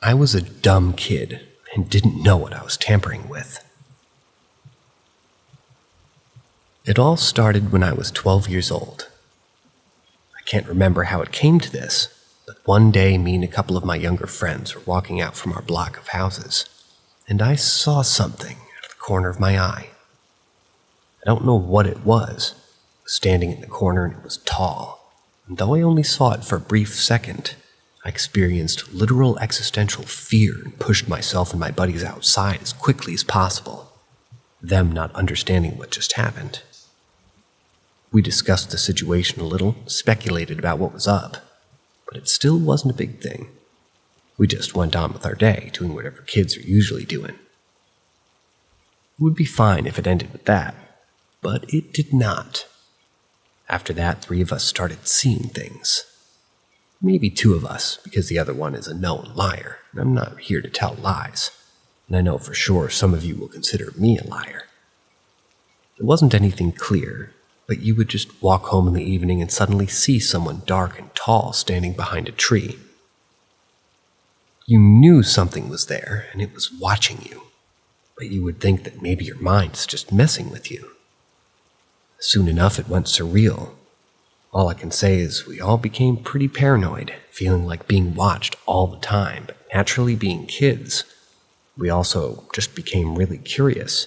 I was a dumb kid and didn't know what I was tampering with. It all started when I was 12 years old. I can't remember how it came to this, but one day me and a couple of my younger friends were walking out from our block of houses, and I saw something out of the corner of my eye. I don't know what it was. It was standing in the corner and it was tall, and though I only saw it for a brief second, I experienced literal existential fear and pushed myself and my buddies outside as quickly as possible, them not understanding what just happened. We discussed the situation a little, speculated about what was up, but it still wasn't a big thing. We just went on with our day, doing whatever kids are usually doing. It would be fine if it ended with that, but it did not. After that, 3 of us started seeing things. Maybe 2 of us, because the other one is a known liar, and I'm not here to tell lies, and I know for sure some of you will consider me a liar. It wasn't anything clear, but you would just walk home in the evening and suddenly see someone dark and tall standing behind a tree. You knew something was there, and it was watching you, but you would think that maybe your mind's just messing with you. Soon enough, it went surreal. All I can say is we all became pretty paranoid, feeling like being watched all the time, but naturally being kids, we also just became really curious.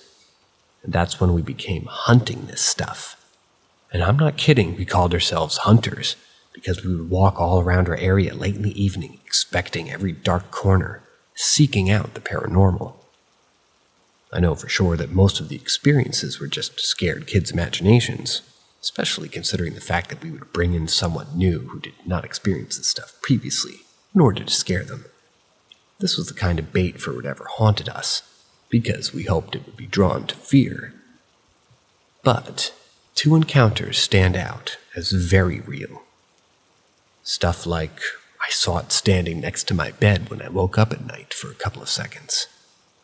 And that's when we became hunting this stuff. And I'm not kidding, we called ourselves hunters, because we would walk all around our area late in the evening, expecting every dark corner, seeking out the paranormal. I know for sure that most of the experiences were just scared kids' imaginations, especially considering the fact that we would bring in someone new who did not experience this stuff previously in order to scare them. This was the kind of bait for whatever haunted us, because we hoped it would be drawn to fear. But 2 encounters stand out as very real. Stuff like, I saw it standing next to my bed when I woke up at night for a couple of seconds,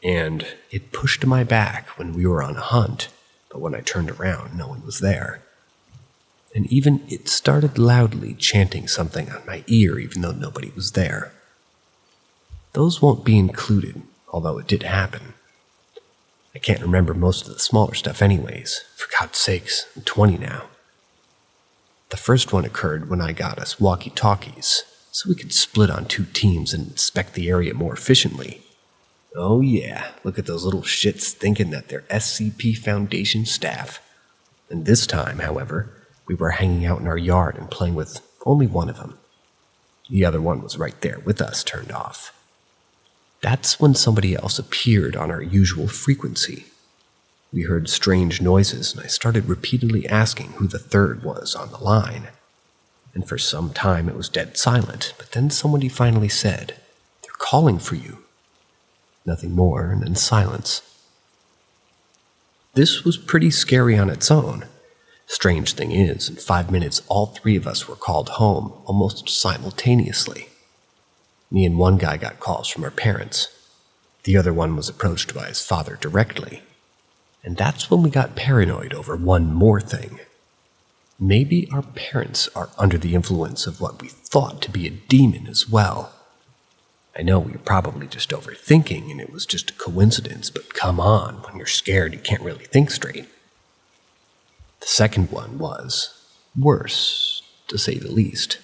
and it pushed my back when we were on a hunt, but when I turned around, no one was there. And even it started loudly chanting something on my ear even though nobody was there. Those won't be included, although it did happen. I can't remember most of the smaller stuff anyways. For God's sakes, I'm 20 now. The first one occurred when I got us walkie-talkies, so we could split on 2 teams and inspect the area more efficiently. Oh yeah, look at those little shits thinking that they're SCP Foundation staff. And this time, however, we were hanging out in our yard and playing with only one of them. The other one was right there with us turned off. That's when somebody else appeared on our usual frequency. We heard strange noises, and I started repeatedly asking who the third was on the line. And for some time it was dead silent, but then somebody finally said, "They're calling for you." Nothing more, and then silence. This was pretty scary on its own. Strange thing is, in 5 minutes all 3 of us were called home almost simultaneously. Me and one guy got calls from our parents. The other one was approached by his father directly. And that's when we got paranoid over one more thing. Maybe our parents are under the influence of what we thought to be a demon as well. I know we were probably just overthinking and it was just a coincidence, but come on, when you're scared you can't really think straight. The second one was worse, to say the least.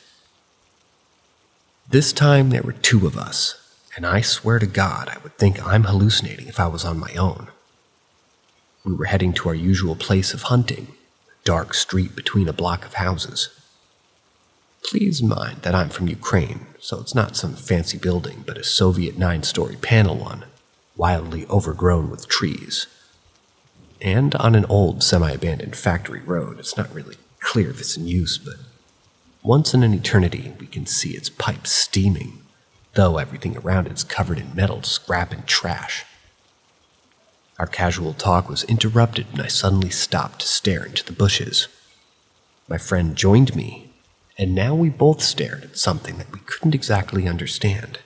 This time there were 2 of us, and I swear to God I would think I'm hallucinating if I was on my own. We were heading to our usual place of hunting, a dark street between a block of houses. Please mind that I'm from Ukraine, so it's not some fancy building but a Soviet 9-story panel one, wildly overgrown with trees. And on an old semi-abandoned factory road, it's not really clear if it's in use, but once in an eternity we can see its pipes steaming, though everything around it's covered in metal scrap and trash. Our casual talk was interrupted when I suddenly stopped to stare into the bushes. My friend joined me, and now we both stared at something that we couldn't exactly understand.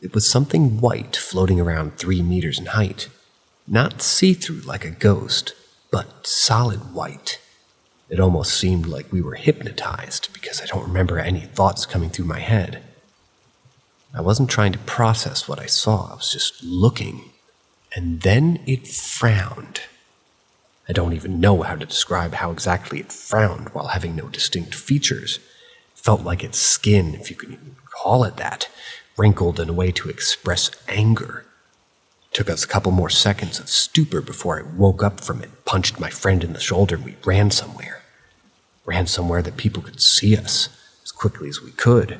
It was something white floating around 3 meters in height, not see-through like a ghost, but solid white. It almost seemed like we were hypnotized because I don't remember any thoughts coming through my head. I wasn't trying to process what I saw, I was just looking. And then it frowned. I don't even know how to describe how exactly it frowned while having no distinct features. It felt like its skin, if you could even call it that, wrinkled in a way to express anger. It took us a couple more seconds of stupor before I woke up from it, punched my friend in the shoulder, and we ran somewhere. Ran somewhere that people could see us as quickly as we could.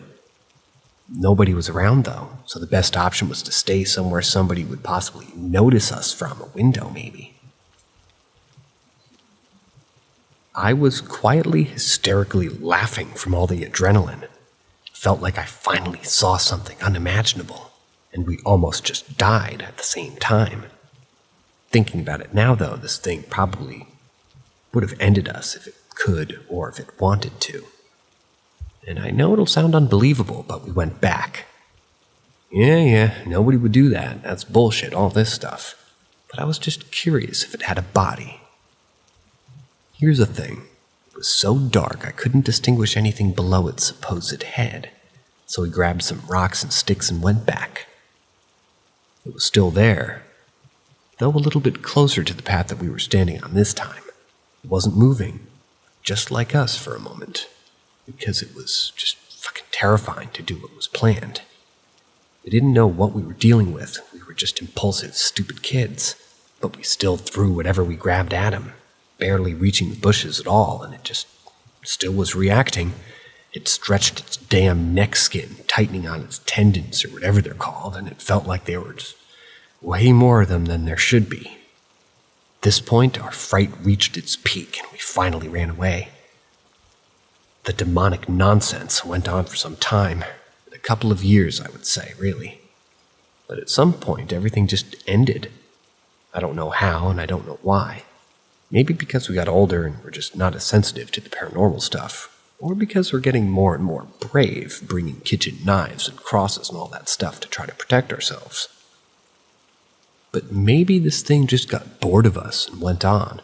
Nobody was around, though, so the best option was to stay somewhere somebody would possibly notice us from, a window maybe. I was quietly, hysterically laughing from all the adrenaline. It felt like I finally saw something unimaginable, and we almost just died at the same time. Thinking about it now, though, this thing probably would have ended us if it could or if it wanted to. And I know it'll sound unbelievable, but we went back. Yeah, nobody would do that. That's bullshit, all this stuff. But I was just curious if it had a body. Here's the thing. It was so dark I couldn't distinguish anything below its supposed head. So we grabbed some rocks and sticks and went back. It was still there, though a little bit closer to the path that we were standing on this time. It wasn't moving, just like us for a moment. Because it was just fucking terrifying to do what was planned. We didn't know what we were dealing with. We were just impulsive, stupid kids. But we still threw whatever we grabbed at him, barely reaching the bushes at all, and it just still was reacting. It stretched its damn neck skin, tightening on its tendons or whatever they're called, and it felt like there were just way more of them than there should be. At this point, our fright reached its peak, and we finally ran away. The demonic nonsense went on for some time, a couple of years, I would say, really. But at some point, everything just ended. I don't know how, and I don't know why. Maybe because we got older and we're just not as sensitive to the paranormal stuff, or because we're getting more and more brave, bringing kitchen knives and crosses and all that stuff to try to protect ourselves. But maybe this thing just got bored of us and went on.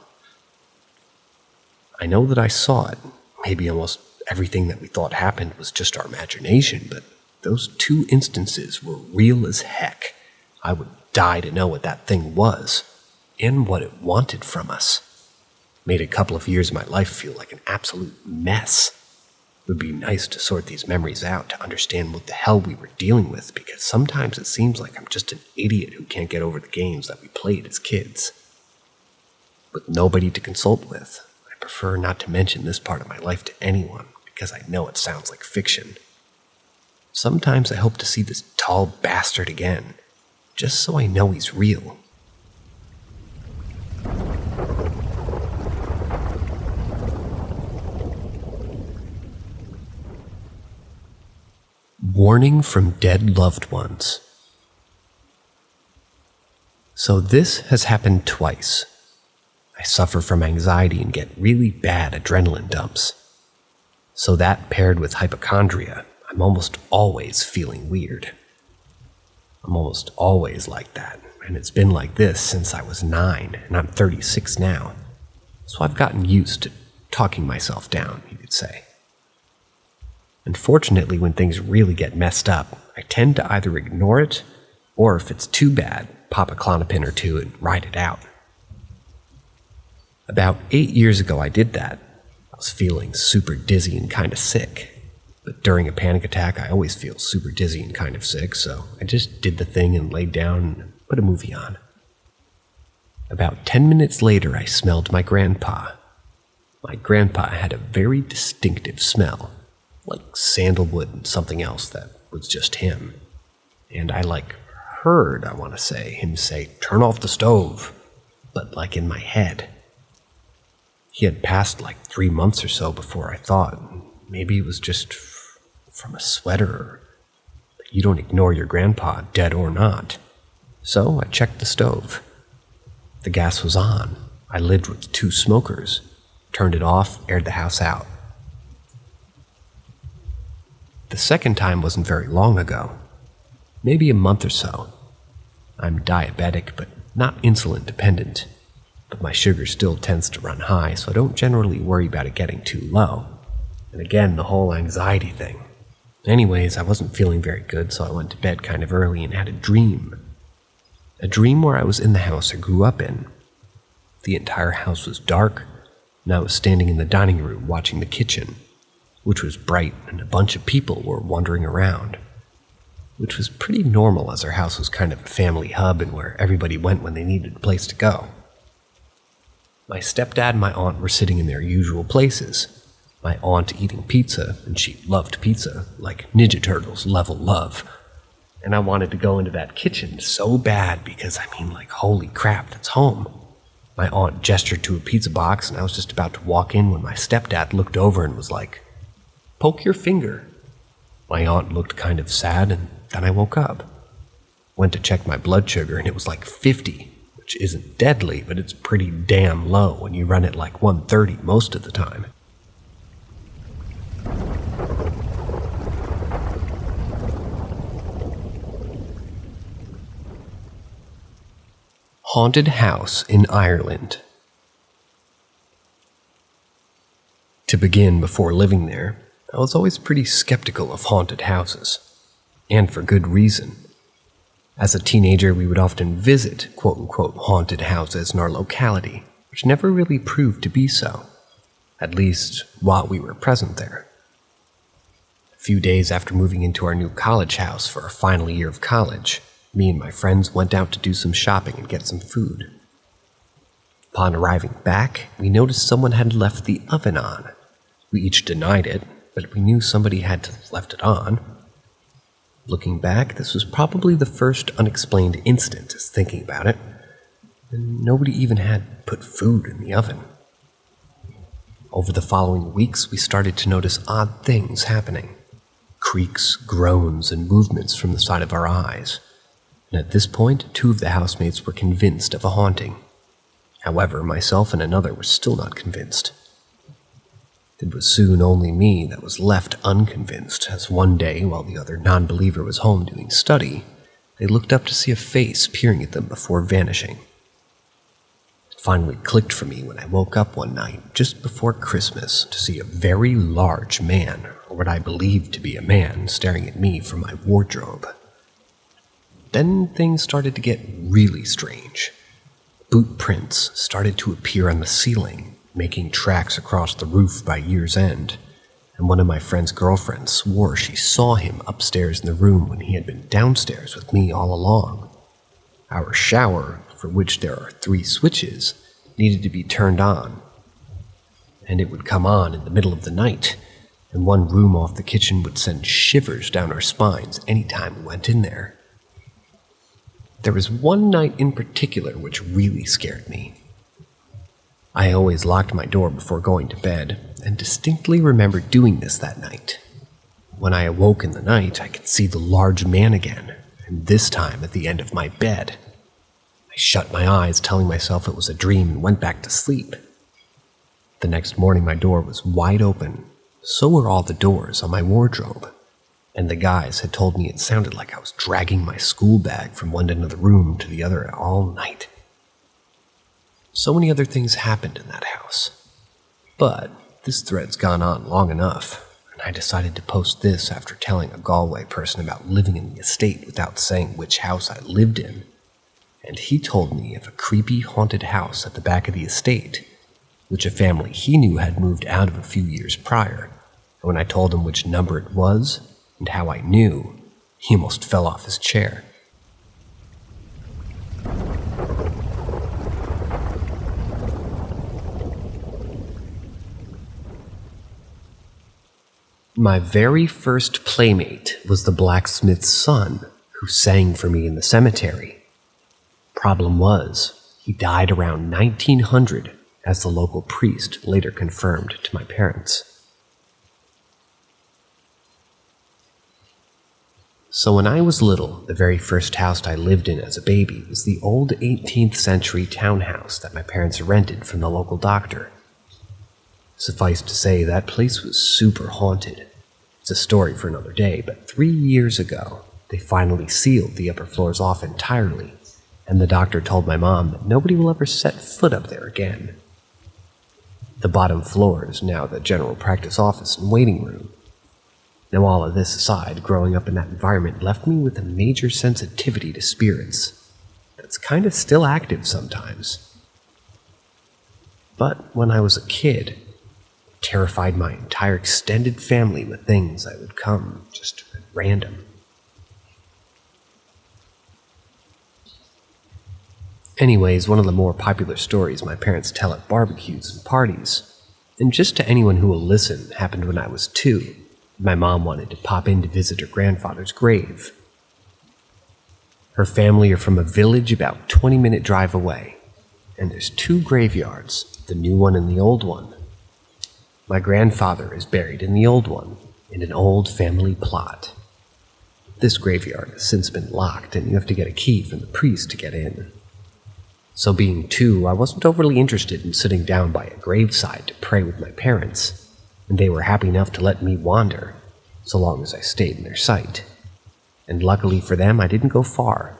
I know that I saw it. Maybe almost everything that we thought happened was just our imagination, but those two instances were real as heck. I would die to know what that thing was, and what it wanted from us. Made a couple of years of my life feel like an absolute mess. It would be nice to sort these memories out, to understand what the hell we were dealing with, because sometimes it seems like I'm just an idiot who can't get over the games that we played as kids. With nobody to consult with, I prefer not to mention this part of my life to anyone, because I know it sounds like fiction. Sometimes I hope to see this tall bastard again, just so I know he's real. Warning from dead loved ones. So this has happened twice. I suffer from anxiety and get really bad adrenaline dumps. So that paired with hypochondria, I'm almost always feeling weird. I'm almost always like that, and it's been like this since I was 9, and I'm 36 now. So I've gotten used to talking myself down, you could say. Unfortunately, when things really get messed up, I tend to either ignore it, or if it's too bad, pop a Klonopin or two and ride it out. About 8 years ago I did that. I was feeling super dizzy and kind of sick. But during a panic attack, I always feel super dizzy and kind of sick, so I just did the thing and laid down and put a movie on. About 10 minutes later, I smelled my grandpa. My grandpa had a very distinctive smell, like sandalwood and something else that was just him. And I heard, I want to say, him say, "Turn off the stove," but in my head. He had passed 3 months or so before I thought. Maybe it was just from a sweater. But you don't ignore your grandpa, dead or not. So I checked the stove. The gas was on. I lived with 2 smokers. Turned it off, aired the house out. The second time wasn't very long ago. Maybe a month or so. I'm diabetic, but not insulin dependent. But my sugar still tends to run high, so I don't generally worry about it getting too low. And again, the whole anxiety thing. Anyways, I wasn't feeling very good, so I went to bed kind of early and had a dream. A dream where I was in the house I grew up in. The entire house was dark, and I was standing in the dining room watching the kitchen, which was bright and a bunch of people were wandering around, which was pretty normal as our house was kind of a family hub and where everybody went when they needed a place to go. My stepdad and my aunt were sitting in their usual places. My aunt eating pizza, and she loved pizza, like Ninja Turtles level love. And I wanted to go into that kitchen so bad because, holy crap, that's home. My aunt gestured to a pizza box, and I was just about to walk in when my stepdad looked over and was like, "Poke your finger." My aunt looked kind of sad, and then I woke up. Went to check my blood sugar, and it was like 50, which isn't deadly, but it's pretty damn low when you run it like 130 most of the time. Haunted house in Ireland. To begin, before living there, I was always pretty skeptical of haunted houses, and for good reason. As a teenager, we would often visit quote-unquote haunted houses in our locality, which never really proved to be so, at least while we were present there. A few days after moving into our new college house for our final year of college, me and my friends went out to do some shopping and get some food. Upon arriving back, we noticed someone had left the oven on. We each denied it, but we knew somebody had left it on. Looking back, this was probably the first unexplained incident as thinking about it, and nobody even had put food in the oven. Over the following weeks, we started to notice odd things happening. Creaks, groans, and movements from the side of our eyes. And at this point, 2 of the housemates were convinced of a haunting. However, myself and another were still not convinced. It was soon only me that was left unconvinced, as one day, while the other non-believer was home doing study, they looked up to see a face peering at them before vanishing. It finally clicked for me when I woke up one night, just before Christmas, to see a very large man, or what I believed to be a man, staring at me from my wardrobe. Then things started to get really strange. Boot prints started to appear on the ceiling, making tracks across the roof by year's end, and one of my friend's girlfriends swore she saw him upstairs in the room when he had been downstairs with me all along. Our shower, for which there are 3 switches, needed to be turned on, and it would come on in the middle of the night, and one room off the kitchen would send shivers down our spines any time we went in there. There was one night in particular which really scared me. I always locked my door before going to bed, and distinctly remember doing this that night. When I awoke in the night, I could see the large man again, and this time at the end of my bed. I shut my eyes, telling myself it was a dream, and went back to sleep. The next morning my door was wide open, so were all the doors on my wardrobe. And the guys had told me it sounded like I was dragging my school bag from one end of the room to the other all night. So many other things happened in that house. But this thread's gone on long enough, and I decided to post this after telling a Galway person about living in the estate without saying which house I lived in. And he told me of a creepy haunted house at the back of the estate, which a family he knew had moved out of a few years prior. And when I told him which number it was, and how I knew, he almost fell off his chair. My very first playmate was the blacksmith's son, who sang for me in the cemetery. Problem was, he died around 1900, as the local priest later confirmed to my parents. So when I was little, the very first house I lived in as a baby was the old 18th century townhouse that my parents rented from the local doctor. Suffice to say, that place was super haunted. It's a story for another day, but 3 years ago, they finally sealed the upper floors off entirely, and the doctor told my mom that nobody will ever set foot up there again. The bottom floor is now the general practice office and waiting room. Now, all of this aside, growing up in that environment left me with a major sensitivity to spirits that's kind of still active sometimes. But when I was a kid, it terrified my entire extended family with things that would come just at random. Anyways, one of the more popular stories my parents tell at barbecues and parties, and just to anyone who will listen, happened when I was 2. My mom wanted to pop in to visit her grandfather's grave. Her family are from a village about a 20-minute drive away, and there's 2 graveyards, the new one and the old one. My grandfather is buried in the old one, in an old family plot. This graveyard has since been locked, and you have to get a key from the priest to get in. So being 2, I wasn't overly interested in sitting down by a graveside to pray with my parents, and they were happy enough to let me wander, so long as I stayed in their sight. And luckily for them, I didn't go far.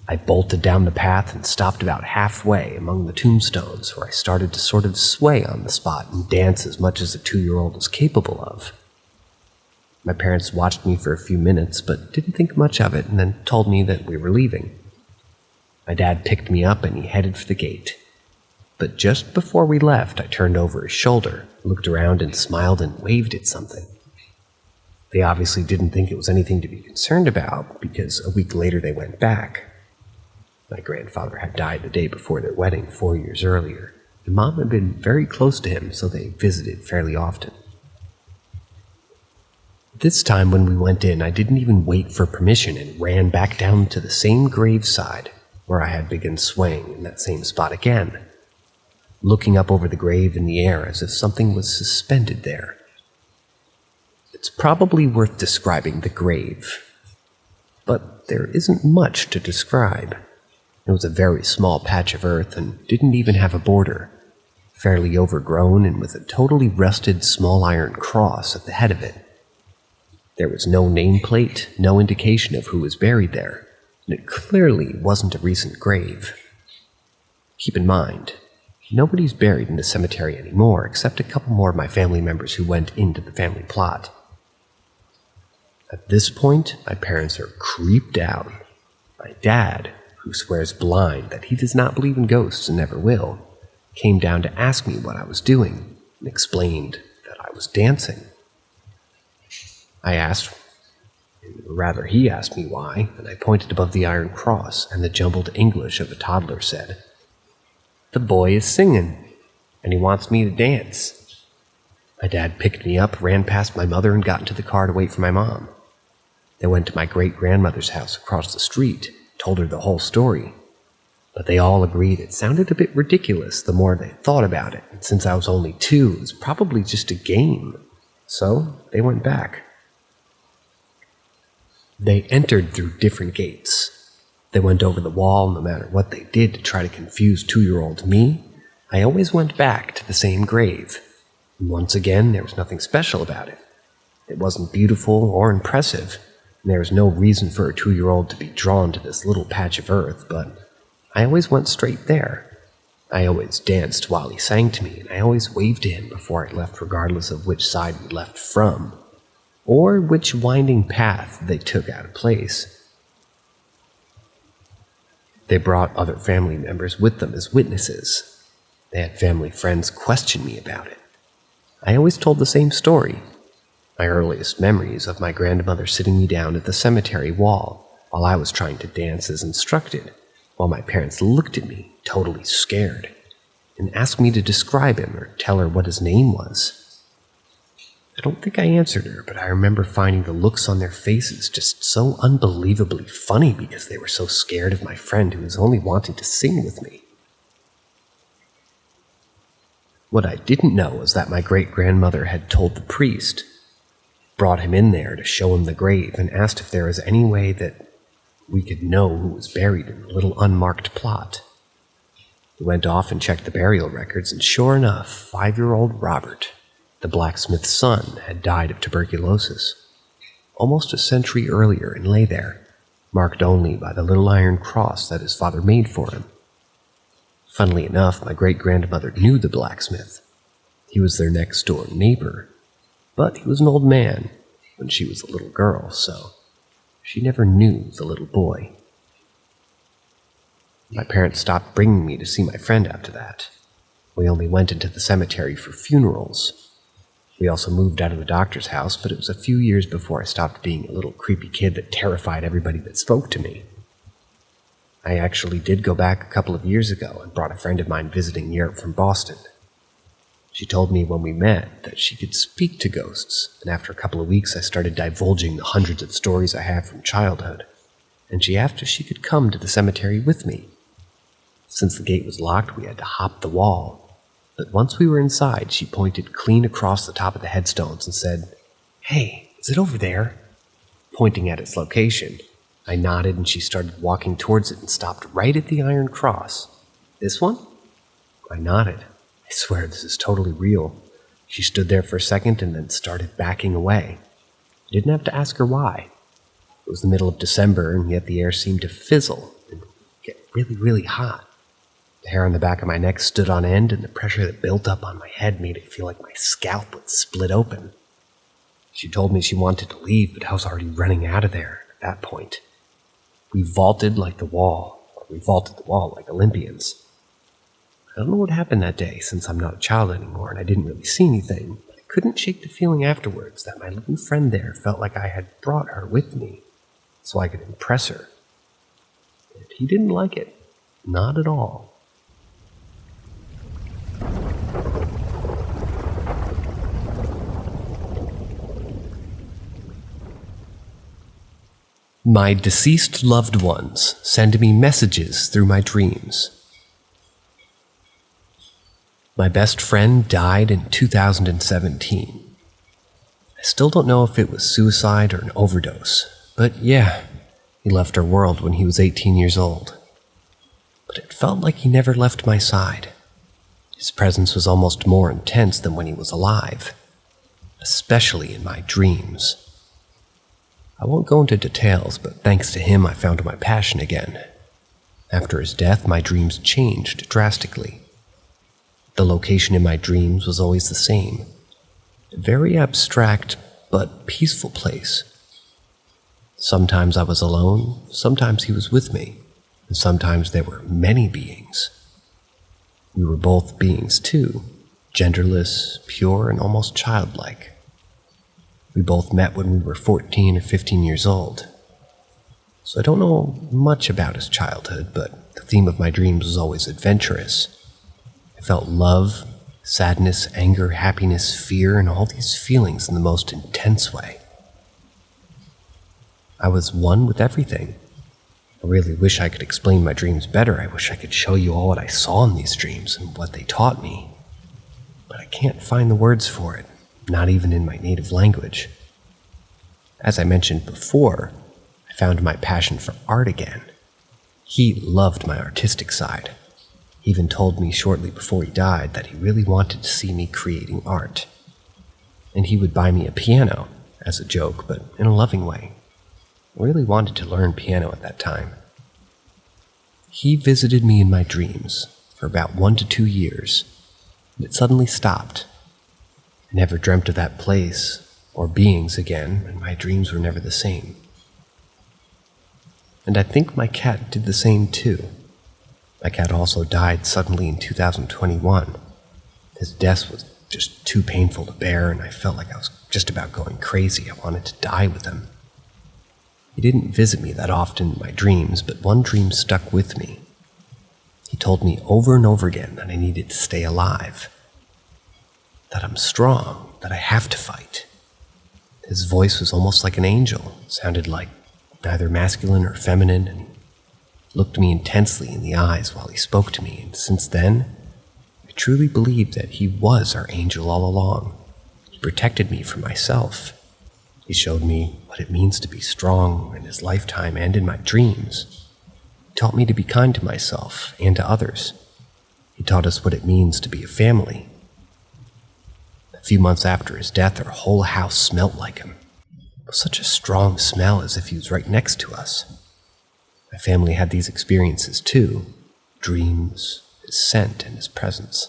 I bolted down the path and stopped about halfway among the tombstones, where I started to sort of sway on the spot and dance as much as a 2-year-old was capable of. My parents watched me for a few minutes, but didn't think much of it, and then told me that we were leaving. My dad picked me up and he headed for the gate. But just before we left, I turned over his shoulder, looked around and smiled and waved at something. They obviously didn't think it was anything to be concerned about, because a week later they went back. My grandfather had died the day before their wedding 4 years earlier, and Mom had been very close to him, so they visited fairly often. This time when we went in, I didn't even wait for permission and ran back down to the same graveside, where I had begun swaying in that same spot again, looking up over the grave in the air as if something was suspended there. It's probably worth describing the grave, but there isn't much to describe. It was a very small patch of earth and didn't even have a border, fairly overgrown and with a totally rusted small iron cross at the head of it. There was no nameplate, no indication of who was buried there, and it clearly wasn't a recent grave. Keep in mind, nobody's buried in the cemetery anymore, except a couple more of my family members who went into the family plot. At this point, my parents are creeped out. My dad, who swears blind that he does not believe in ghosts and never will, came down to ask me what I was doing and explained that I was dancing. I asked, rather he asked me why, and I pointed above the iron cross, and the jumbled English of a toddler said, "The boy is singing, and he wants me to dance." My dad picked me up, ran past my mother, and got into the car to wait for my mom. They went to my great-grandmother's house across the street, told her the whole story, but they all agreed it sounded a bit ridiculous the more they thought about it, and since I was only 2, it was probably just a game, so they went back. They entered through different gates. They went over the wall no matter what they did to try to confuse 2-year-old me. I always went back to the same grave. And once again, there was nothing special about it. It wasn't beautiful or impressive, and there was no reason for a 2-year-old to be drawn to this little patch of earth, but I always went straight there. I always danced while he sang to me, and I always waved to him before I left, regardless of which side we left from, or which winding path they took out of place. They brought other family members with them as witnesses. They had family friends question me about it. I always told the same story. My earliest memories of my grandmother sitting me down at the cemetery wall while I was trying to dance as instructed, while my parents looked at me, totally scared, and asked me to describe him or tell her what his name was. I don't think I answered her, but I remember finding the looks on their faces just so unbelievably funny because they were so scared of my friend who was only wanting to sing with me. What I didn't know was that my great-grandmother had told the priest, brought him in there to show him the grave, and asked if there was any way that we could know who was buried in the little unmarked plot. We went off and checked the burial records, and sure enough, 5-year-old Robert, the blacksmith's son, had died of tuberculosis almost a century earlier and lay there, marked only by the little iron cross that his father made for him. Funnily enough, my great-grandmother knew the blacksmith. He was their next-door neighbor, but he was an old man, when she was a little girl, so she never knew the little boy. My parents stopped bringing me to see my friend after that. We only went into the cemetery for funerals. We also moved out of the doctor's house, but it was a few years before I stopped being a little creepy kid that terrified everybody that spoke to me. I actually did go back a couple of years ago and brought a friend of mine visiting Europe from Boston. She told me when we met that she could speak to ghosts, and after a couple of weeks I started divulging the hundreds of stories I have from childhood, and she asked if she could come to the cemetery with me. Since the gate was locked, we had to hop the wall. But once we were inside, she pointed clean across the top of the headstones and said, "Hey, is it over there?" Pointing at its location. I nodded and she started walking towards it and stopped right at the iron cross. "This one?" I nodded. I swear this is totally real. She stood there for a second and then started backing away. I didn't have to ask her why. It was the middle of December, and yet the air seemed to fizzle and get really, really hot. The hair on the back of my neck stood on end, and the pressure that built up on my head made it feel like my scalp would split open. She told me she wanted to leave, but I was already running out of there at that point. We vaulted like the wall, or we vaulted the wall like Olympians. I don't know what happened that day, since I'm not a child anymore and I didn't really see anything, but I couldn't shake the feeling afterwards that my little friend there felt like I had brought her with me, so I could impress her. And he didn't like it. Not at all. My deceased loved ones send me messages through my dreams. My best friend died in 2017. I still don't know if it was suicide or an overdose, but yeah, he left our world when he was 18 years old. But it felt like he never left my side. His presence was almost more intense than when he was alive, especially in my dreams. I won't go into details, but thanks to him I found my passion again. After his death, my dreams changed drastically. The location in my dreams was always the same. A very abstract, but peaceful place. Sometimes I was alone, sometimes he was with me, and sometimes there were many beings. We were both beings too, genderless, pure, and almost childlike. We both met when we were 14 or 15 years old. So I don't know much about his childhood, but the theme of my dreams was always adventurous. I felt love, sadness, anger, happiness, fear, and all these feelings in the most intense way. I was one with everything. I really wish I could explain my dreams better. I wish I could show you all what I saw in these dreams and what they taught me. But I can't find the words for it. Not even in my native language. As I mentioned before, I found my passion for art again. He loved my artistic side. He even told me shortly before he died that he really wanted to see me creating art. And he would buy me a piano, as a joke, but in a loving way. I really wanted to learn piano at that time. He visited me in my dreams for about 1 to 2 years, and it suddenly stopped. I never dreamt of that place or beings again, and my dreams were never the same. And I think my cat did the same too. My cat also died suddenly in 2021. His death was just too painful to bear, and I felt like I was just about going crazy. I wanted to die with him. He didn't visit me that often in my dreams, but one dream stuck with me. He told me over and over again that I needed to stay alive. That I'm strong, that I have to fight. His voice was almost like an angel, sounded like neither masculine or feminine, and he looked me intensely in the eyes while he spoke to me, and since then, I truly believed that he was our angel all along. He protected me from myself. He showed me what it means to be strong in his lifetime and in my dreams. He taught me to be kind to myself and to others. He taught us what it means to be a family. A few months after his death, our whole house smelt like him. It was such a strong smell, as if he was right next to us. My family had these experiences too. Dreams, his scent, and his presence.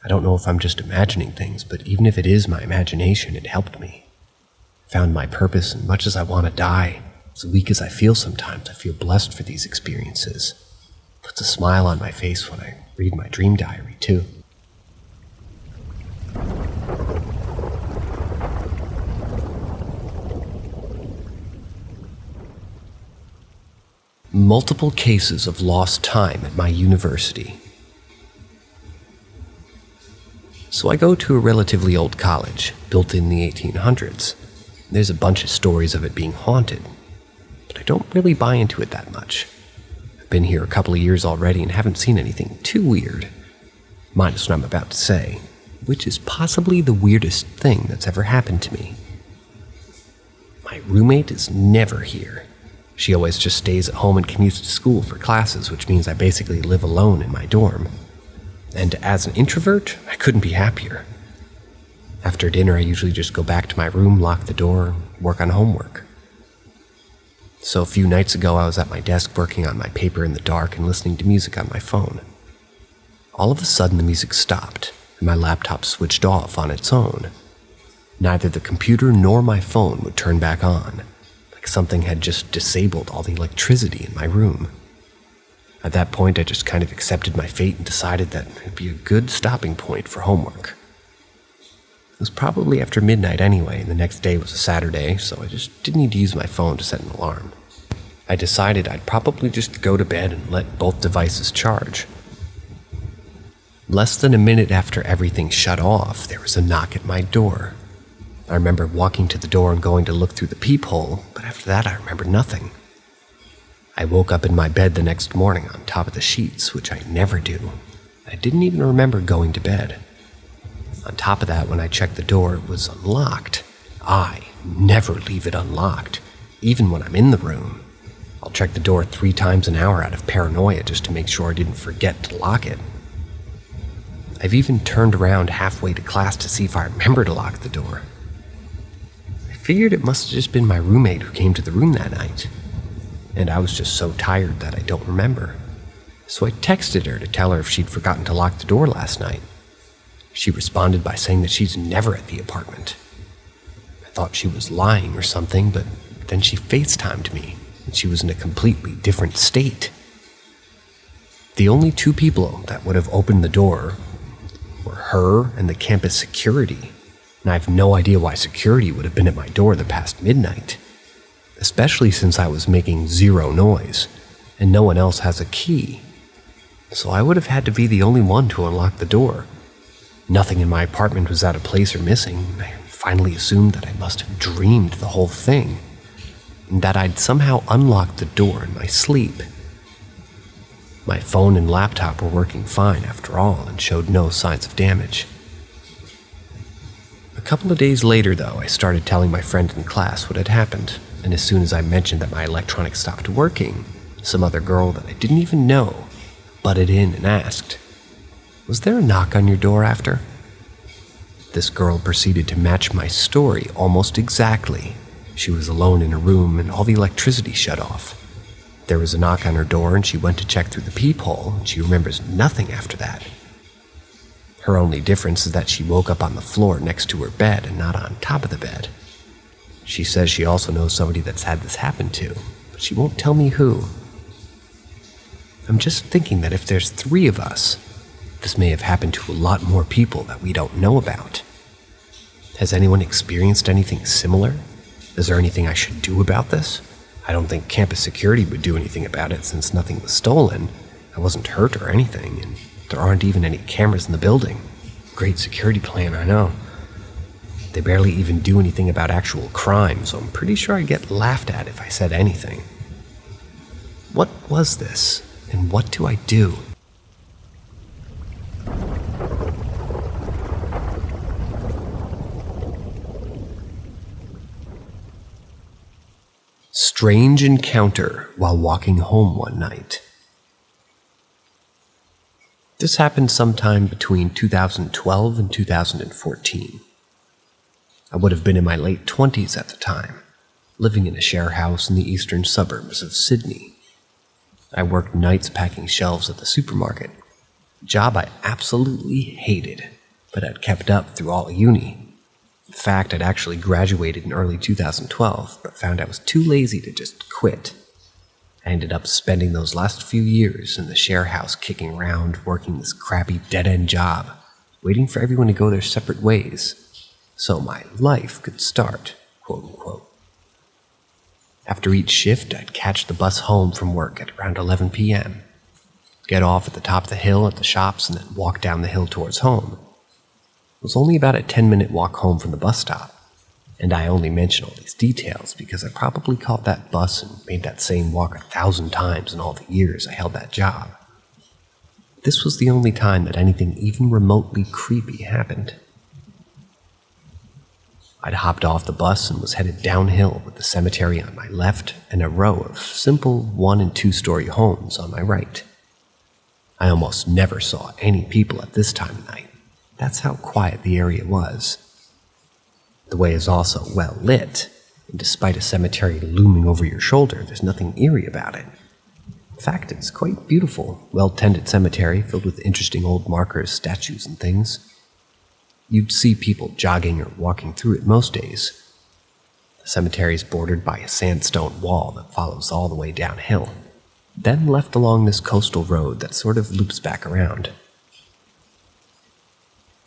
I don't know if I'm just imagining things, but even if it is my imagination, it helped me. found my purpose, and much as I want to die, as weak as I feel sometimes, I feel blessed for these experiences. Puts a smile on my face when I read my dream diary, too. Multiple cases of lost time at my university. So I go to a relatively old college, built in the 1800s. There's a bunch of stories of it being haunted, but I don't really buy into it that much. I've been here a couple of years already and haven't seen anything too weird, minus what I'm about to say, which is possibly the weirdest thing that's ever happened to me. My roommate is never here. She always just stays at home and commutes to school for classes, which means I basically live alone in my dorm. And as an introvert, I couldn't be happier. After dinner, I usually just go back to my room, lock the door, work on homework. So a few nights ago, I was at my desk working on my paper in the dark and listening to music on my phone. All of a sudden, the music stopped, and my laptop switched off on its own. Neither the computer nor my phone would turn back on. Like something had just disabled all the electricity in my room. At that point, I just kind of accepted my fate and decided that it'd be a good stopping point for homework. It was probably after midnight anyway, and the next day was a Saturday, so I just didn't need to use my phone to set an alarm. I decided I'd probably just go to bed and let both devices charge. Less than a minute after everything shut off, there was a knock at my door. I remember walking to the door and going to look through the peephole, but after that I remember nothing. I woke up in my bed the next morning on top of the sheets, which I never do. I didn't even remember going to bed. On top of that, when I checked the door, it was unlocked. I never leave it unlocked, even when I'm in the room. I'll check the door 3 times an hour out of paranoia just to make sure I didn't forget to lock it. I've even turned around halfway to class to see if I remember to lock the door. I figured it must have just been my roommate who came to the room that night, and I was just so tired that I don't remember. So I texted her to tell her if she'd forgotten to lock the door last night. She responded by saying that she's never at the apartment. I thought she was lying or something, but then she FaceTimed me, and she was in a completely different state. The only 2 people that would have opened the door were her and the campus security, and I have no idea why security would have been at my door the past midnight, especially since I was making 0 noise, and no one else has a key. So I would have had to be the only one to unlock the door. Nothing in my apartment was out of place or missing. I finally assumed that I must have dreamed the whole thing, and that I'd somehow unlocked the door in my sleep. My phone and laptop were working fine after all and showed no signs of damage. A couple of days later, though, I started telling my friend in class what had happened, and as soon as I mentioned that my electronics stopped working, some other girl that I didn't even know butted in and asked, "Was there a knock on your door after?" This girl proceeded to match my story almost exactly. She was alone in her room and all the electricity shut off. There was a knock on her door and she went to check through the peephole, and she remembers nothing after that. Her only difference is that she woke up on the floor next to her bed and not on top of the bed. She says she also knows somebody that's had this happen to, but she won't tell me who. I'm just thinking that if there's 3 of us, this may have happened to a lot more people that we don't know about. Has anyone experienced anything similar? Is there anything I should do about this? I don't think campus security would do anything about it since nothing was stolen. I wasn't hurt or anything, and there aren't even any cameras in the building. Great security plan, I know. They barely even do anything about actual crime, so I'm pretty sure I'd get laughed at if I said anything. What was this, and what do I do? Strange encounter while walking home one night. This happened sometime between 2012 and 2014. I would have been in my late 20s at the time, living in a share house in the eastern suburbs of Sydney. I worked nights packing shelves at the supermarket, a job I absolutely hated, but had kept up through all uni. In fact, I'd actually graduated in early 2012, but found I was too lazy to just quit. I ended up spending those last few years in the share house kicking around, working this crappy dead-end job, waiting for everyone to go their separate ways, so my life could start, quote-unquote. After each shift, I'd catch the bus home from work at around 11 p.m., get off at the top of the hill at the shops, and then walk down the hill towards home. It was only about a 10-minute walk home from the bus stop, and I only mention all these details because I probably caught that bus and made that same walk 1,000 times in all the years I held that job. This was the only time that anything even remotely creepy happened. I'd hopped off the bus and was headed downhill with the cemetery on my left and a row of simple 1- and 2-story homes on my right. I almost never saw any people at this time of night. That's how quiet the area was. The way is also well lit, and despite a cemetery looming over your shoulder, there's nothing eerie about it. In fact, it's quite beautiful, well-tended cemetery filled with interesting old markers, statues, and things. You'd see people jogging or walking through it most days. The cemetery is bordered by a sandstone wall that follows all the way downhill, then left along this coastal road that sort of loops back around.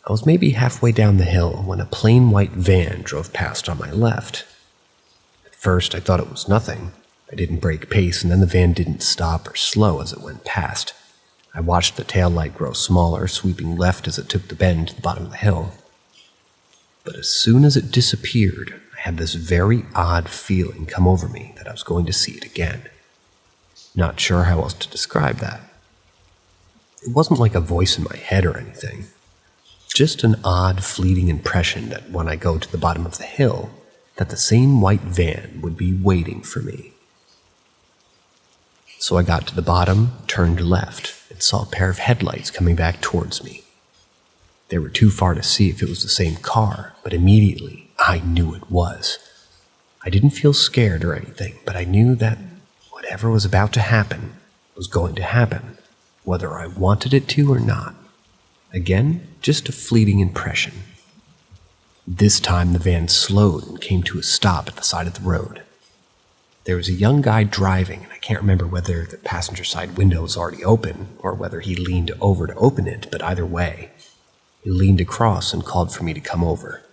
I was maybe halfway down the hill when a plain white van drove past on my left. At first, I thought it was nothing. I didn't brake pace, and then the van didn't stop or slow as it went past. I watched the taillight grow smaller, sweeping left as it took the bend to the bottom of the hill. But as soon as it disappeared, I had this very odd feeling come over me that I was going to see it again. Not sure how else to describe that. It wasn't like a voice in my head or anything. Just an odd, fleeting impression that when I go to the bottom of the hill, that the same white van would be waiting for me. So I got to the bottom, turned left, and saw a pair of headlights coming back towards me. They were too far to see if it was the same car, but immediately I knew it was. I didn't feel scared or anything, but I knew that whatever was about to happen was going to happen, whether I wanted it to or not. Again, just a fleeting impression. This time the van slowed and came to a stop at the side of the road. There was a young guy driving, and I can't remember whether the passenger side window was already open or whether he leaned over to open it, but either way, he leaned across and called for me to come over.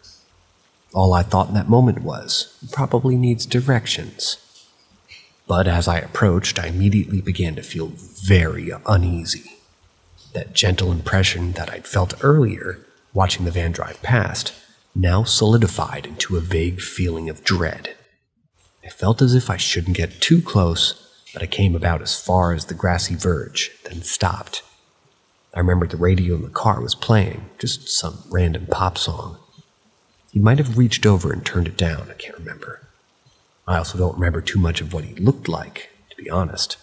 All I thought in that moment was, he probably needs directions. But as I approached, I immediately began to feel very uneasy. That gentle impression that I'd felt earlier, watching the van drive past, now solidified into a vague feeling of dread. I felt as if I shouldn't get too close, but I came about as far as the grassy verge, then stopped. I remembered the radio in the car was playing, just some random pop song. He might have reached over and turned it down, I can't remember. I also don't remember too much of what he looked like, to be honest,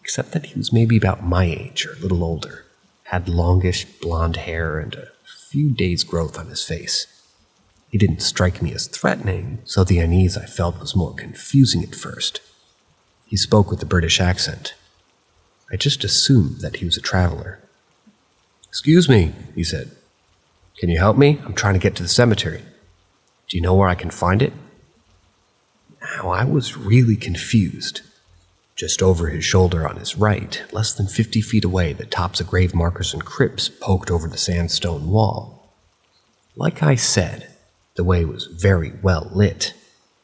except that he was maybe about my age or a little older. Had longish blonde hair and a few days' growth on his face. He didn't strike me as threatening, so the unease I felt was more confusing at first. He spoke with a British accent. I just assumed that he was a traveler. "Excuse me," he said. "Can you help me? I'm trying to get to the cemetery. Do you know where I can find it?" Now, I was really confused. Just over his shoulder on his right, less than 50 feet away, the tops of grave markers and crypts poked over the sandstone wall. Like I said, the way was very well lit,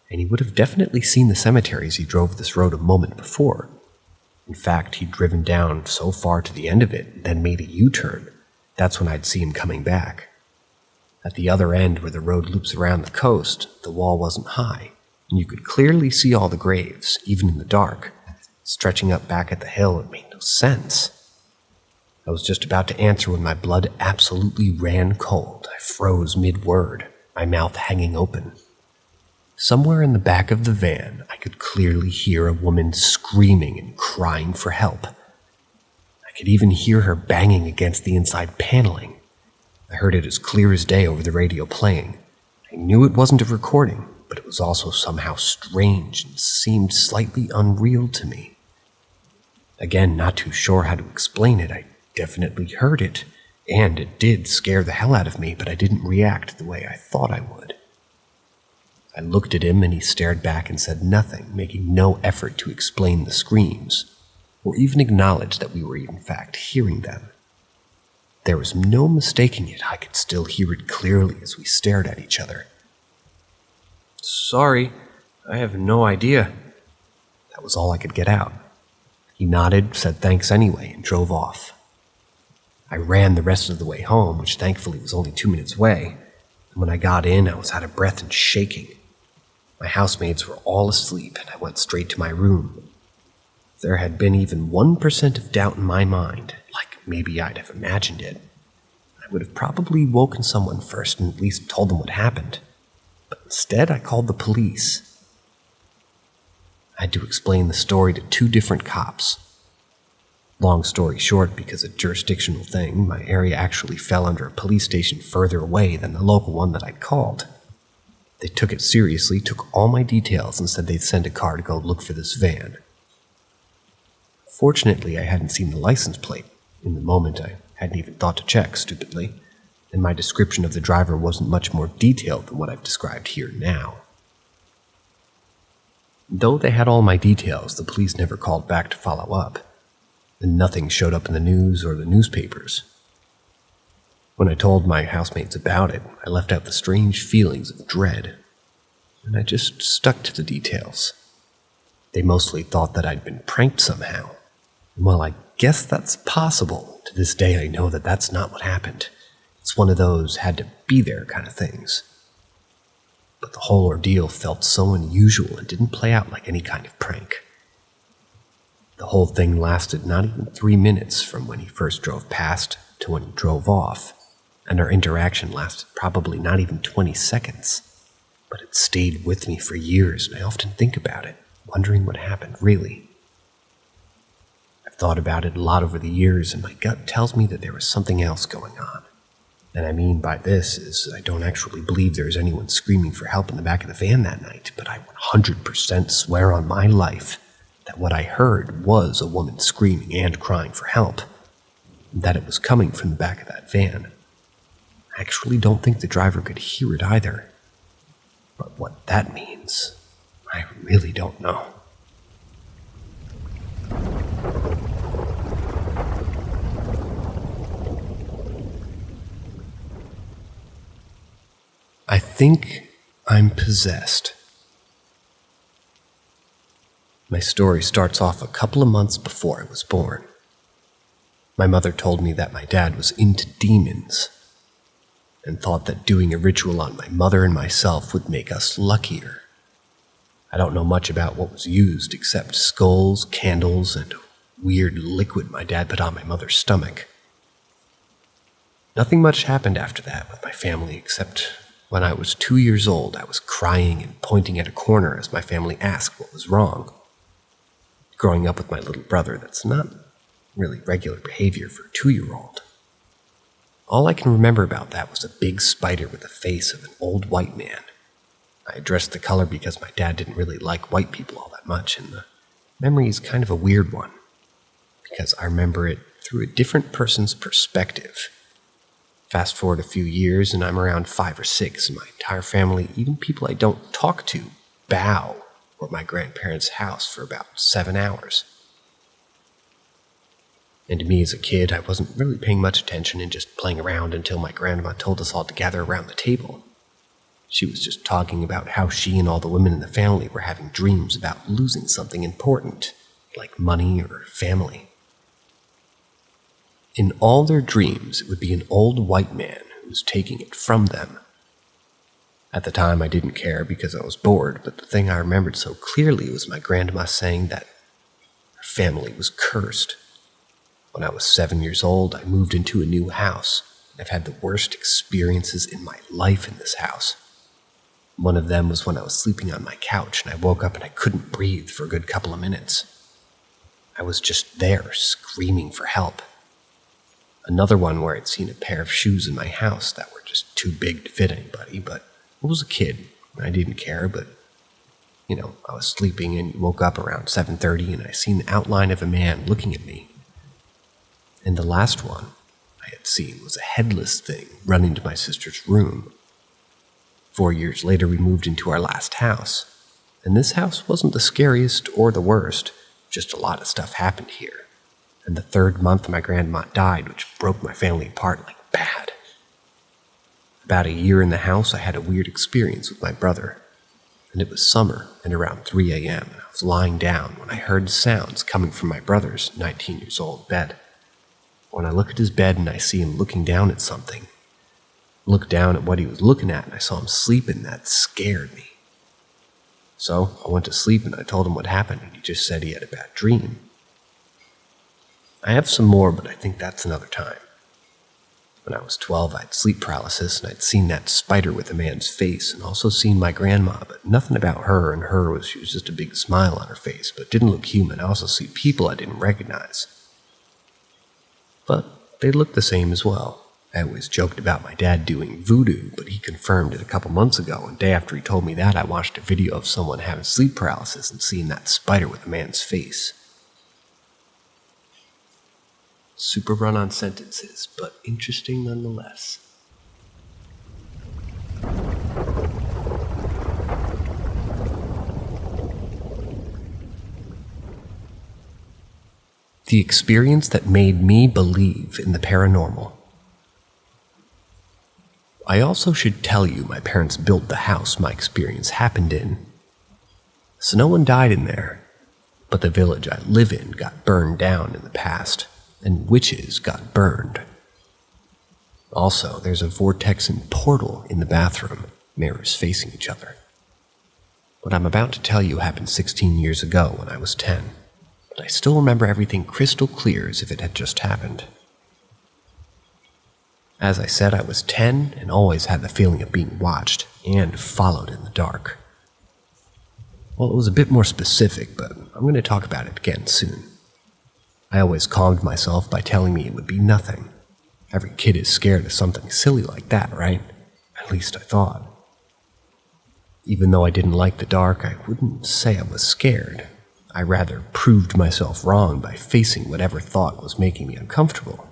and he would have definitely seen the cemetery as he drove this road a moment before. In fact, he'd driven down so far to the end of it, then made a U-turn. That's when I'd see him coming back. At the other end, where the road loops around the coast, the wall wasn't high, and you could clearly see all the graves, even in the dark. Stretching up back at the hill, it made no sense. I was just about to answer when my blood absolutely ran cold. I froze mid-word, my mouth hanging open. Somewhere in the back of the van, I could clearly hear a woman screaming and crying for help. I could even hear her banging against the inside paneling. I heard it as clear as day over the radio playing. I knew it wasn't a recording, but it was also somehow strange and seemed slightly unreal to me. Again, not too sure how to explain it. I definitely heard it, and it did scare the hell out of me, but I didn't react the way I thought I would. I looked at him and he stared back and said nothing, making no effort to explain the screams, or even acknowledge that we were in fact hearing them. There was no mistaking it. I could still hear it clearly as we stared at each other. "Sorry, I have no idea." That was all I could get out. He nodded, said thanks anyway, and drove off. I ran the rest of the way home, which thankfully was only 2 minutes away, and when I got in, I was out of breath and shaking. My housemates were all asleep, and I went straight to my room. If there had been even 1% of doubt in my mind, like maybe I'd have imagined it, I would have probably woken someone first and at least told them what happened. But instead, I called the police. I had to explain the story to 2 different cops. Long story short, because of a jurisdictional thing, my area actually fell under a police station further away than the local one that I'd called. They took it seriously, took all my details, and said they'd send a car to go look for this van. Fortunately, I hadn't seen the license plate. In the moment, I hadn't even thought to check, stupidly, and my description of the driver wasn't much more detailed than what I've described here now. Though they had all my details, the police never called back to follow up, and nothing showed up in the news or the newspapers. When I told my housemates about it, I left out the strange feelings of dread, and I just stuck to the details. They mostly thought that I'd been pranked somehow, and while I guess that's possible, to this day I know that that's not what happened. It's one of those had-to-be-there kind of things. But the whole ordeal felt so unusual and didn't play out like any kind of prank. The whole thing lasted not even 3 minutes from when he first drove past to when he drove off, and our interaction lasted probably not even 20 seconds. But it stayed with me for years, and I often think about it, wondering what happened really. I've thought about it a lot over the years, and my gut tells me that there was something else going on. And I mean by this is I don't actually believe there was anyone screaming for help in the back of the van that night, but I 100% swear on my life that what I heard was a woman screaming and crying for help, and that it was coming from the back of that van. I actually don't think the driver could hear it either. But what that means, I really don't know. I think I'm possessed. My story starts off a couple of months before I was born. My mother told me that my dad was into demons and thought that doing a ritual on my mother and myself would make us luckier. I don't know much about what was used except skulls, candles, and a weird liquid my dad put on my mother's stomach. Nothing much happened after that with my family except when I was 2 years old, I was crying and pointing at a corner as my family asked what was wrong. Growing up with my little brother, that's not really regular behavior for a 2-year-old. All I can remember about that was a big spider with the face of an old white man. I addressed the color because my dad didn't really like white people all that much, and the memory is kind of a weird one, because I remember it through a different person's perspective. Fast forward a few years, and I'm around 5 or 6, and my entire family, even people I don't talk to, bow at my grandparents' house for about 7 hours. And to me as a kid, I wasn't really paying much attention and just playing around until my grandma told us all to gather around the table. She was just talking about how she and all the women in the family were having dreams about losing something important, like money or family. In all their dreams, it would be an old white man who was taking it from them. At the time, I didn't care because I was bored, but the thing I remembered so clearly was my grandma saying that her family was cursed. When I was 7 years old, I moved into a new house. I've had the worst experiences in my life in this house. One of them was when I was sleeping on my couch and I woke up and I couldn't breathe for a good couple of minutes. I was just there, screaming for help. Another one where I'd seen a pair of shoes in my house that were just too big to fit anybody, but I was a kid. I didn't care, but, I was sleeping and woke up around 7:30 and I seen the outline of a man looking at me. And the last one I had seen was a headless thing run into my sister's room. 4 years later, we moved into our last house. And this house wasn't the scariest or the worst, just a lot of stuff happened here. And the 3rd month my grandma died, which broke my family apart like bad. About a year in the house, I had a weird experience with my brother. And it was summer and around 3 a.m. and I was lying down when I heard sounds coming from my brother's 19 years old bed. When I look at his bed and I see him looking down at something, I looked down at what he was looking at and I saw him sleeping. That scared me. So I went to sleep and I told him what happened and he just said he had a bad dream. I have some more, but I think that's another time. When I was 12, I had sleep paralysis, and I'd seen that spider with a man's face, and also seen my grandma, but nothing about her, and she was just a big smile on her face, but didn't look human. I also see people I didn't recognize. But they looked the same as well. I always joked about my dad doing voodoo, but he confirmed it a couple months ago, and the day after he told me that, I watched a video of someone having sleep paralysis and seeing that spider with a man's face. Super run-on sentences, but interesting nonetheless. The experience that made me believe in the paranormal. I also should tell you my parents built the house my experience happened in. So no one died in there, but the village I live in got burned down in the past. And witches got burned. Also, there's a vortex and portal in the bathroom, mirrors facing each other. What I'm about to tell you happened 16 years ago when I was 10, but I still remember everything crystal clear as if it had just happened. As I said, I was 10 and always had the feeling of being watched and followed in the dark. Well, it was a bit more specific, but I'm going to talk about it again soon. I always calmed myself by telling me it would be nothing. Every kid is scared of something silly like that, right? At least I thought. Even though I didn't like the dark, I wouldn't say I was scared. I rather proved myself wrong by facing whatever thought was making me uncomfortable.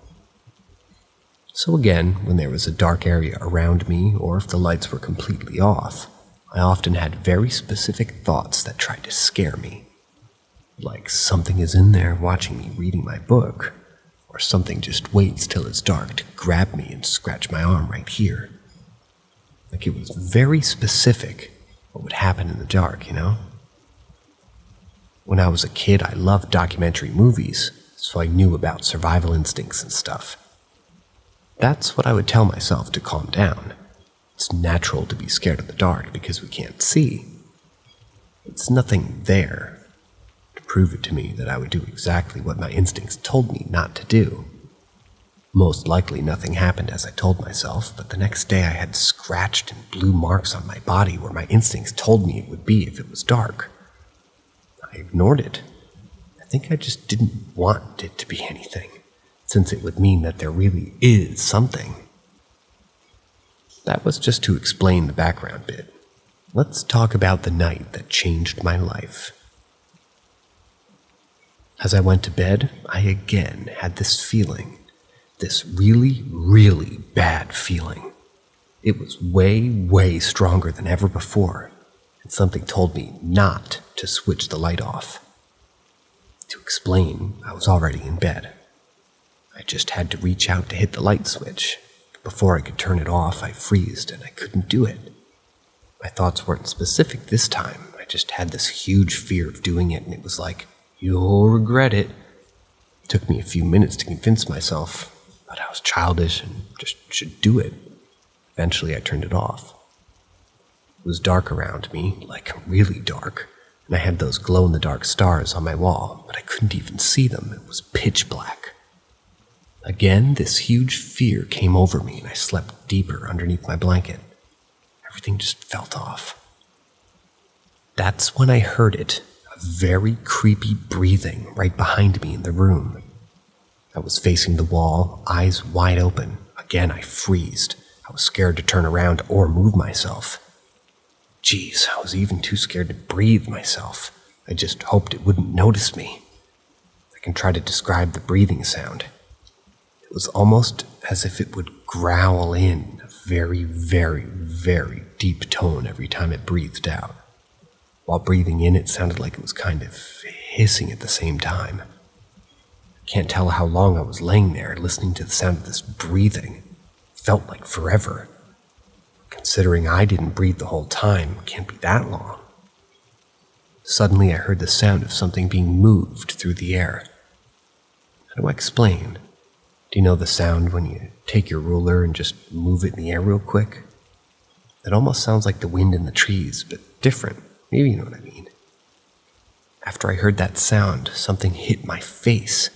So again, when there was a dark area around me, or if the lights were completely off, I often had very specific thoughts that tried to scare me. Like something is in there watching me reading my book, or something just waits till it's dark to grab me and scratch my arm right here. Like it was very specific what would happen in the dark, you know? When I was a kid, I loved documentary movies, so I knew about survival instincts and stuff. That's what I would tell myself to calm down. It's natural to be scared of the dark because we can't see. It's nothing there. Prove it to me that I would do exactly what my instincts told me not to do. Most likely nothing happened as I told myself, but the next day I had scratched and blue marks on my body where my instincts told me it would be if it was dark. I ignored it. I think I just didn't want it to be anything, since it would mean that there really is something. That was just to explain the background bit. Let's talk about the night that changed my life. As I went to bed, I again had this feeling, this really, really bad feeling. It was way, way stronger than ever before, and something told me not to switch the light off. To explain, I was already in bed. I just had to reach out to hit the light switch. Before I could turn it off, I freezed and I couldn't do it. My thoughts weren't specific this time. I just had this huge fear of doing it, and it was like, you'll regret it. It took me a few minutes to convince myself, but I was childish and just should do it. Eventually, I turned it off. It was dark around me, like really dark, and I had those glow-in-the-dark stars on my wall, but I couldn't even see them. It was pitch black. Again, this huge fear came over me, and I slept deeper underneath my blanket. Everything just felt off. That's when I heard it. Very creepy breathing right behind me in the room. I was facing the wall, eyes wide open. Again, I freezed. I was scared to turn around or move myself. Geez, I was even too scared to breathe myself. I just hoped it wouldn't notice me. I can try to describe the breathing sound. It was almost as if it would growl in a very, very, very deep tone every time it breathed out. While breathing in, it sounded like it was kind of hissing at the same time. I can't tell how long I was laying there listening to the sound of this breathing. It felt like forever. Considering I didn't breathe the whole time, it can't be that long. Suddenly I heard the sound of something being moved through the air. How do I explain? Do you know the sound when you take your ruler and just move it in the air real quick? It almost sounds like the wind in the trees, but different. Maybe you know what I mean. After I heard that sound, something hit my face,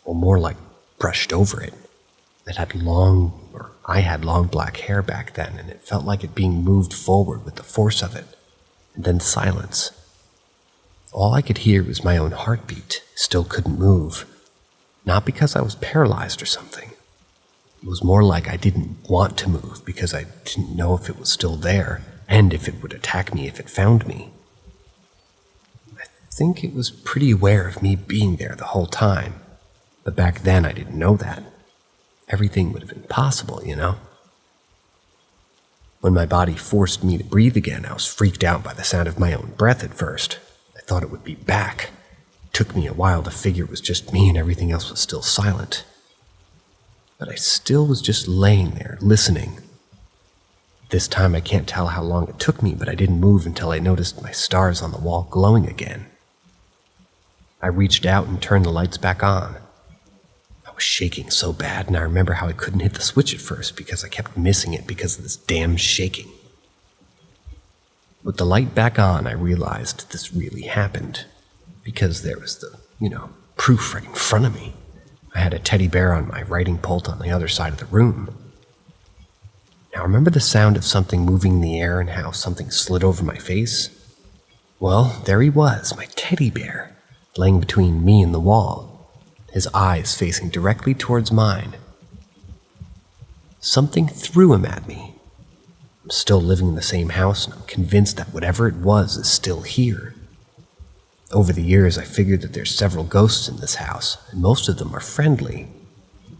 or more like brushed over it. I had long black hair back then, and it felt like it being moved forward with the force of it, and then silence. All I could hear was my own heartbeat, still couldn't move. Not because I was paralyzed or something. It was more like I didn't want to move because I didn't know if it was still there, and if it would attack me if it found me. I think it was pretty aware of me being there the whole time, but back then I didn't know that. Everything would have been possible, you know? When my body forced me to breathe again, I was freaked out by the sound of my own breath at first. I thought it would be back. It took me a while to figure it was just me and everything else was still silent. But I still was just laying there, listening. This time I can't tell how long it took me, but I didn't move until I noticed my stars on the wall glowing again. I reached out and turned the lights back on. I was shaking so bad, and I remember how I couldn't hit the switch at first because I kept missing it because of this damn shaking. With the light back on, I realized this really happened, because there was the, proof right in front of me. I had a teddy bear on my writing pult on the other side of the room. Now remember the sound of something moving in the air and how something slid over my face? Well, there he was, my teddy bear, laying between me and the wall. His eyes facing directly towards mine. Something threw him at me. I'm still living in the same house, and I'm convinced that whatever it was is still here. Over the years, I figured that there's several ghosts in this house, and most of them are friendly.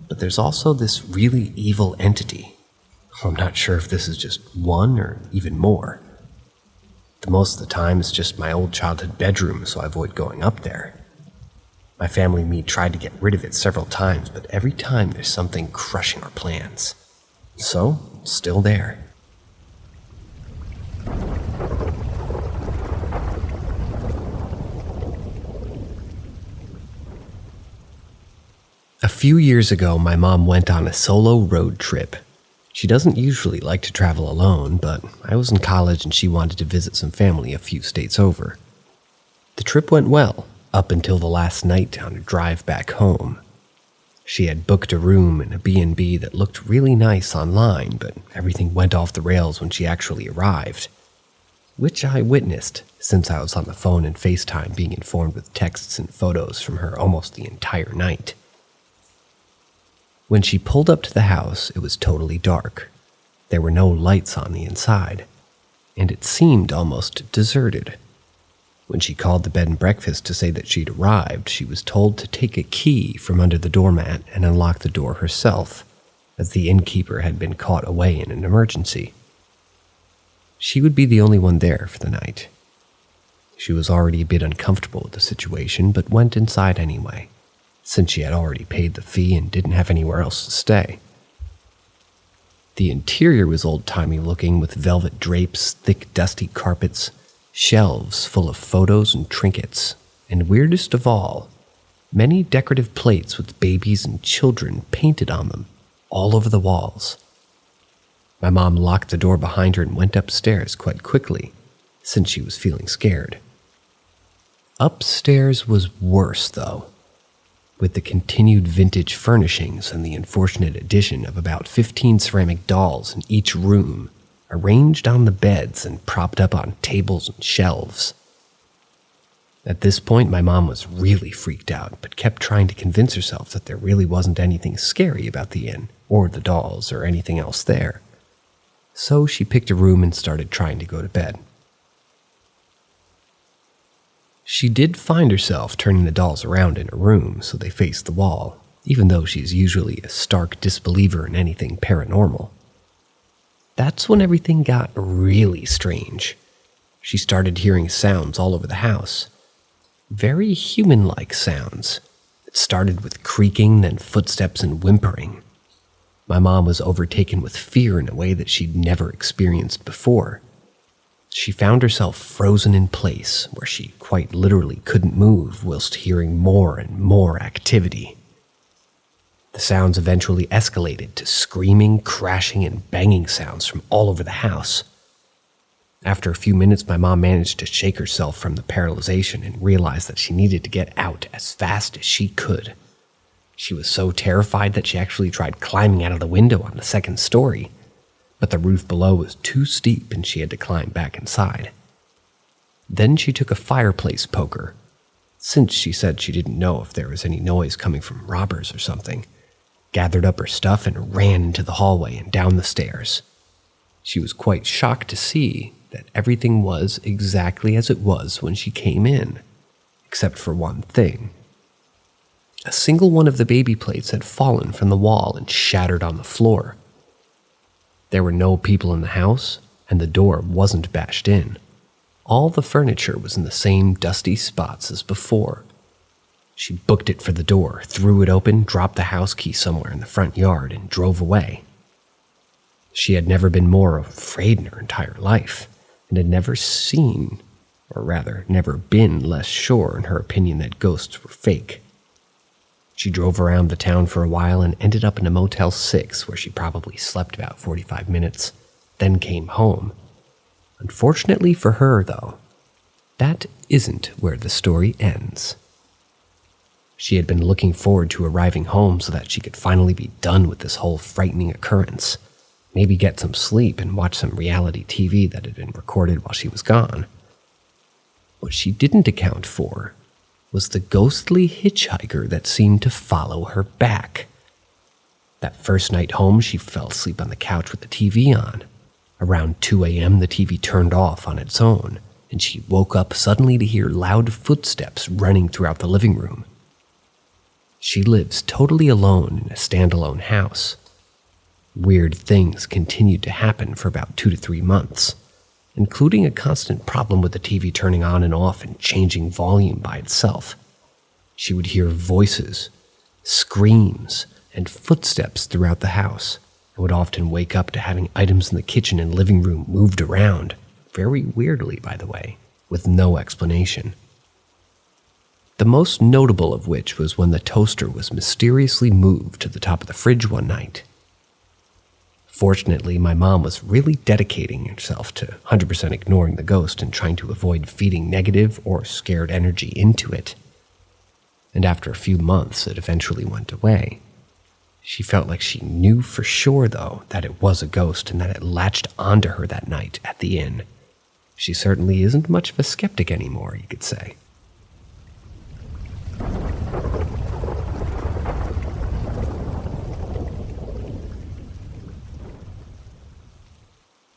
But there's also this really evil entity. I'm not sure if this is just one or even more. Most of the time, it's just my old childhood bedroom, so I avoid going up there. My family and me tried to get rid of it several times, but every time there's something crushing our plans. So, it's still there. A few years ago, my mom went on a solo road trip. She doesn't usually like to travel alone, but I was in college and she wanted to visit some family a few states over. The trip went well, up until the last night on a drive back home. She had booked a room in a B&B that looked really nice online, but everything went off the rails when she actually arrived, which I witnessed since I was on the phone and FaceTime being informed with texts and photos from her almost the entire night. When she pulled up to the house, it was totally dark. There were no lights on the inside, and it seemed almost deserted. When she called the bed and breakfast to say that she'd arrived, she was told to take a key from under the doormat and unlock the door herself, as the innkeeper had been caught away in an emergency. She would be the only one there for the night. She was already a bit uncomfortable with the situation, but went inside anyway, since she had already paid the fee and didn't have anywhere else to stay. The interior was old-timey looking, with velvet drapes, thick dusty carpets, shelves full of photos and trinkets, and weirdest of all, many decorative plates with babies and children painted on them, all over the walls. My mom locked the door behind her and went upstairs quite quickly, since she was feeling scared. Upstairs was worse, though, with the continued vintage furnishings and the unfortunate addition of about 15 ceramic dolls in each room, arranged on the beds and propped up on tables and shelves. At this point, my mom was really freaked out, but kept trying to convince herself that there really wasn't anything scary about the inn, or the dolls, or anything else there. So she picked a room and started trying to go to bed. She did find herself turning the dolls around in her room so they faced the wall, even though she's usually a stark disbeliever in anything paranormal. That's when everything got really strange. She started hearing sounds all over the house. Very human-like sounds. It started with creaking, then footsteps and whimpering. My mom was overtaken with fear in a way that she'd never experienced before. She found herself frozen in place, where she quite literally couldn't move whilst hearing more and more activity. The sounds eventually escalated to screaming, crashing, and banging sounds from all over the house. After a few minutes, my mom managed to shake herself from the paralyzation and realized that she needed to get out as fast as she could. She was so terrified that she actually tried climbing out of the window on the second story, but the roof below was too steep and she had to climb back inside. Then she took a fireplace poker, since she said she didn't know if there was any noise coming from robbers or something, gathered up her stuff and ran into the hallway and down the stairs. She was quite shocked to see that everything was exactly as it was when she came in, except for one thing. A single one of the baby plates had fallen from the wall and shattered on the floor. There were no people in the house, and the door wasn't bashed in. All the furniture was in the same dusty spots as before. She booked it for the door, threw it open, dropped the house key somewhere in the front yard, and drove away. She had never been more afraid in her entire life, and had never seen, or rather, never been less sure in her opinion that ghosts were fake. She drove around the town for a while and ended up in a Motel 6 where she probably slept about 45 minutes, then came home. Unfortunately for her, though, that isn't where the story ends. She had been looking forward to arriving home so that she could finally be done with this whole frightening occurrence, maybe get some sleep and watch some reality TV that had been recorded while she was gone. What she didn't account for was the ghostly hitchhiker that seemed to follow her back. That first night home, she fell asleep on the couch with the TV on. Around 2 a.m., the TV turned off on its own, and she woke up suddenly to hear loud footsteps running throughout the living room. She lives totally alone in a standalone house. Weird things continued to happen for about 2 to 3 months, including a constant problem with the TV turning on and off and changing volume by itself. She would hear voices, screams, and footsteps throughout the house, and would often wake up to having items in the kitchen and living room moved around, very weirdly, by the way, with no explanation. The most notable of which was when the toaster was mysteriously moved to the top of the fridge one night. Fortunately, my mom was really dedicating herself to 100% ignoring the ghost and trying to avoid feeding negative or scared energy into it. And after a few months, it eventually went away. She felt like she knew for sure, though, that it was a ghost and that it latched onto her that night at the inn. She certainly isn't much of a skeptic anymore, you could say.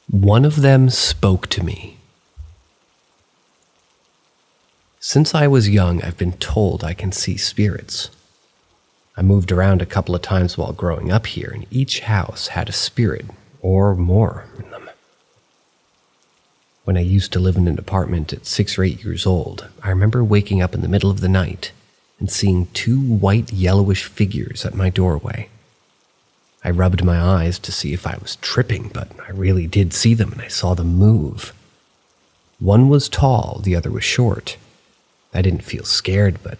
One of them spoke to me. Since I was young, I've been told I can see spirits. I moved around a couple of times while growing up here, and each house had a spirit, or more, in them. When I used to live in an apartment at 6 or 8 years old, I remember waking up in the middle of the night and seeing 2 white yellowish figures at my doorway. I rubbed my eyes to see if I was tripping, but I really did see them and I saw them move. One was tall, the other was short. I didn't feel scared, but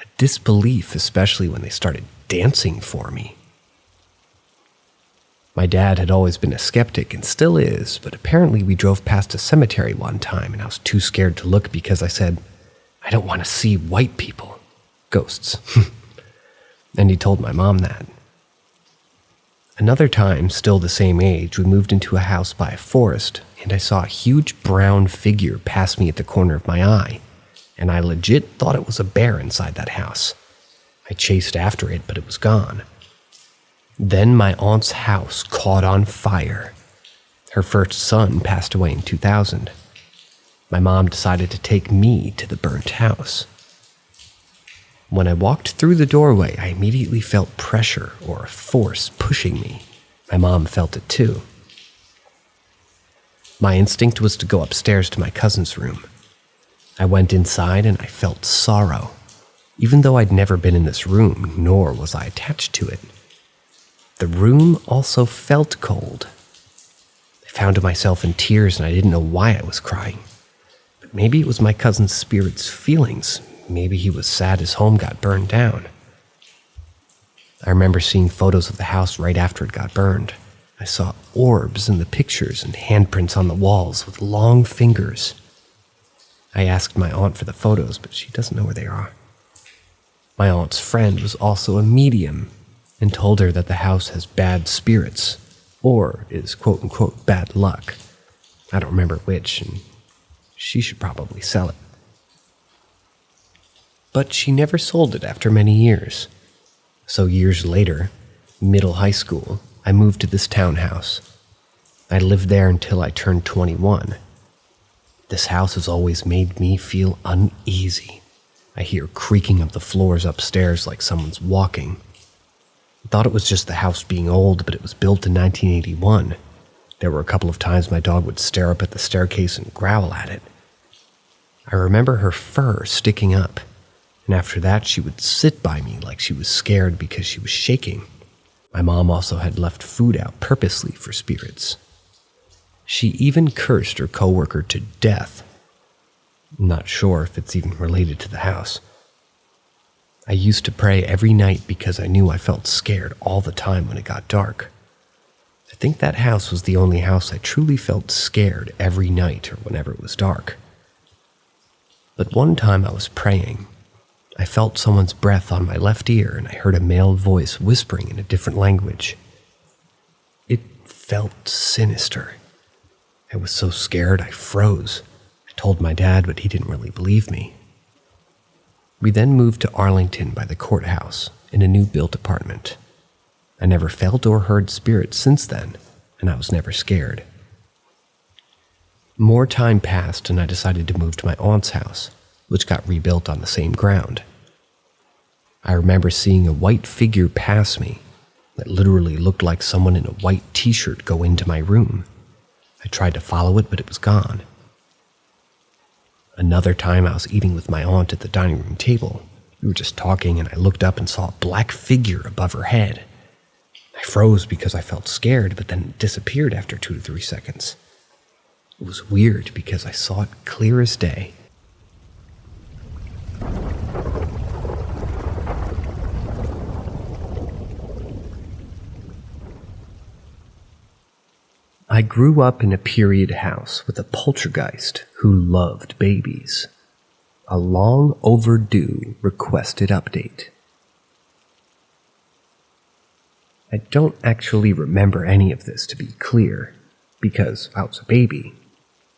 a disbelief, especially when they started dancing for me. My dad had always been a skeptic and still is, but apparently we drove past a cemetery one time and I was too scared to look because I said, "I don't want to see white people, ghosts." And he told my mom that. Another time, still the same age, we moved into a house by a forest, and I saw a huge brown figure pass me at the corner of my eye, and I legit thought it was a bear inside that house. I chased after it, but it was gone. Then my aunt's house caught on fire. Her first son passed away in 2000. My mom decided to take me to the burnt house. When I walked through the doorway, I immediately felt pressure or a force pushing me. My mom felt it too. My instinct was to go upstairs to my cousin's room. I went inside and I felt sorrow, even though I'd never been in this room, nor was I attached to it. The room also felt cold. I found myself in tears and I didn't know why I was crying. But maybe it was my cousin's spirit's feelings. Maybe he was sad his home got burned down. I remember seeing photos of the house right after it got burned. I saw orbs in the pictures and handprints on the walls with long fingers. I asked my aunt for the photos, but she doesn't know where they are. My aunt's friend was also a medium and told her that the house has bad spirits, or is quote-unquote bad luck. I don't remember which, and she should probably sell it. But she never sold it after many years. So years later, middle high school, I moved to this townhouse. I lived there until I turned 21. This house has always made me feel uneasy. I hear creaking of the floors upstairs like someone's walking. I thought it was just the house being old, but it was built in 1981. There were a couple of times my dog would stare up at the staircase and growl at it. I remember her fur sticking up, and after that she would sit by me like she was scared because she was shaking. My mom also had left food out purposely for spirits. She even cursed her coworker to death. I'm not sure if it's even related to the house. I used to pray every night because I knew I felt scared all the time when it got dark. I think that house was the only house I truly felt scared every night or whenever it was dark. But one time I was praying. I felt someone's breath on my left ear and I heard a male voice whispering in a different language. It felt sinister. I was so scared I froze. I told my dad, but he didn't really believe me. We then moved to Arlington by the courthouse in a new built apartment. I never felt or heard spirits since then, and I was never scared. More time passed and I decided to move to my aunt's house, which got rebuilt on the same ground. I remember seeing a white figure pass me that literally looked like someone in a white t-shirt go into my room. I tried to follow it, but it was gone. Another time I was eating with my aunt at the dining room table. We were just talking and I looked up and saw a black figure above her head. I froze because I felt scared, but then it disappeared after 2 to 3 seconds. It was weird because I saw it clear as day. I grew up in a period house with a poltergeist who loved babies. A long overdue requested update. I don't actually remember any of this, to be clear, because I was a baby,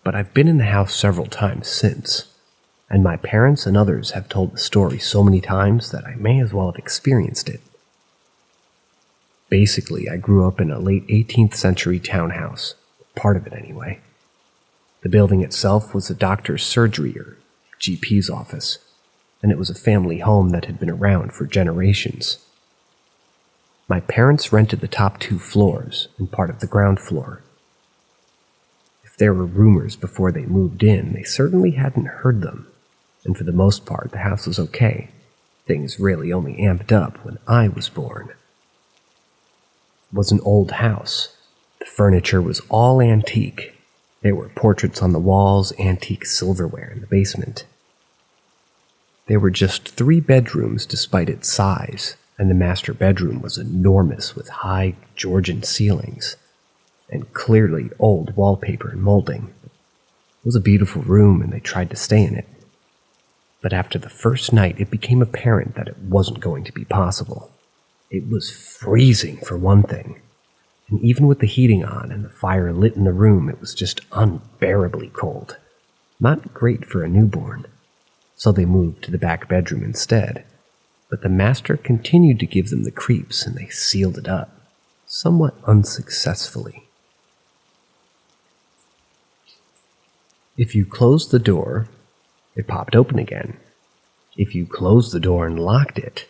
but I've been in the house several times since, and my parents and others have told the story so many times that I may as well have experienced it. Basically, I grew up in a late 18th century townhouse, part of it anyway. The building itself was a doctor's surgery or GP's office, and it was a family home that had been around for generations. My parents rented the top 2 floors and part of the ground floor. If there were rumors before they moved in, they certainly hadn't heard them, and for the most part the house was okay. Things really only amped up when I was born. It was an old house. The furniture was all antique. There were portraits on the walls, antique silverware in the basement. There were just 3 bedrooms despite its size, and the master bedroom was enormous with high Georgian ceilings and clearly old wallpaper and molding. It was a beautiful room and they tried to stay in it. But after the first night, it became apparent that it wasn't going to be possible. It was freezing, for one thing. And even with the heating on and the fire lit in the room, it was just unbearably cold. Not great for a newborn. So they moved to the back bedroom instead. But the master continued to give them the creeps and they sealed it up, somewhat unsuccessfully. If you closed the door, it popped open again. If you closed the door and locked it,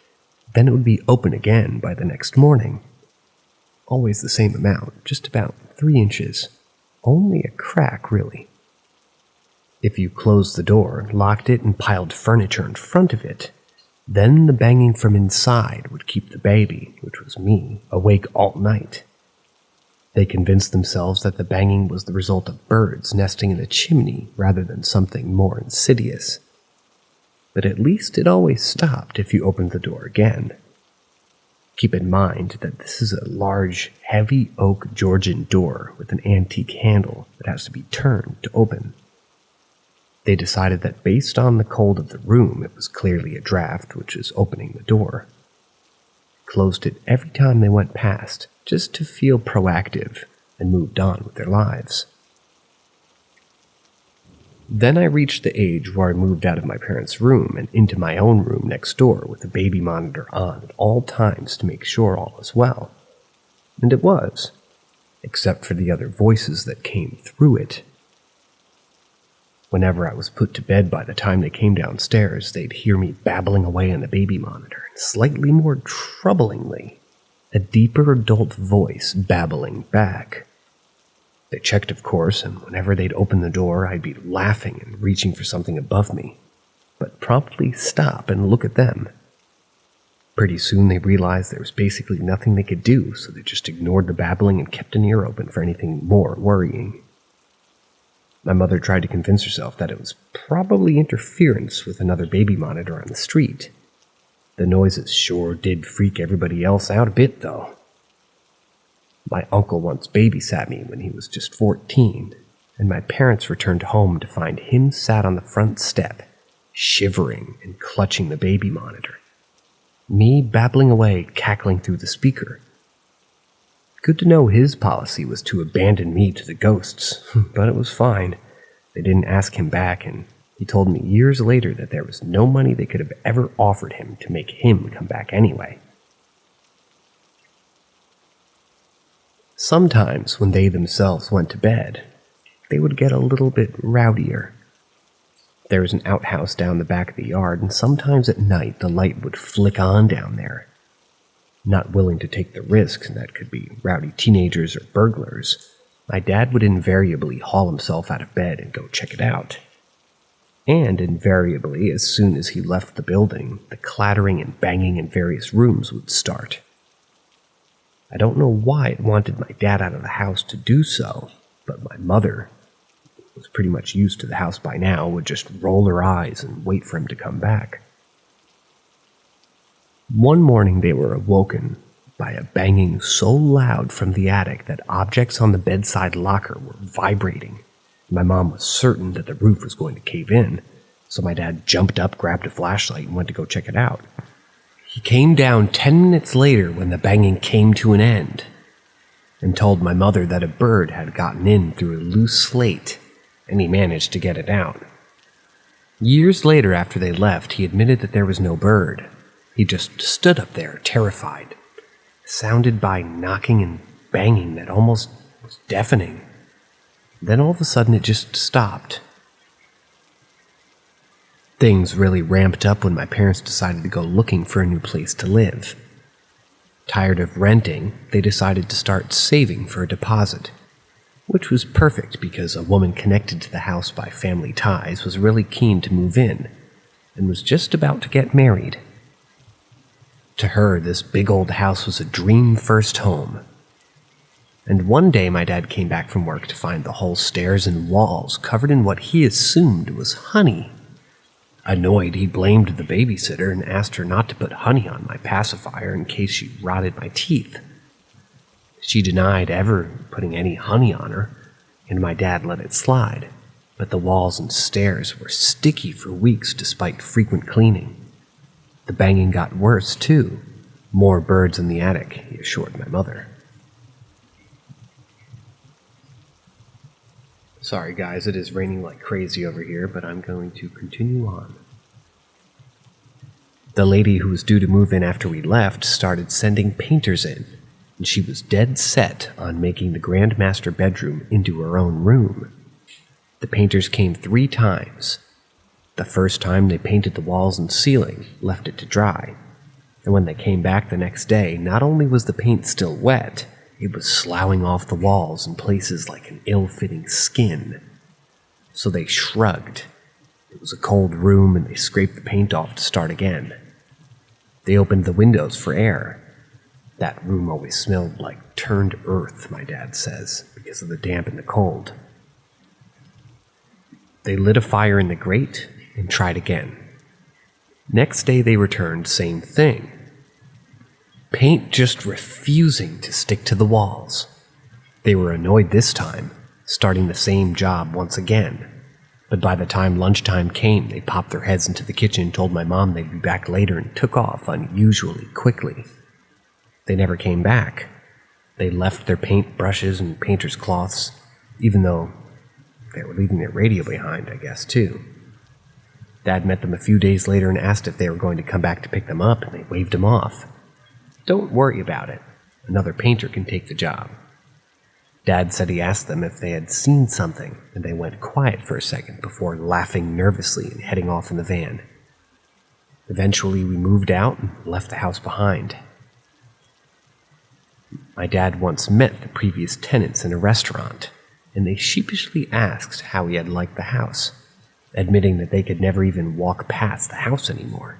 then it would be open again by the next morning. Always the same amount, just about 3 inches. Only a crack, really. If you closed the door, locked it, and piled furniture in front of it, then the banging from inside would keep the baby, which was me, awake all night. They convinced themselves that the banging was the result of birds nesting in a chimney rather than something more insidious. But at least it always stopped if you opened the door again. Keep in mind that this is a large, heavy oak Georgian door with an antique handle that has to be turned to open. They decided that based on the cold of the room, it was clearly a draft which was opening the door. Closed it every time they went past, just to feel proactive, and moved on with their lives. Then I reached the age where I moved out of my parents' room and into my own room next door with a baby monitor on at all times to make sure all was well. And it was, except for the other voices that came through it. Whenever I was put to bed by the time they came downstairs, they'd hear me babbling away on the baby monitor, and slightly more troublingly, a deeper adult voice babbling back. They checked, of course, and whenever they'd open the door, I'd be laughing and reaching for something above me, but promptly stop and look at them. Pretty soon they realized there was basically nothing they could do, so they just ignored the babbling and kept an ear open for anything more worrying. My mother tried to convince herself that it was probably interference with another baby monitor on the street. The noises sure did freak everybody else out a bit, though. My uncle once babysat me when he was just 14, and my parents returned home to find him sat on the front step, shivering and clutching the baby monitor. Me babbling away, cackling through the speaker. Good to know his policy was to abandon me to the ghosts, but it was fine. They didn't ask him back, and he told me years later that there was no money they could have ever offered him to make him come back anyway. Sometimes, when they themselves went to bed, they would get a little bit rowdier. There was an outhouse down the back of the yard, and sometimes at night the light would flick on down there. Not willing to take the risk that could be rowdy teenagers or burglars, my dad would invariably haul himself out of bed and go check it out. And invariably, as soon as he left the building, the clattering and banging in various rooms would start. I don't know why it wanted my dad out of the house to do so, but my mother, who was pretty much used to the house by now, would just roll her eyes and wait for him to come back. One morning they were awoken by a banging so loud from the attic that objects on the bedside locker were vibrating. My mom was certain that the roof was going to cave in, so my dad jumped up, grabbed a flashlight, and went to go check it out. He came down 10 minutes later when the banging came to an end, and told my mother that a bird had gotten in through a loose slate, and he managed to get it out. Years later, after they left, he admitted that there was no bird. He just stood up there, terrified, sounded by knocking and banging that almost was deafening. Then all of a sudden it just stopped. Things really ramped up when my parents decided to go looking for a new place to live. Tired of renting, they decided to start saving for a deposit, which was perfect because a woman connected to the house by family ties was really keen to move in and was just about to get married. To her, this big old house was a dream first home. And one day my dad came back from work to find the whole stairs and walls covered in what he assumed was honey. Annoyed, he blamed the babysitter and asked her not to put honey on my pacifier in case she rotted my teeth. She denied ever putting any honey on her, and my dad let it slide, but the walls and stairs were sticky for weeks despite frequent cleaning. The banging got worse, too. More birds in the attic, he assured my mother. Sorry guys, it is raining like crazy over here, but I'm going to continue on. The lady who was due to move in after we left started sending painters in, and she was dead set on making the Grand Master bedroom into her own room. The painters came 3 times. The first time they painted the walls and ceiling, left it to dry, and when they came back the next day, not only was the paint still wet, It was sloughing off the walls in places like an ill-fitting skin. So they shrugged. It was a cold room, and they scraped the paint off to start again. They opened the windows for air. That room always smelled like turned earth, my dad says, because of the damp and the cold. They lit a fire in the grate and tried again. Next day they returned, same thing. Paint just refusing to stick to the walls. They were annoyed this time, starting the same job once again. But by the time lunchtime came, they popped their heads into the kitchen, told my mom they'd be back later, and took off unusually quickly. They never came back. They left their paint brushes and painter's cloths, even though they were leaving their radio behind, I guess, too. Dad met them a few days later and asked if they were going to come back to pick them up, and they waved him off. Don't worry about it. Another painter can take the job. Dad said he asked them if they had seen something, and they went quiet for a second before laughing nervously and heading off in the van. Eventually, we moved out and left the house behind. My dad once met the previous tenants in a restaurant, and they sheepishly asked how he had liked the house, admitting that they could never even walk past the house anymore.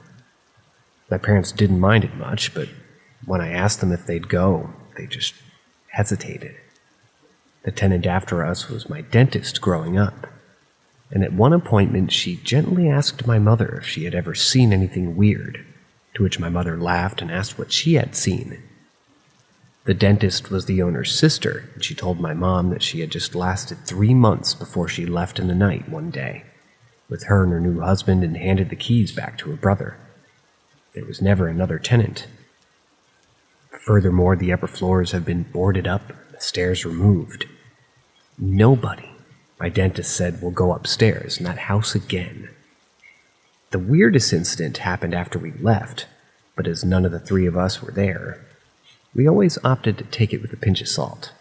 My parents didn't mind it much, but when I asked them if they'd go, they just hesitated. The tenant after us was my dentist growing up, and at one appointment she gently asked my mother if she had ever seen anything weird, to which my mother laughed and asked what she had seen. The dentist was the owner's sister, and she told my mom that she had just lasted 3 months before she left in the night one day, with her and her new husband, and handed the keys back to her brother. There was never another tenant. Furthermore, the upper floors have been boarded up and the stairs removed. Nobody, my dentist said, will go upstairs in that house again. The weirdest incident happened after we left, but as none of the three of us were there, we always opted to take it with a pinch of salt.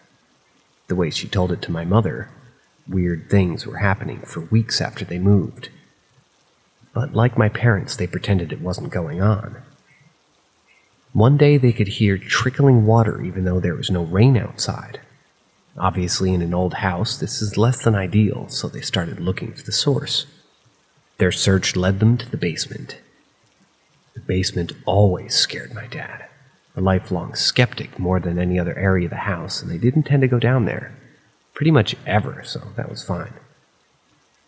The way she told it to my mother, weird things were happening for weeks after they moved. But like my parents, they pretended it wasn't going on. One day they could hear trickling water even though there was no rain outside. Obviously, in an old house, this is less than ideal, so they started looking for the source. Their search led them to the basement. The basement always scared my dad, a lifelong skeptic more than any other area of the house, and they didn't tend to go down there. Pretty much ever, so that was fine.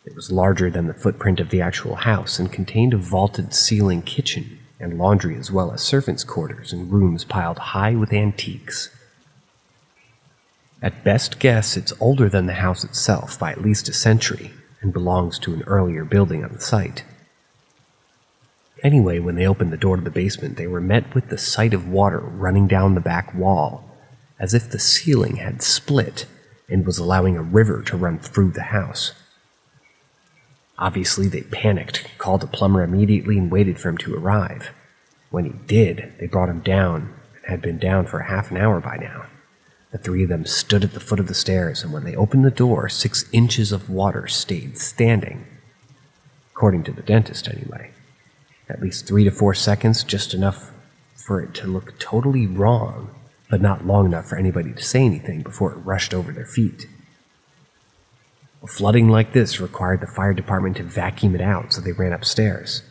It was larger than the footprint of the actual house and contained a vaulted ceiling kitchen and laundry, as well as servants' quarters and rooms piled high with antiques. At best guess, it's older than the house itself by at least a century and belongs to an earlier building on the site. Anyway, when they opened the door to the basement, they were met with the sight of water running down the back wall, as if the ceiling had split and was allowing a river to run through the house. Obviously, they panicked, called a plumber immediately, and waited for him to arrive. When he did, they brought him down, and had been down for half an hour by now. The three of them stood at the foot of the stairs, and when they opened the door, 6 inches of water stayed standing. According to the dentist, anyway. At least 3 to 4 seconds, just enough for it to look totally wrong, but not long enough for anybody to say anything before it rushed over their feet. A flooding like this required the fire department to vacuum it out, so they ran upstairs.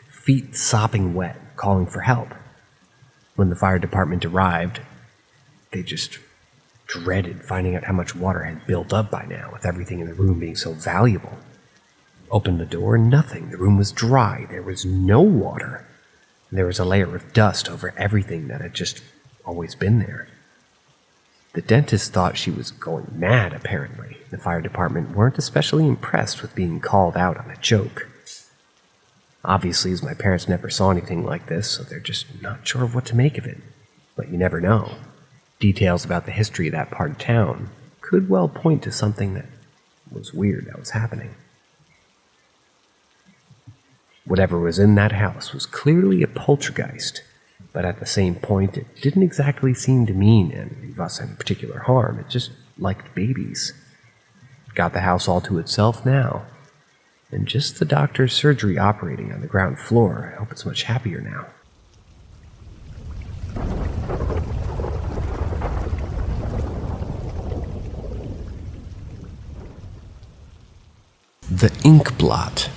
Feet sopping wet, calling for help. When the fire department arrived, they just dreaded finding out how much water had built up by now, with everything in the room being so valuable. Opened the door, nothing. The room was dry. There was no water. There was a layer of dust over everything that had just always been there. The dentist thought she was going mad, apparently. The fire department weren't especially impressed with being called out on a joke. Obviously, as my parents never saw anything like this, so they're just not sure what to make of it. But you never know. Details about the history of that part of town could well point to something that was weird that was happening. Whatever was in that house was clearly a poltergeist, but at the same point, it didn't exactly seem to mean any of us any particular harm. It just liked babies. Got the house all to itself now. And just the doctor's surgery operating on the ground floor. I hope it's much happier now. The ink blot.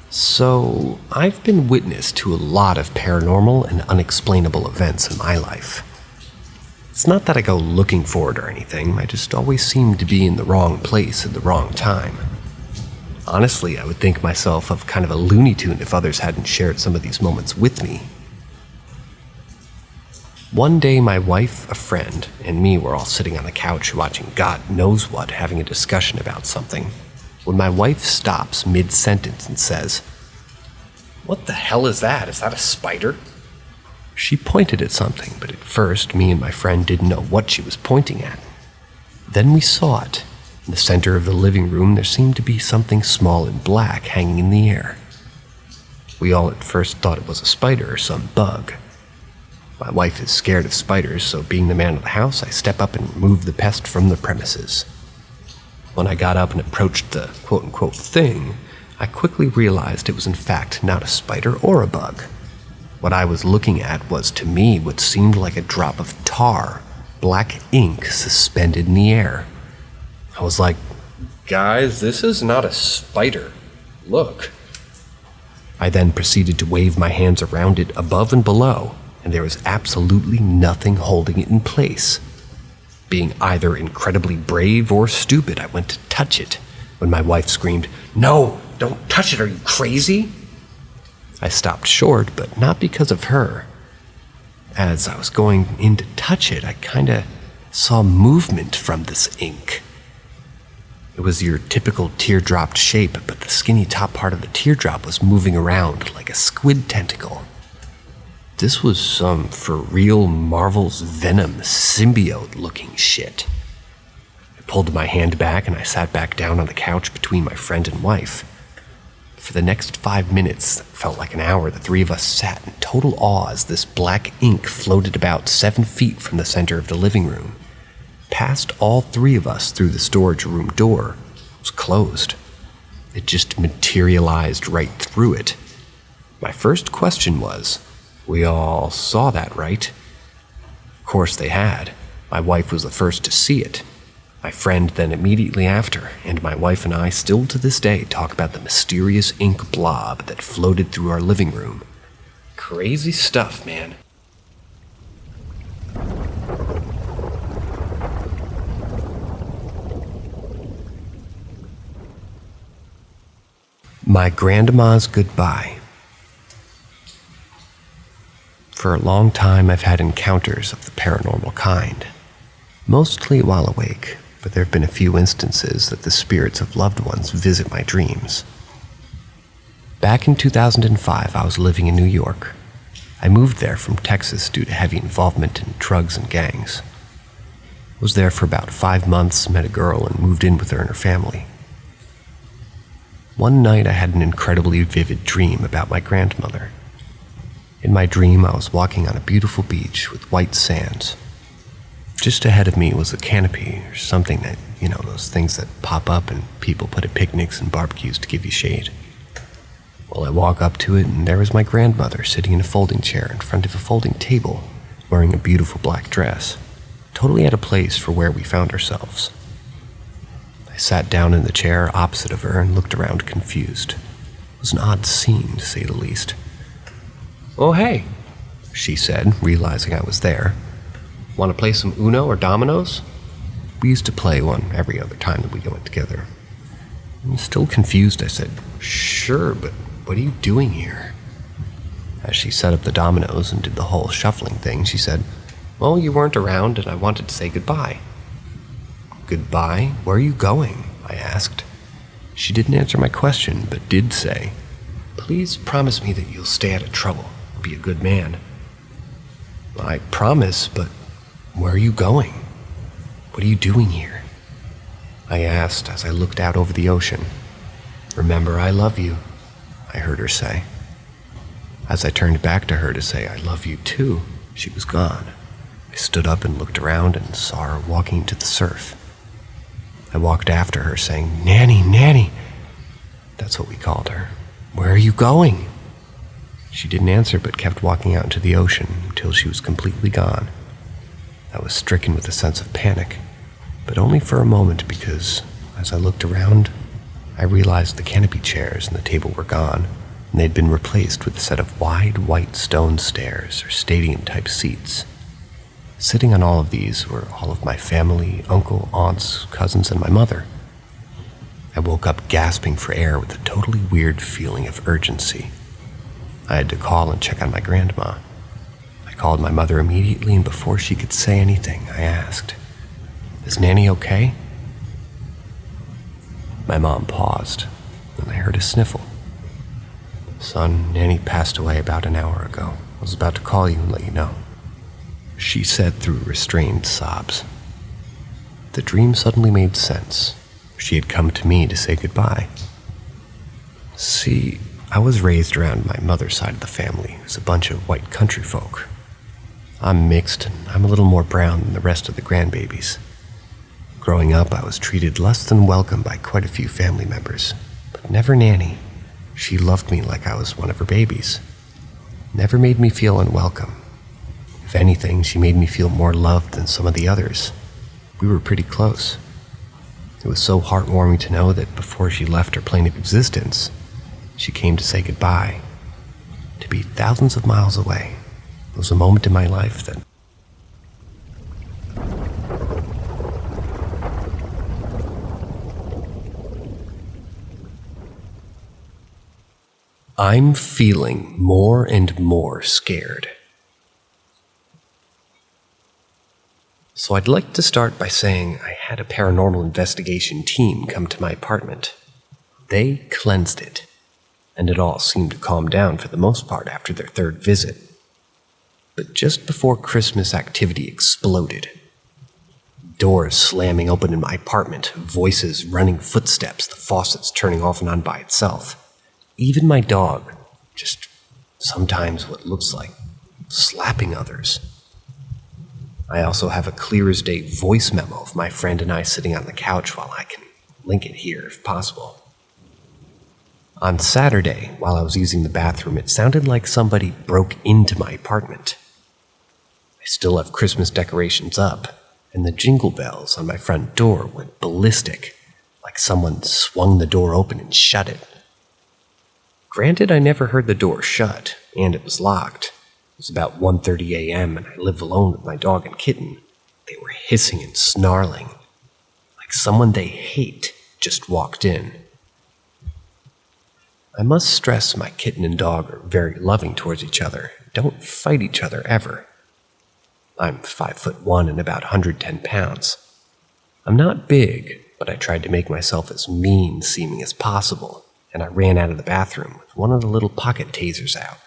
So, I've been witness to a lot of paranormal and unexplainable events in my life. It's not that I go looking for it or anything, I just always seem to be in the wrong place at the wrong time. Honestly, I would think myself of kind of a Looney Tune if others hadn't shared some of these moments with me. One day, my wife, a friend, and me were all sitting on the couch watching God knows what, having a discussion about something, when my wife stops mid-sentence and says, "What the hell is that? Is that a spider?" She pointed at something, but at first, me and my friend didn't know what she was pointing at. Then we saw it. In the center of the living room, there seemed to be something small and black hanging in the air. We all at first thought it was a spider or some bug. My wife is scared of spiders, so being the man of the house, I step up and remove the pest from the premises. When I got up and approached the quote-unquote thing, I quickly realized it was in fact not a spider or a bug. What I was looking at was, to me, what seemed like a drop of tar, black ink suspended in the air. I was like, "Guys, this is not a spider. Look." I then proceeded to wave my hands around it above and below, and there was absolutely nothing holding it in place. Being either incredibly brave or stupid, I went to touch it, when my wife screamed, "No, don't touch it, are you crazy?" I stopped short, but not because of her. As I was going in to touch it, I kinda saw movement from this ink. It was your typical teardrop shape, but the skinny top part of the teardrop was moving around like a squid tentacle. This was some for real Marvel's Venom symbiote-looking shit. I pulled my hand back and I sat back down on the couch between my friend and wife. For the next 5 minutes, that felt like an hour, the three of us sat in total awe as this black ink floated about 7 feet from the center of the living room, past all three of us through the storage room door. It was closed. It just materialized right through it. My first question was, "We all saw that, right?" Of course they had. My wife was the first to see it. My friend then immediately after, and my wife and I still to this day talk about the mysterious ink blob that floated through our living room. Crazy stuff, man. My grandma's goodbye. For a long time, I've had encounters of the paranormal kind, mostly while awake, but there have been a few instances that the spirits of loved ones visit my dreams. Back in 2005, I was living in New York. I moved there from Texas due to heavy involvement in drugs and gangs. I was there for about 5 months, met a girl, and moved in with her and her family. One night, I had an incredibly vivid dream about my grandmother. In my dream, I was walking on a beautiful beach with white sands. Just ahead of me was a canopy or something that, those things that pop up and people put at picnics and barbecues to give you shade. Well, I walk up to it and there was my grandmother sitting in a folding chair in front of a folding table, wearing a beautiful black dress, totally out of place for where we found ourselves. I sat down in the chair opposite of her and looked around confused. It was an odd scene, to say the least. "Oh, hey," she said, realizing I was there. "Want to play some Uno or Dominoes?" We used to play one every other time that we went together. I'm still confused, I said, "Sure, but what are you doing here?" As she set up the dominoes and did the whole shuffling thing, she said, "Well, you weren't around and I wanted to say goodbye." "Goodbye? Where are you going?" I asked. She didn't answer my question, but did say, "Please promise me that you'll stay out of trouble, be a good man." "I promise, but where are you going? What are you doing here?" I asked as I looked out over the ocean. "Remember, I love you," I heard her say. As I turned back to her to say, "I love you too," she was gone. I stood up and looked around and saw her walking to the surf. I walked after her saying, "Nanny, Nanny." That's what we called her. "Where are you going?" She didn't answer but kept walking out into the ocean until she was completely gone. I was stricken with a sense of panic, but only for a moment because as I looked around, I realized the canopy chairs and the table were gone, and they'd been replaced with a set of wide white stone stairs or stadium-type seats. Sitting on all of these were all of my family, uncle, aunts, cousins, and my mother. I woke up gasping for air with a totally weird feeling of urgency. I had to call and check on my grandma. I called my mother immediately, and before she could say anything, I asked, "Is Nanny okay?" My mom paused, and I heard a sniffle. "Son, Nanny passed away about an hour ago. I was about to call you and let you know," she said through restrained sobs. The dream suddenly made sense. She had come to me to say goodbye. See, I was raised around my mother's side of the family as a bunch of white country folk. I'm mixed, and I'm a little more brown than the rest of the grandbabies. Growing up, I was treated less than welcome by quite a few family members, but never Nanny. She loved me like I was one of her babies. Never made me feel unwelcome. If anything, she made me feel more loved than some of the others. We were pretty close. It was so heartwarming to know that before she left her plane of existence, she came to say goodbye. To be thousands of miles away was a moment in my life that I'm feeling more and more scared. So I'd like to start by saying I had a paranormal investigation team come to my apartment. They cleansed it, and it all seemed to calm down for the most part after their third visit. But just before Christmas, activity exploded. Doors slamming open in my apartment, voices, running footsteps, the faucets turning off and on by itself. Even my dog, just sometimes what looks like slapping others. I also have a clear as day voice memo of my friend and I sitting on the couch while I can link it here if possible. On Saturday, while I was using the bathroom, it sounded like somebody broke into my apartment. I still have Christmas decorations up, and the jingle bells on my front door went ballistic, like someone swung the door open and shut it. Granted, I never heard the door shut, and it was locked. It was about 1:30 a.m., and I live alone with my dog and kitten. They were hissing and snarling, like someone they hate just walked in. I must stress my kitten and dog are very loving towards each other, don't fight each other ever. I'm 5'1" and about 110 pounds. I'm not big, but I tried to make myself as mean-seeming as possible, and I ran out of the bathroom with one of the little pocket tasers out.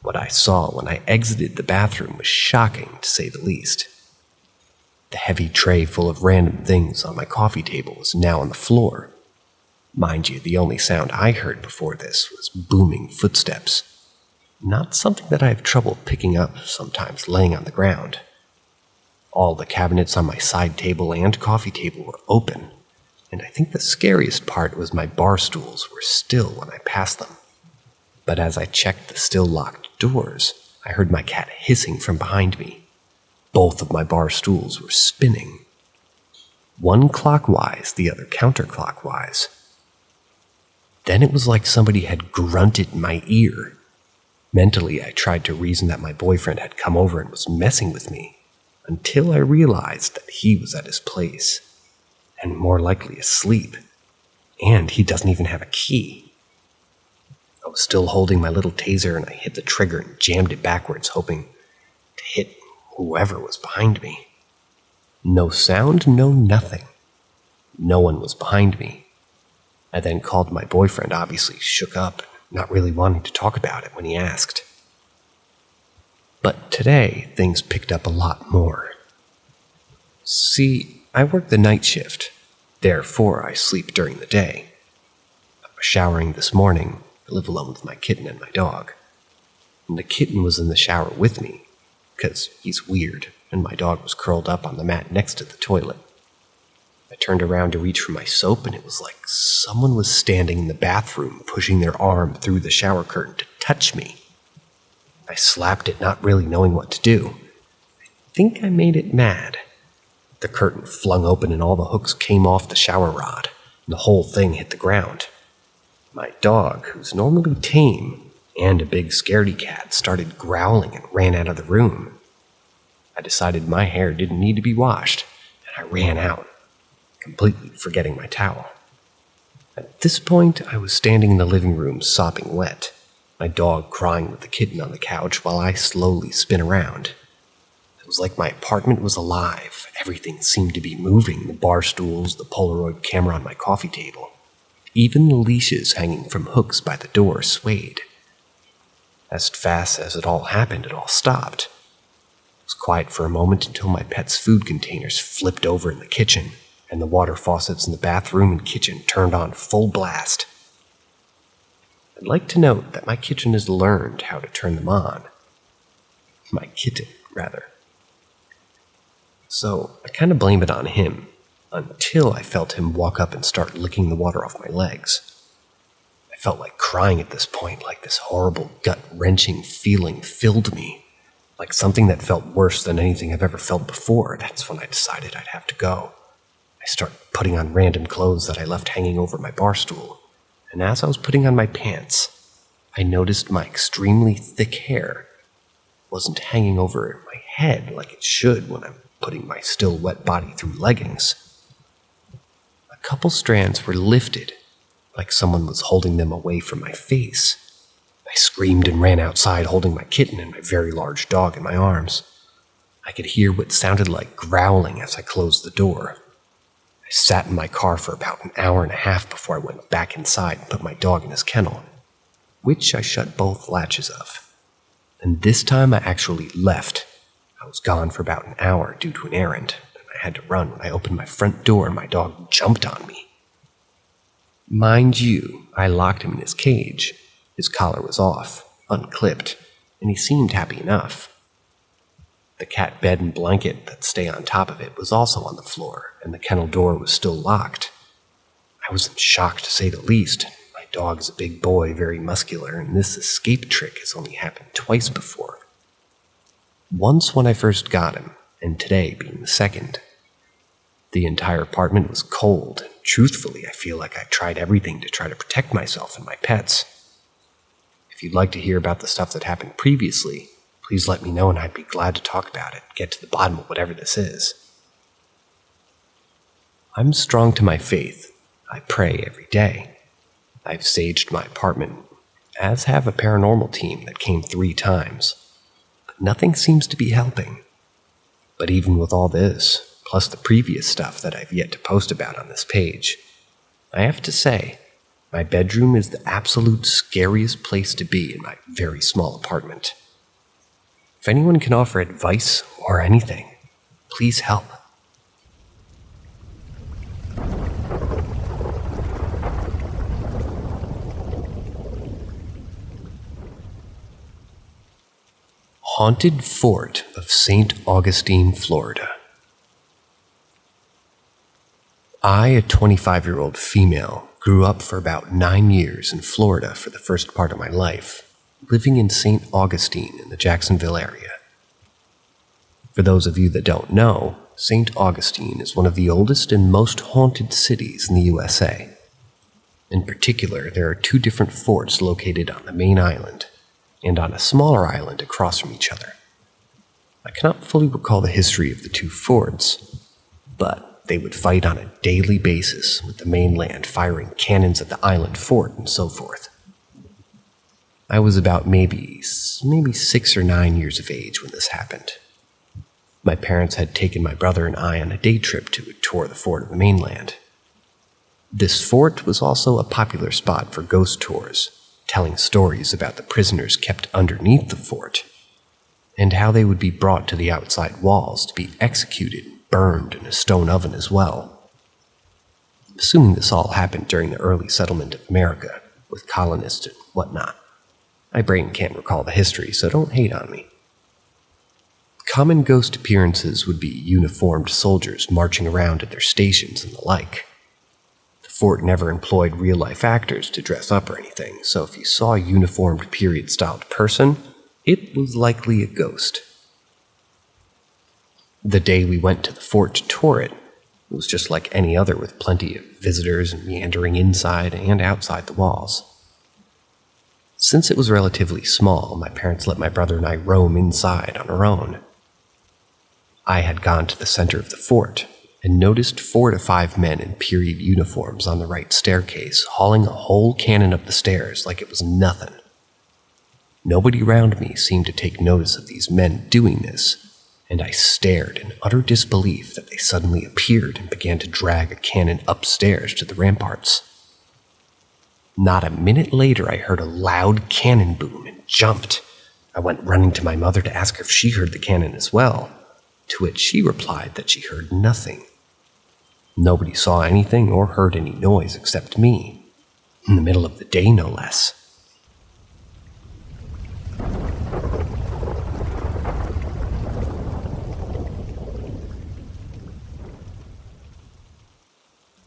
What I saw when I exited the bathroom was shocking, to say the least. The heavy tray full of random things on my coffee table was now on the floor. Mind you, the only sound I heard before this was booming footsteps. Not something that I have trouble picking up sometimes laying on the ground. All the cabinets on my side table and coffee table were open, and I think the scariest part was my bar stools were still when I passed them. But as I checked the still locked doors, I heard my cat hissing from behind me. Both of my bar stools were spinning. One clockwise, the other counterclockwise. Then it was like somebody had grunted in my ear. Mentally, I tried to reason that my boyfriend had come over and was messing with me, until I realized that he was at his place, and more likely asleep, and he doesn't even have a key. I was still holding my little taser, and I hit the trigger and jammed it backwards, hoping to hit whoever was behind me. No sound, no nothing. No one was behind me. I then called my boyfriend, obviously shook up, not really wanting to talk about it when he asked. But today, things picked up a lot more. See, I work the night shift, therefore I sleep during the day. I was showering this morning. I live alone with my kitten and my dog. And the kitten was in the shower with me, because he's weird, and my dog was curled up on the mat next to the toilet. I turned around to reach for my soap, and it was like someone was standing in the bathroom, pushing their arm through the shower curtain to touch me. I slapped it, not really knowing what to do. I think I made it mad. The curtain flung open and all the hooks came off the shower rod, and the whole thing hit the ground. My dog, who's normally tame, and a big scaredy cat, started growling and ran out of the room. I decided my hair didn't need to be washed, and I ran out, completely forgetting my towel. At this point, I was standing in the living room sopping wet, my dog crying with the kitten on the couch while I slowly spin around. It was like my apartment was alive. Everything seemed to be moving, the bar stools, the Polaroid camera on my coffee table. Even the leashes hanging from hooks by the door swayed. As fast as it all happened, it all stopped. It was quiet for a moment until my pet's food containers flipped over in the kitchen, and the water faucets in the bathroom and kitchen turned on full blast. I'd like to note that my kitchen has learned how to turn them on. My kitten, rather. So I kind of blame it on him, until I felt him walk up and start licking the water off my legs. I felt like crying at this point, like this horrible gut-wrenching feeling filled me, like something that felt worse than anything I've ever felt before. That's when I decided I'd have to go. I started putting on random clothes that I left hanging over my bar stool, and as I was putting on my pants, I noticed my extremely thick hair wasn't hanging over my head like it should when I'm putting my still wet body through leggings. A couple strands were lifted, like someone was holding them away from my face. I screamed and ran outside, holding my kitten and my very large dog in my arms. I could hear what sounded like growling as I closed the door. I sat in my car for about an hour and a half before I went back inside and put my dog in his kennel, which I shut both latches of. And this time I actually left. I was gone for about an hour due to an errand, and I had to run when I opened my front door and my dog jumped on me. Mind you, I locked him in his cage. His collar was off, unclipped, and he seemed happy enough. The cat bed and blanket that stay on top of it was also on the floor, and the kennel door was still locked. I was in shock to say the least. My dog is a big boy, very muscular, and this escape trick has only happened twice before. Once when I first got him, and today being the second. The entire apartment was cold, and truthfully, I feel like I tried everything to try to protect myself and my pets. If you'd like to hear about the stuff that happened previously, please let me know and I'd be glad to talk about it, get to the bottom of whatever this is. I'm strong to my faith. I pray every day. I've saged my apartment, as have a paranormal team that came 3 times. But nothing seems to be helping. But even with all this, plus the previous stuff that I've yet to post about on this page, I have to say, my bedroom is the absolute scariest place to be in my very small apartment. If anyone can offer advice or anything, please help. Haunted Fort of St. Augustine, Florida. I, a 25-year-old female, grew up for about 9 years in Florida for the first part of my life, living in St. Augustine in the Jacksonville area. For those of you that don't know, St. Augustine is one of the oldest and most haunted cities in the USA. In particular, there are 2 different forts located on the main island, and on a smaller island across from each other. I cannot fully recall the history of the 2 forts, but they would fight on a daily basis, with the mainland firing cannons at the island fort and so forth. I was about maybe 6 or 9 years of age when this happened. My parents had taken my brother and I on a day trip to tour the fort of the mainland. This fort was also a popular spot for ghost tours, telling stories about the prisoners kept underneath the fort, and how they would be brought to the outside walls to be executed and burned in a stone oven as well. Assuming this all happened during the early settlement of America, with colonists and whatnot. My brain can't recall the history, so don't hate on me. Common ghost appearances would be uniformed soldiers marching around at their stations and the like. The fort never employed real-life actors to dress up or anything, so if you saw a uniformed period-styled person, it was likely a ghost. The day we went to the fort to tour it, it was just like any other with plenty of visitors meandering inside and outside the walls. Since it was relatively small, my parents let my brother and I roam inside on our own. I had gone to the center of the fort and noticed 4 to 5 men in period uniforms on the right staircase hauling a whole cannon up the stairs like it was nothing. Nobody around me seemed to take notice of these men doing this, and I stared in utter disbelief that they suddenly appeared and began to drag a cannon upstairs to the ramparts. Not a minute later, I heard a loud cannon boom and jumped. I went running to my mother to ask her if she heard the cannon as well, to which she replied that she heard nothing. Nobody saw anything or heard any noise except me, in the middle of the day no less.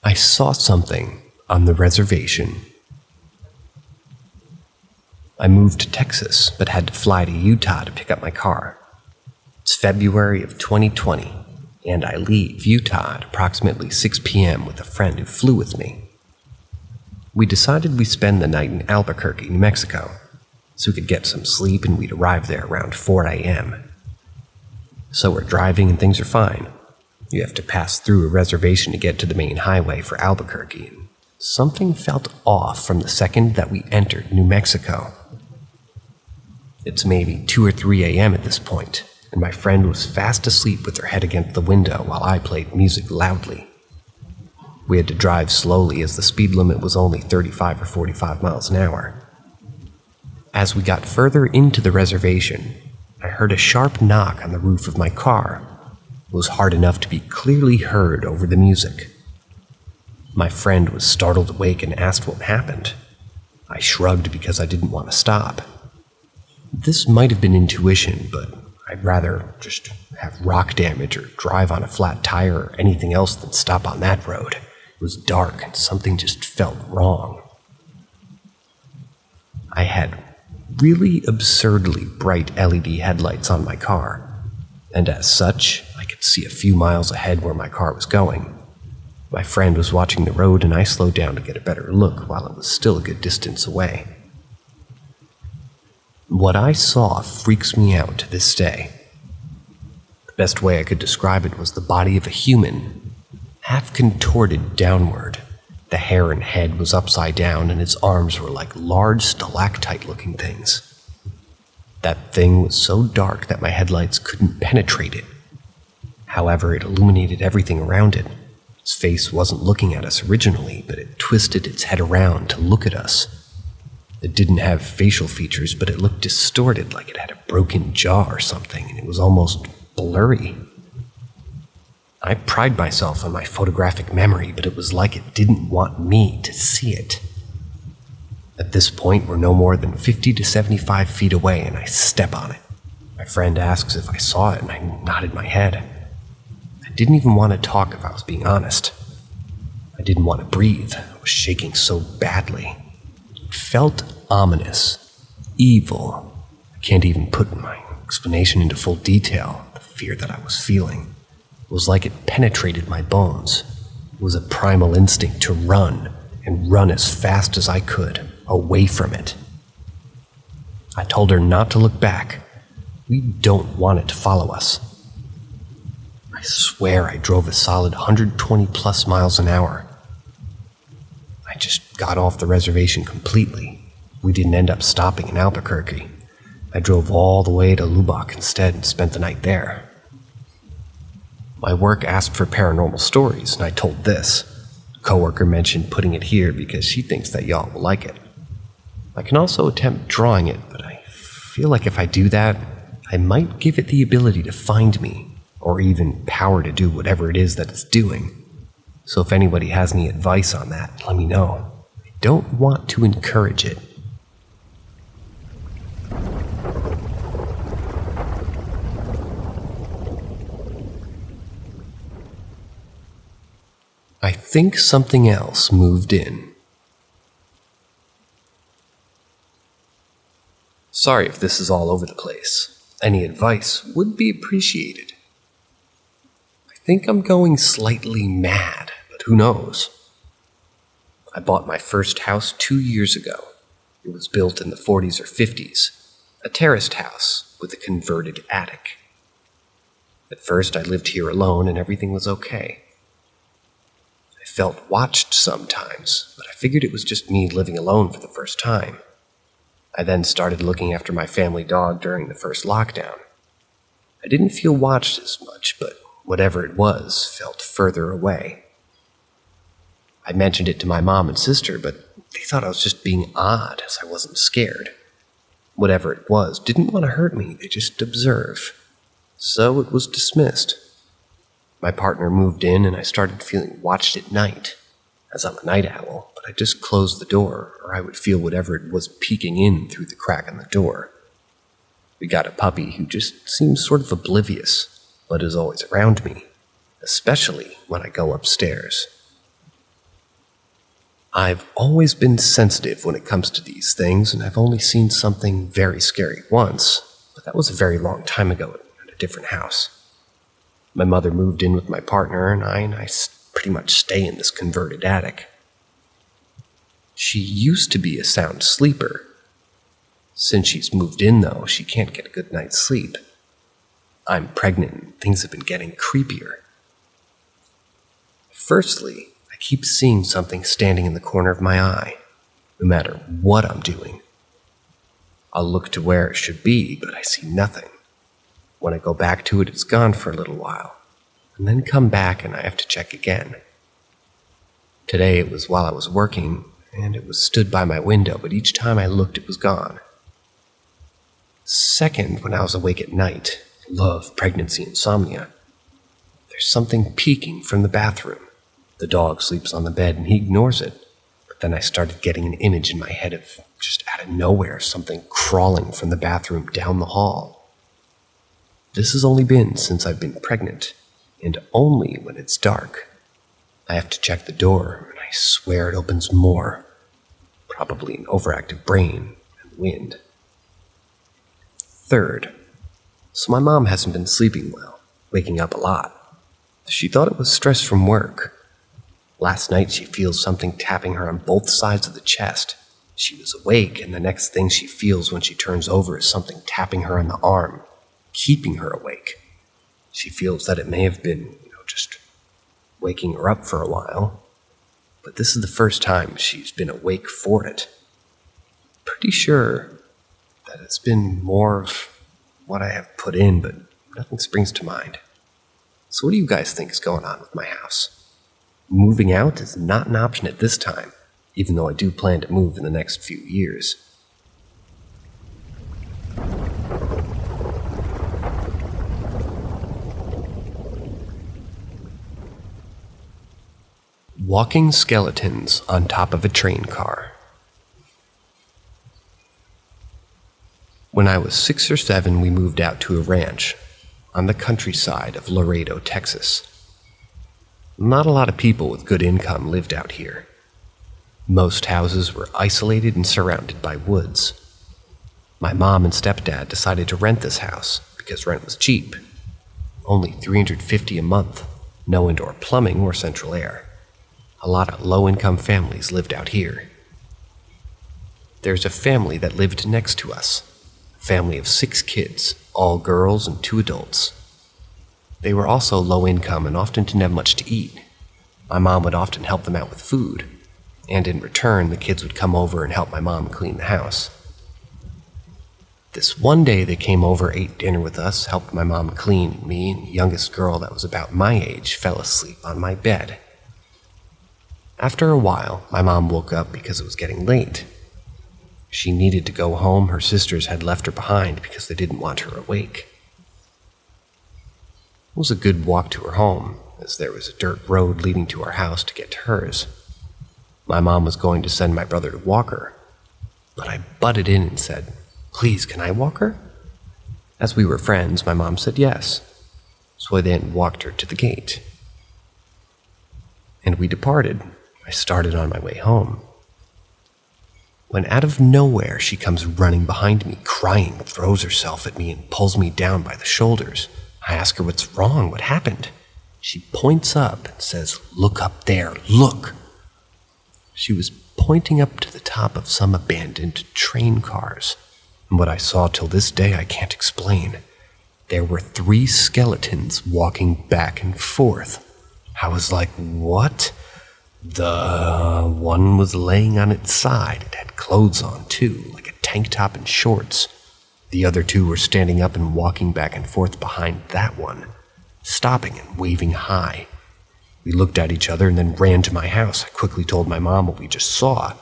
I saw something on the reservation. I moved to Texas, but had to fly to Utah to pick up my car. It's February of 2020, and I leave Utah at approximately 6 p.m. with a friend who flew with me. We decided we'd spend the night in Albuquerque, New Mexico, so we could get some sleep, and we'd arrive there around 4 a.m. So we're driving and things are fine. You have to pass through a reservation to get to the main highway for Albuquerque, and something felt off from the second that we entered New Mexico. It's maybe 2 or 3 a.m. at this point, and my friend was fast asleep with her head against the window while I played music loudly. We had to drive slowly as the speed limit was only 35 or 45 miles an hour. As we got further into the reservation, I heard a sharp knock on the roof of my car. It was hard enough to be clearly heard over the music. My friend was startled awake and asked what happened. I shrugged because I didn't want to stop. This might have been intuition, but I'd rather just have rock damage or drive on a flat tire or anything else than stop on that road. It was dark and something just felt wrong. I had really absurdly bright LED headlights on my car, and as such, I could see a few miles ahead where my car was going. My friend was watching the road, and I slowed down to get a better look while it was still a good distance away. What I saw freaks me out to this day. The best way I could describe it was the body of a human, half contorted downward. The hair and head was upside down, and its arms were like large stalactite-looking things. That thing was so dark that my headlights couldn't penetrate it. However, it illuminated everything around it. Its face wasn't looking at us originally, but it twisted its head around to look at us. It didn't have facial features, but it looked distorted, like it had a broken jaw or something, and it was almost blurry. I pride myself on my photographic memory, but it was like it didn't want me to see it. At this point, we're no more than 50 to 75 feet away, and I step on it. My friend asks if I saw it, and I nodded my head. I didn't even want to talk if I was being honest. I didn't want to breathe. I was shaking so badly. It felt ominous, evil. I can't even put my explanation into full detail, the fear that I was feeling. It was like it penetrated my bones. It was a primal instinct to run, and run as fast as I could, away from it. I told her not to look back. We don't want it to follow us. I swear I drove a solid 120 plus miles an hour. I just got off the reservation completely. We didn't end up stopping in Albuquerque. I drove all the way to Lubbock instead and spent the night there. My work asked for paranormal stories, and I told this. A coworker mentioned putting it here because she thinks that y'all will like it. I can also attempt drawing it, but I feel like if I do that, I might give it the ability to find me, or even power to do whatever it is that it's doing. So if anybody has any advice on that, let me know. I don't want to encourage it. I think something else moved in. Sorry if this is all over the place. Any advice would be appreciated. think I'm going slightly mad, but who knows? I bought my first house 2 years ago. It was built in the 40s or 50s, a terraced house with a converted attic. At first, I lived here alone and everything was okay. I felt watched sometimes, but I figured it was just me living alone for the first time. I then started looking after my family dog during the first lockdown. I didn't feel watched as much, but whatever it was felt further away. I mentioned it to my mom and sister, but they thought I was just being odd as I wasn't scared. Whatever it was didn't want to hurt me, they just observe. So it was dismissed. My partner moved in and I started feeling watched at night, as I'm a night owl, but I just closed the door or I would feel whatever it was peeking in through the crack in the door. We got a puppy who just seems sort of oblivious, but is always around me, especially when I go upstairs. I've always been sensitive when it comes to these things, and I've only seen something very scary once, but that was a very long time ago at a different house. My mother moved in with my partner and I pretty much stay in this converted attic. She used to be a sound sleeper. Since she's moved in, though, she can't get a good night's sleep. I'm pregnant and things have been getting creepier. Firstly, I keep seeing something standing in the corner of my eye, no matter what I'm doing. I'll look to where it should be, but I see nothing. When I go back to it, it's gone for a little while, and then come back and I have to check again. Today it was while I was working, and it was stood by my window, but each time I looked it was gone. Second, when I was awake at night, love pregnancy insomnia, there's something peeking from the bathroom. The dog sleeps on the bed and he ignores it, but then I started getting an image in my head of just out of nowhere something crawling from the bathroom down the hall. This has only been since I've been pregnant, and only when it's dark. I have to check the door, and I swear it opens more. Probably an overactive brain and wind. Third, so my mom hasn't been sleeping well, waking up a lot. She thought it was stress from work. Last night she feels something tapping her on both sides of the chest. She was awake, and the next thing she feels when she turns over is something tapping her on the arm, keeping her awake. She feels that it may have been, just waking her up for a while, but this is the first time she's been awake for it. Pretty sure that it's been more of what I have put in, but nothing springs to mind. So what do you guys think is going on with my house? Moving out is not an option at this time, even though I do plan to move in the next few years. Walking skeletons on top of a train car. When I was 6 or 7, we moved out to a ranch on the countryside of Laredo, Texas. Not a lot of people with good income lived out here. Most houses were isolated and surrounded by woods. My mom and stepdad decided to rent this house because rent was cheap. Only $350 a month, no indoor plumbing or central air. A lot of low-income families lived out here. There's a family that lived next to us, a family of 6 kids, all girls and 2 adults. They were also low-income and often didn't have much to eat. My mom would often help them out with food, and in return, the kids would come over and help my mom clean the house. This one day they came over, ate dinner with us, helped my mom clean, and me and the youngest girl that was about my age fell asleep on my bed. After a while, my mom woke up because it was getting late. She needed to go home. Her sisters had left her behind because they didn't want her awake. It was a good walk to her home, as there was a dirt road leading to our house to get to hers. My mom was going to send my brother to walk her, but I butted in and said, "Please, can I walk her?" As we were friends, my mom said yes, so I then walked her to the gate. And we departed. I started on my way home, when out of nowhere she comes running behind me, crying, throws herself at me and pulls me down by the shoulders. I ask her what's wrong, what happened? She points up and says, "Look up there, look." She was pointing up to the top of some abandoned train cars, and what I saw till this day I can't explain. There were 3 skeletons walking back and forth. I was like, what? The one was laying on its side. It had clothes on too, like a tank top and shorts. The other 2 were standing up and walking back and forth behind that one, stopping and waving high. We looked at each other and then ran to my house. I quickly told my mom what we just saw.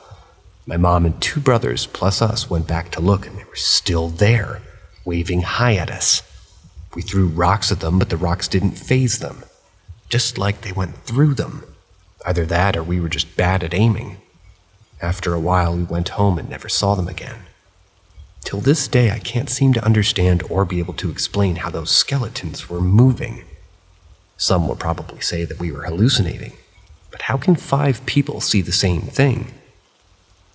My mom and 2 brothers plus us went back to look, and they were still there, waving high at us. We threw rocks at them, but the rocks didn't faze them, just like they went through them. Either that or we were just bad at aiming. After a while, we went home and never saw them again. Till this day, I can't seem to understand or be able to explain how those skeletons were moving. Some will probably say that we were hallucinating, but how can 5 people see the same thing?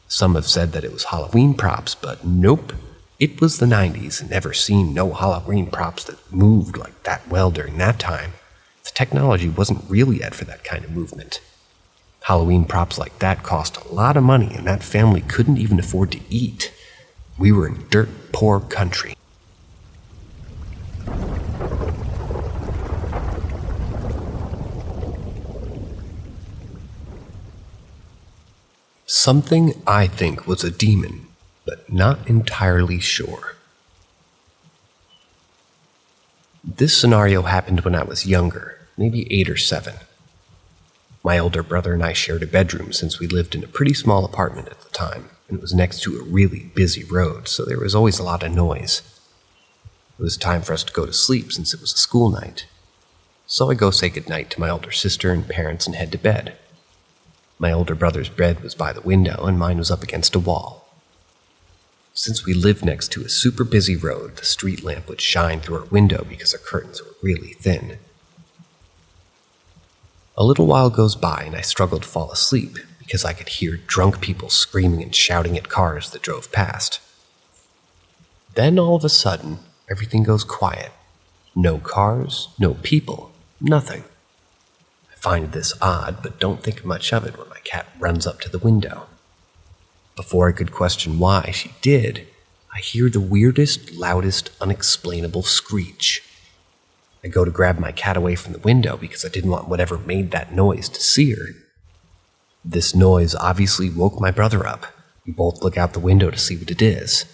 Some have said that it was Halloween props, but nope. It was the 90s, and never seen no Halloween props that moved like that well during that time. The technology wasn't really yet for that kind of movement. Halloween props like that cost a lot of money, and that family couldn't even afford to eat. We were in dirt poor country. Something I think was a demon, but not entirely sure. This scenario happened when I was younger, maybe 8 or 7. My older brother and I shared a bedroom since we lived in a pretty small apartment at the time, and it was next to a really busy road, so there was always a lot of noise. It was time for us to go to sleep since it was a school night. So I go say goodnight to my older sister and parents and head to bed. My older brother's bed was by the window and mine was up against a wall. Since we lived next to a super busy road, the street lamp would shine through our window because our curtains were really thin. A little while goes by and I struggle to fall asleep because I could hear drunk people screaming and shouting at cars that drove past. Then all of a sudden, everything goes quiet. No cars, no people, nothing. I find this odd, but don't think much of it when my cat runs up to the window. Before I could question why she did, I hear the weirdest, loudest, unexplainable screech. I go to grab my cat away from the window because I didn't want whatever made that noise to see her. This noise obviously woke my brother up. We both look out the window to see what it is.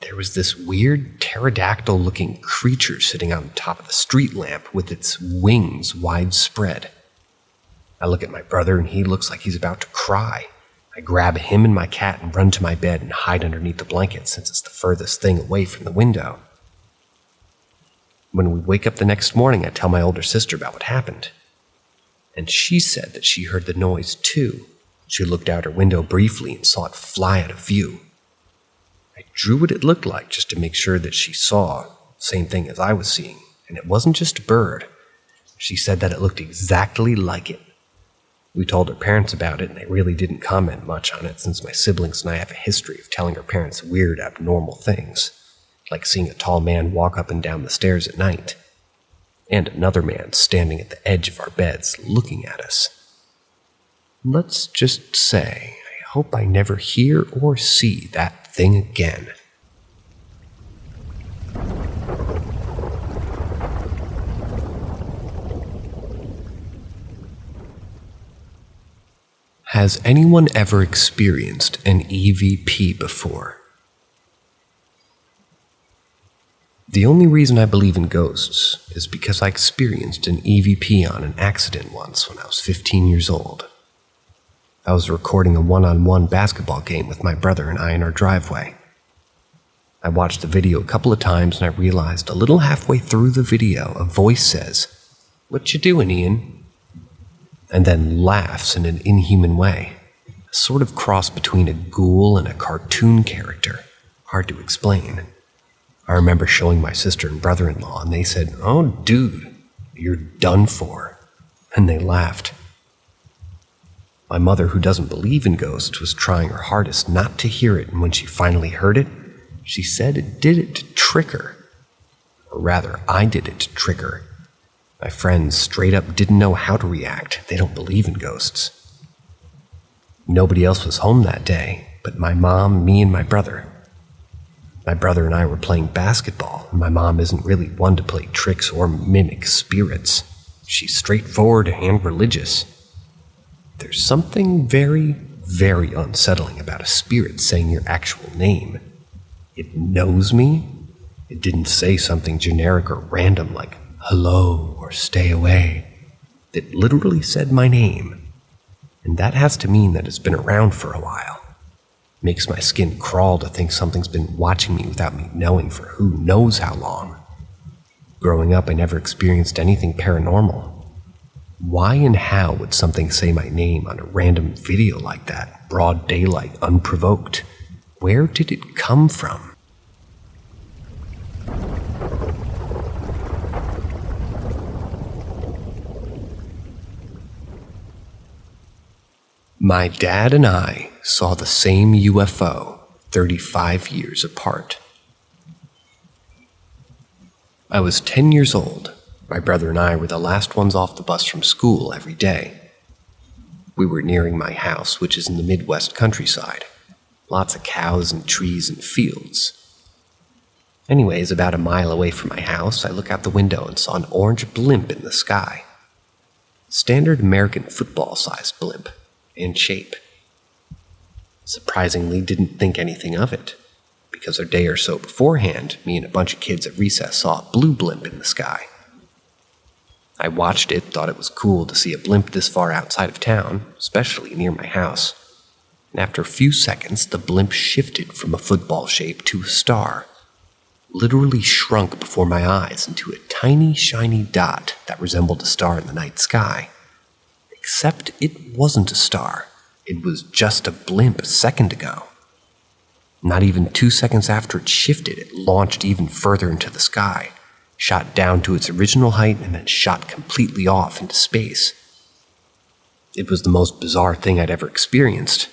There was this weird pterodactyl-looking creature sitting on top of the street lamp with its wings widespread. I look at my brother and he looks like he's about to cry. I grab him and my cat and run to my bed and hide underneath the blanket since it's the furthest thing away from the window. When we wake up the next morning, I tell my older sister about what happened. And she said that she heard the noise too. She looked out her window briefly and saw it fly out of view. I drew what it looked like just to make sure that she saw the same thing as I was seeing, and it wasn't just a bird. She said that it looked exactly like it. We told her parents about it, and they really didn't comment much on it since my siblings and I have a history of telling our parents weird, abnormal things, like seeing a tall man walk up and down the stairs at night, and another man standing at the edge of our beds looking at us. Let's just say, I hope I never hear or see that thing again. Has anyone ever experienced an EVP before? The only reason I believe in ghosts is because I experienced an EVP on an accident once when I was 15 years old. I was recording a one-on-one basketball game with my brother and I in our driveway. I watched the video a couple of times and I realized a little halfway through the video a voice says, "What you doing, Ian?" and then laughs in an inhuman way, a sort of cross between a ghoul and a cartoon character, hard to explain. I remember showing my sister and brother-in-law and they said, "Oh dude, you're done for," and they laughed. My mother, who doesn't believe in ghosts, was trying her hardest not to hear it, and when she finally heard it, she said it did it to trick her. Or rather, I did it to trick her. My friends straight up didn't know how to react. They don't believe in ghosts. Nobody else was home that day, but my mom, me, and my brother. My brother and I were playing basketball, and my mom isn't really one to play tricks or mimic spirits. She's straightforward and religious. There's something very, very unsettling about a spirit saying your actual name. It knows me. It didn't say something generic or random like hello or stay away. It literally said my name. And that has to mean that it's been around for a while. Makes my skin crawl to think something's been watching me without me knowing for who knows how long. Growing up, I never experienced anything paranormal. Why and how would something say my name on a random video like that, broad daylight, unprovoked? Where did it come from? My dad and I saw the same UFO 35 years apart. I was 10 years old. My brother and I were the last ones off the bus from school every day. We were nearing my house, which is in the Midwest countryside. Lots of cows and trees and fields. Anyways, about a mile away from my house, I look out the window and saw an orange blimp in the sky. Standard American football-sized blimp. In shape. Surprisingly, didn't think anything of it, because a day or so beforehand, me and a bunch of kids at recess saw a blue blimp in the sky. I watched it, thought it was cool to see a blimp this far outside of town, especially near my house. And after a few seconds, the blimp shifted from a football shape to a star. Literally shrunk before my eyes into a tiny, shiny dot that resembled a star in the night sky. Except it wasn't a star. It was just a blimp a second ago. Not even 2 seconds after it shifted, it launched even further into the sky, shot down to its original height, and then shot completely off into space. It was the most bizarre thing I'd ever experienced.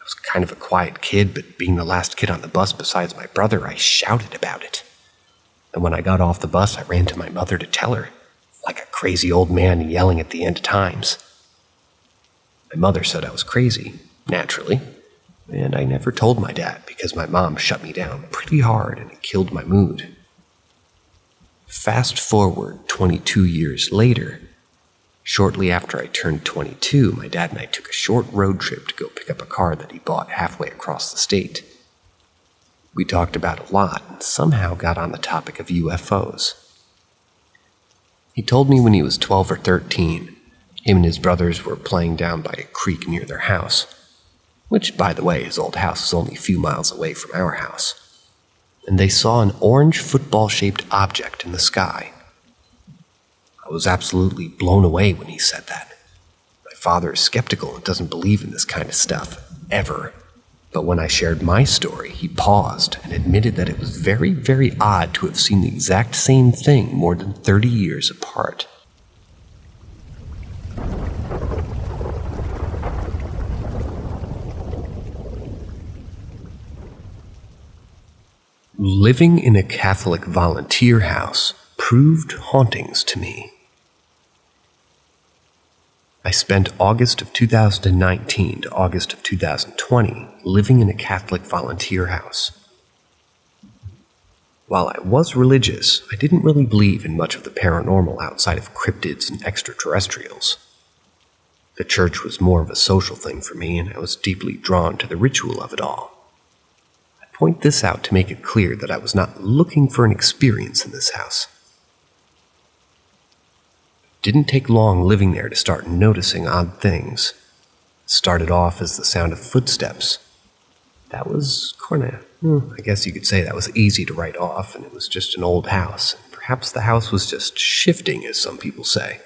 I was kind of a quiet kid, but being the last kid on the bus besides my brother, I shouted about it. And when I got off the bus, I ran to my mother to tell her, like a crazy old man yelling at the end of times. My mother said I was crazy, naturally, and I never told my dad because my mom shut me down pretty hard and it killed my mood. Fast forward 22 years later, shortly after I turned 22, my dad and I took a short road trip to go pick up a car that he bought halfway across the state. We talked about it a lot and somehow got on the topic of UFOs. He told me when he was 12 or 13, him and his brothers were playing down by a creek near their house, which, by the way, his old house was only a few miles away from our house, and they saw an orange football-shaped object in the sky. I was absolutely blown away when he said that. My father is skeptical and doesn't believe in this kind of stuff, ever. But when I shared my story, he paused and admitted that it was very, very odd to have seen the exact same thing more than 30 years apart. Living in a Catholic volunteer house proved hauntings to me. I spent August of 2019 to August of 2020 living in a Catholic volunteer house. While I was religious, I didn't really believe in much of the paranormal outside of cryptids and extraterrestrials. The church was more of a social thing for me, and I was deeply drawn to the ritual of it all. I point this out to make it clear that I was not looking for an experience in this house. It didn't take long living there to start noticing odd things. It started off as the sound of footsteps. That was I guess you could say that was easy to write off, and it was just an old house, and perhaps the house was just shifting, as some people say.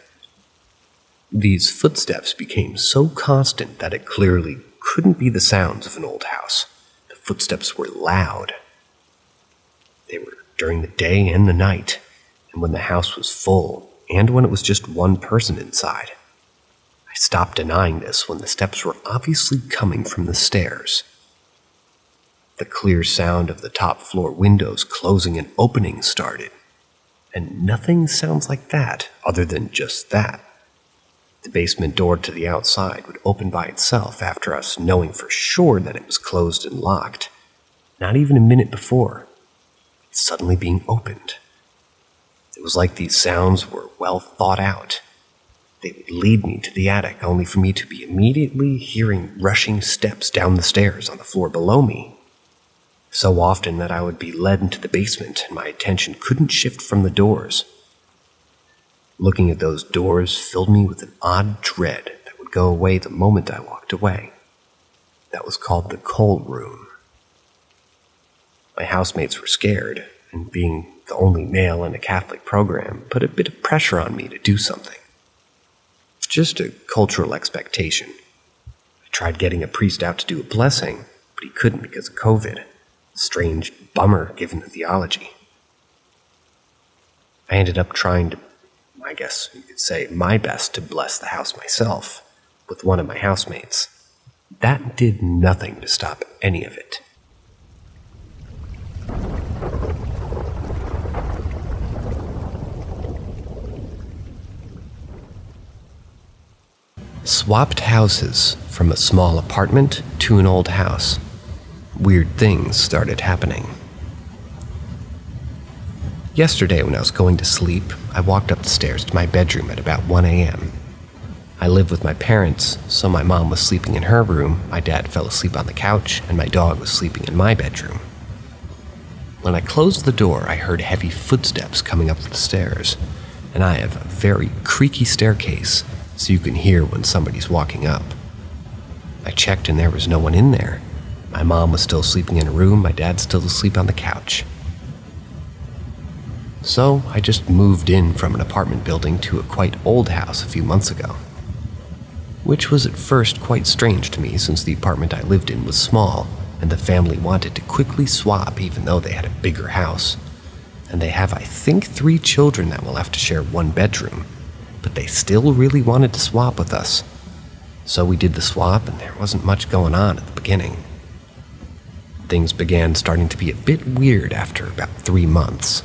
These footsteps became so constant that it clearly couldn't be the sounds of an old house. The footsteps were loud. They were during the day and the night, and when the house was full, and when it was just one person inside. I stopped denying this when the steps were obviously coming from the stairs. The clear sound of the top floor windows closing and opening started, and nothing sounds like that other than just that. The basement door to the outside would open by itself after us knowing for sure that it was closed and locked. Not even a minute before, it's suddenly being opened. It was like these sounds were well thought out. They would lead me to the attic only for me to be immediately hearing rushing steps down the stairs on the floor below me. So often that I would be led into the basement and my attention couldn't shift from the doors. Looking at those doors filled me with an odd dread that would go away the moment I walked away. That was called the coal room. My housemates were scared, and being the only male in a Catholic program put a bit of pressure on me to do something. Just a cultural expectation. I tried getting a priest out to do a blessing, but he couldn't because of COVID. Strange bummer given the theology. I ended up trying to, I guess you could say, my best to bless the house myself with one of my housemates. That did nothing to stop any of it. Swapped houses from a small apartment to an old house. Weird things started happening. Yesterday when I was going to sleep, I walked up the stairs to my bedroom at about 1 a.m. I live with my parents, so my mom was sleeping in her room, my dad fell asleep on the couch, and my dog was sleeping in my bedroom. When I closed the door, I heard heavy footsteps coming up the stairs, and I have a very creaky staircase, so you can hear when somebody's walking up. I checked and there was no one in there. My mom was still sleeping in a room, my dad still asleep on the couch. So I just moved in from an apartment building to a quite old house a few months ago. Which was at first quite strange to me since the apartment I lived in was small and the family wanted to quickly swap even though they had a bigger house. And they have, I think, 3 children that will have to share one bedroom. But they still really wanted to swap with us. So we did the swap and there wasn't much going on at the beginning. Things began starting to be a bit weird after about 3 months.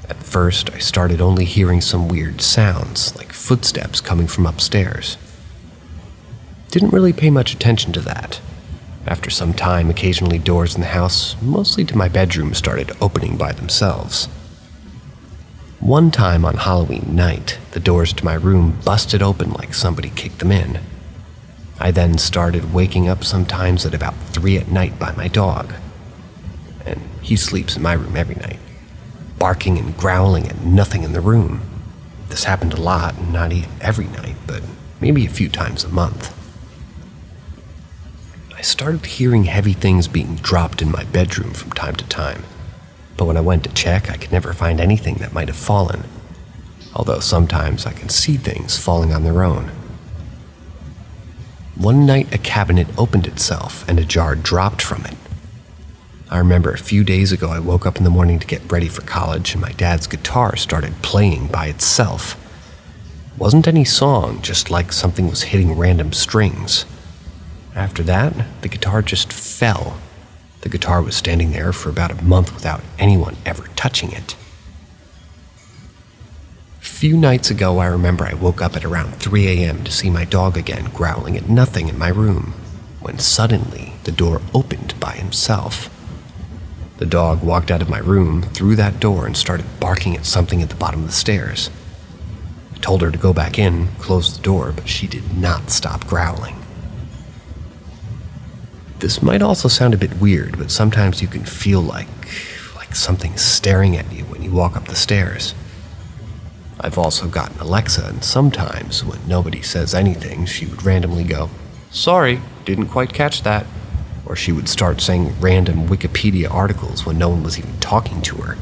At first, I started only hearing some weird sounds, like footsteps coming from upstairs. Didn't really pay much attention to that. After some time, occasionally doors in the house, mostly to my bedroom, started opening by themselves. One time on Halloween night, the doors to my room busted open like somebody kicked them in. I then started waking up sometimes at about 3 at night by my dog. And he sleeps in my room every night, barking and growling at nothing in the room. This happened a lot, not every night, but maybe a few times a month. I started hearing heavy things being dropped in my bedroom from time to time, but when I went to check, I could never find anything that might have fallen, although sometimes I can see things falling on their own. One night, a cabinet opened itself and a jar dropped from it. I remember a few days ago I woke up in the morning to get ready for college and my dad's guitar started playing by itself. Wasn't any song, just like something was hitting random strings. After that, the guitar just fell. The guitar was standing there for about a month without anyone ever touching it. A few nights ago, I remember I woke up at around 3 a.m. to see my dog again growling at nothing in my room, when suddenly the door opened by himself. The dog walked out of my room, through that door, and started barking at something at the bottom of the stairs. I told her to go back in, close the door, but she did not stop growling. This might also sound a bit weird, but sometimes you can feel like something's staring at you when you walk up the stairs. I've also got an Alexa, and sometimes when nobody says anything, she would randomly go, "Sorry, didn't quite catch that." Or she would start saying random Wikipedia articles when no one was even talking to her.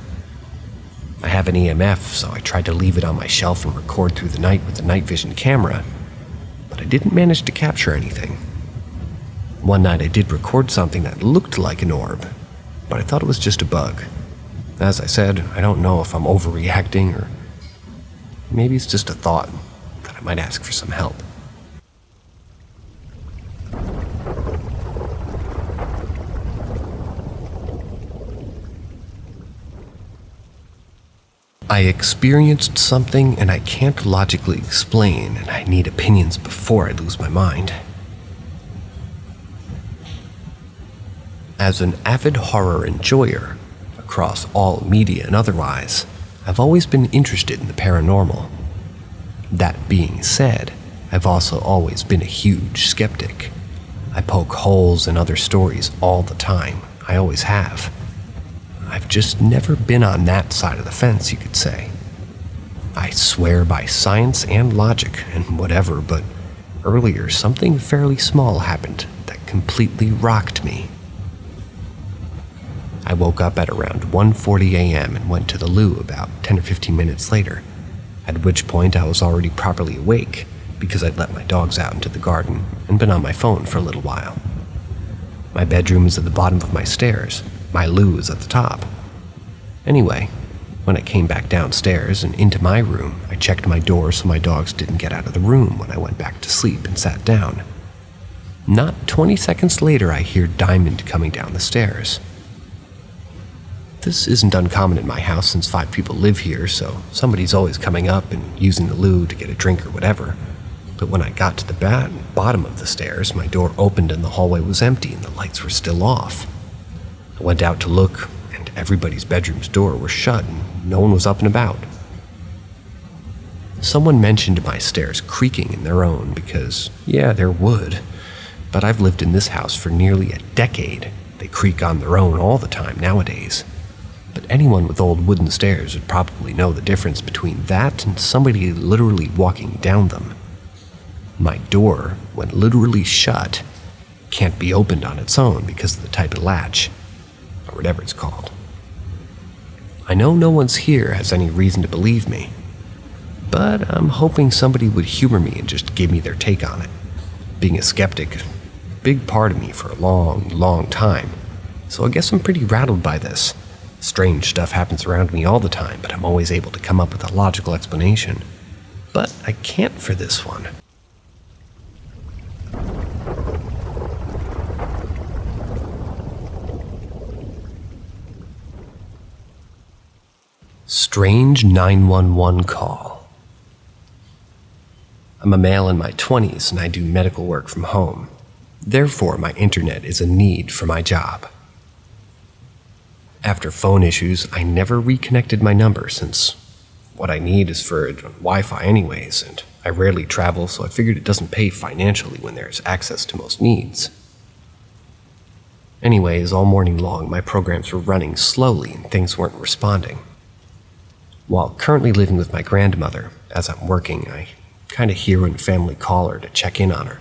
I have an EMF, so I tried to leave it on my shelf and record through the night with a night vision camera, but I didn't manage to capture anything. One night I did record something that looked like an orb, but I thought it was just a bug. As I said, I don't know if I'm overreacting or maybe it's just a thought that I might ask for some help. I experienced something and I can't logically explain, and I need opinions before I lose my mind. As an avid horror enjoyer, across all media and otherwise, I've always been interested in the paranormal. That being said, I've also always been a huge skeptic. I poke holes in other stories all the time. I always have. I've just never been on that side of the fence, you could say. I swear by science and logic and whatever, but earlier something fairly small happened that completely rocked me. I woke up at around 1:40 a.m. and went to the loo about 10 or 15 minutes later, at which point I was already properly awake because I'd let my dogs out into the garden and been on my phone for a little while. My bedroom is at the bottom of my stairs. My loo is at the top. Anyway, when I came back downstairs and into my room, I checked my door so my dogs didn't get out of the room when I went back to sleep and sat down. Not 20 seconds later, I hear Diamond coming down the stairs. This isn't uncommon in my house since 5 people live here, so somebody's always coming up and using the loo to get a drink or whatever. But when I got to the bottom of the stairs, my door opened and the hallway was empty and the lights were still off. I went out to look, and everybody's bedroom's door was shut and no one was up and about. Someone mentioned my stairs creaking in their own because, yeah, they're wood, but I've lived in this house for nearly a decade. They creak on their own all the time nowadays. But anyone with old wooden stairs would probably know the difference between that and somebody literally walking down them. My door, when literally shut, can't be opened on its own because of the type of latch, or whatever it's called. I know no one's here has any reason to believe me, but I'm hoping somebody would humor me and just give me their take on it. Being a skeptic, a big part of me for a long, long time, so I guess I'm pretty rattled by this. Strange stuff happens around me all the time, but I'm always able to come up with a logical explanation. But I can't for this one. Strange 911 call. I'm a male in my 20s and I do medical work from home. Therefore, my internet is a need for my job. After phone issues, I never reconnected my number since what I need is for Wi-Fi anyways, and I rarely travel, so I figured it doesn't pay financially when there's access to most needs. Anyways, all morning long, my programs were running slowly and things weren't responding. While currently living with my grandmother, as I'm working, I kinda hear when family call her to check in on her.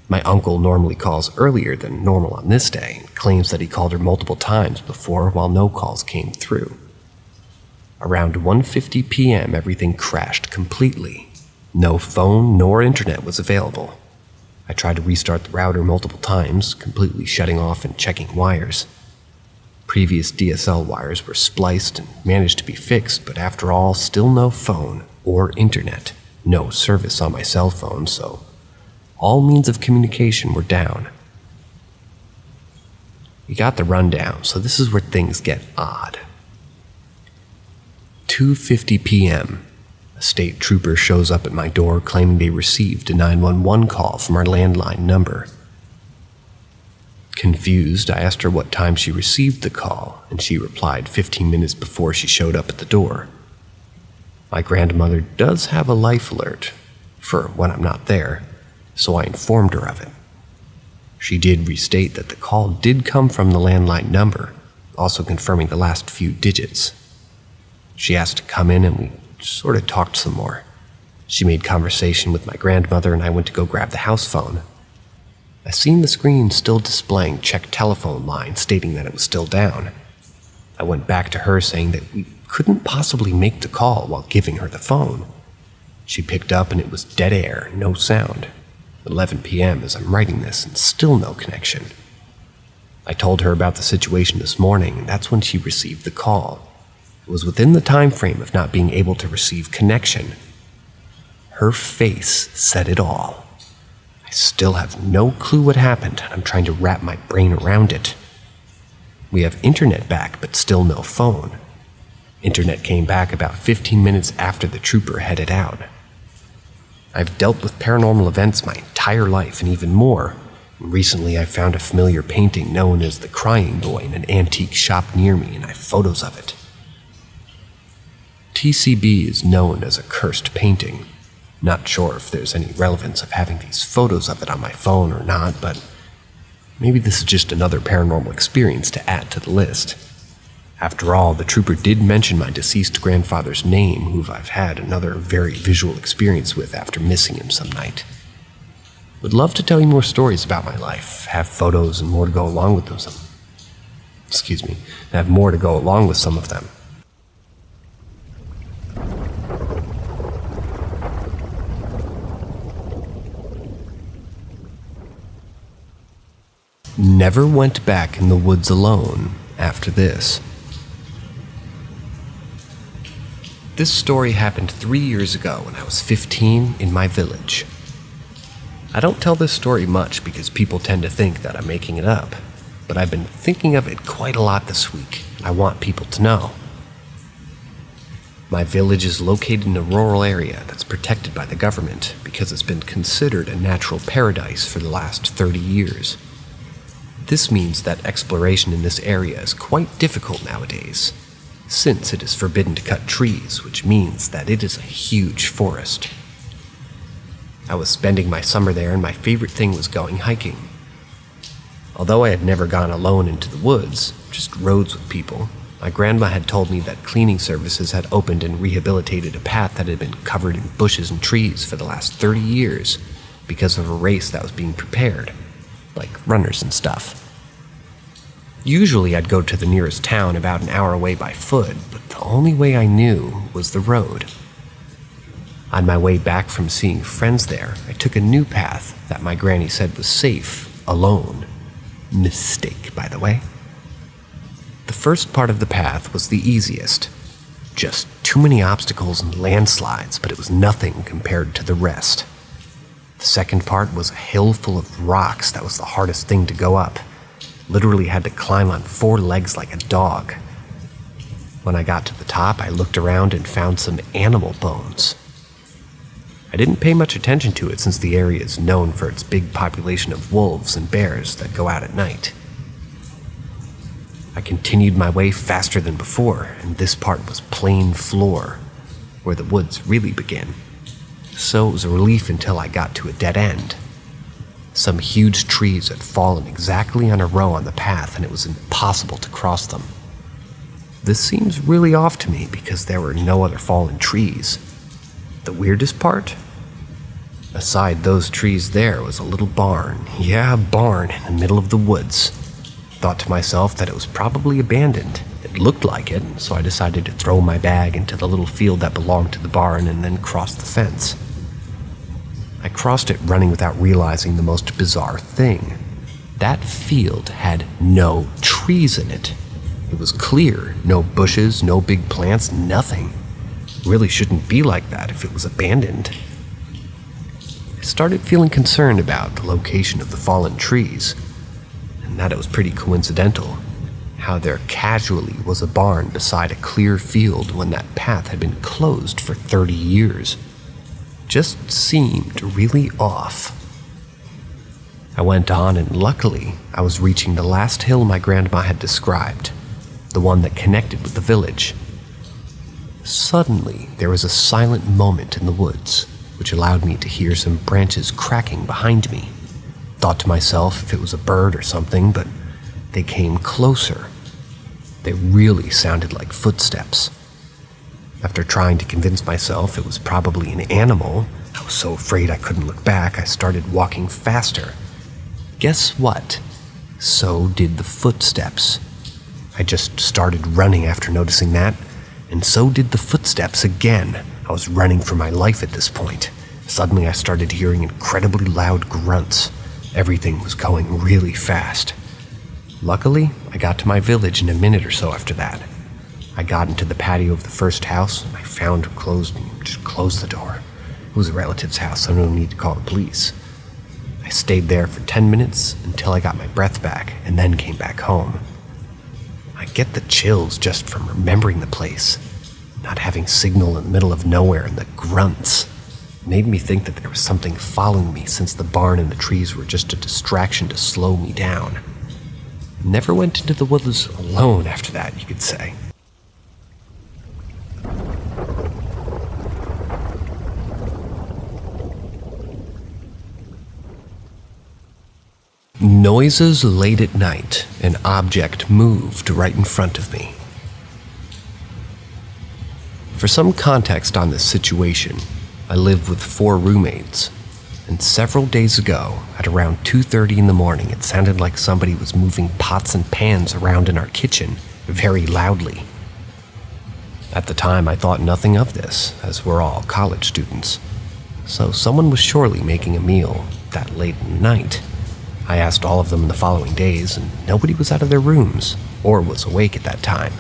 My uncle normally calls earlier than normal on this day and claims that he called her multiple times before while no calls came through. Around 1:50 p.m., everything crashed completely. No phone nor internet was available. I tried to restart the router multiple times, completely shutting off and checking wires. Previous DSL wires were spliced and managed to be fixed, but after all, still no phone or internet, no service on my cell phone, so all means of communication were down. You got the rundown, so this is where things get odd. 2:50 p.m., a state trooper shows up at my door claiming they received a 911 call from our landline number. Confused, I asked her what time she received the call, and she replied 15 minutes before she showed up at the door. My grandmother does have a life alert for when I'm not there, so I informed her of it. She did restate that the call did come from the landline number, also confirming the last few digits. She asked to come in and we sort of talked some more. She made conversation with my grandmother and I went to go grab the house phone. I seen the screen still displaying check telephone line stating that it was still down. I went back to her saying that we couldn't possibly make the call while giving her the phone. She picked up and it was dead air, no sound. 11 p.m. as I'm writing this and still no connection. I told her about the situation this morning and that's when she received the call. It was within the time frame of not being able to receive connection. Her face said it all. I still have no clue what happened and I'm trying to wrap my brain around it. We have internet back but still no phone. Internet came back about 15 minutes after the trooper headed out. I've dealt with paranormal events my entire life and even more. Recently, I found a familiar painting known as the Crying Boy in an antique shop near me, and I have photos of it. TCB is known as a cursed painting. Not sure if there's any relevance of having these photos of it on my phone or not, but maybe this is just another paranormal experience to add to the list. After all, the trooper did mention my deceased grandfather's name, who I've had another very visual experience with after missing him some night. Would love to tell you more stories about my life, have photos and more to go along with them. Have more to go along with some of them. Never went back in the woods alone after this. This story happened 3 years ago when I was 15 in my village. I don't tell this story much because people tend to think that I'm making it up, but I've been thinking of it quite a lot this week. I want people to know. My village is located in a rural area that's protected by the government because it's been considered a natural paradise for the last 30 years. This means that exploration in this area is quite difficult nowadays, since it is forbidden to cut trees, which means that it is a huge forest. I was spending my summer there, and my favorite thing was going hiking. Although I had never gone alone into the woods, just roads with people, my grandma had told me that cleaning services had opened and rehabilitated a path that had been covered in bushes and trees for the last 30 years because of a race that was being prepared, like runners and stuff. Usually I'd go to the nearest town about an hour away by foot, but the only way I knew was the road. On my way back from seeing friends there, I took a new path that my granny said was safe, alone. Mistake, by the way. The first part of the path was the easiest. Just too many obstacles and landslides, but it was nothing compared to the rest. The second part was a hill full of rocks that was the hardest thing to go up. Literally had to climb on 4 legs like a dog. When I got to the top, I looked around and found some animal bones. I didn't pay much attention to it since the area is known for its big population of wolves and bears that go out at night. I continued my way faster than before, and this part was plain floor, where the woods really begin. So it was a relief until I got to a dead end. Some huge trees had fallen exactly on a row on the path, and it was impossible to cross them. This seems really off to me because there were no other fallen trees. The weirdest part? Aside those trees there was a little barn. Yeah, a barn in the middle of the woods. Thought to myself that it was probably abandoned. It looked like it, so I decided to throw my bag into the little field that belonged to the barn and then cross the fence. I crossed it running without realizing the most bizarre thing. That field had no trees in it. It was clear, no bushes, no big plants, nothing. Really shouldn't be like that if it was abandoned. I started feeling concerned about the location of the fallen trees, and that it was pretty coincidental, how there casually was a barn beside a clear field when that path had been closed for 30 years. Just seemed really off. I went on, and luckily, I was reaching the last hill my grandma had described, the one that connected with the village. Suddenly, there was a silent moment in the woods, which allowed me to hear some branches cracking behind me. Thought to myself if it was a bird or something, but they came closer. They really sounded like footsteps. After trying to convince myself it was probably an animal, I was so afraid I couldn't look back, I started walking faster. Guess what? So did the footsteps. I just started running after noticing that, and so did the footsteps again. I was running for my life at this point. Suddenly I started hearing incredibly loud grunts. Everything was going really fast. Luckily, I got to my village in a minute or so after that. I got into the patio of the first house, and I found just closed the door. It was a relative's house, so no need to call the police. I stayed there for 10 minutes until I got my breath back, and then came back home. I get the chills just from remembering the place. not having signal in the middle of nowhere, and the grunts made me think that there was something following me, since the barn and the trees were just a distraction to slow me down. Never went into the woods alone after that, you could say. Noises late at night. An object moved right in front of me. For some context on this situation, I live with 4 roommates, and several days ago, at around 2:30 in the morning, it sounded like somebody was moving pots and pans around in our kitchen very loudly. At the time, I thought nothing of this, as we're all college students, so someone was surely making a meal that late at night. I asked all of them in the following days, and nobody was out of their rooms or was awake at that time.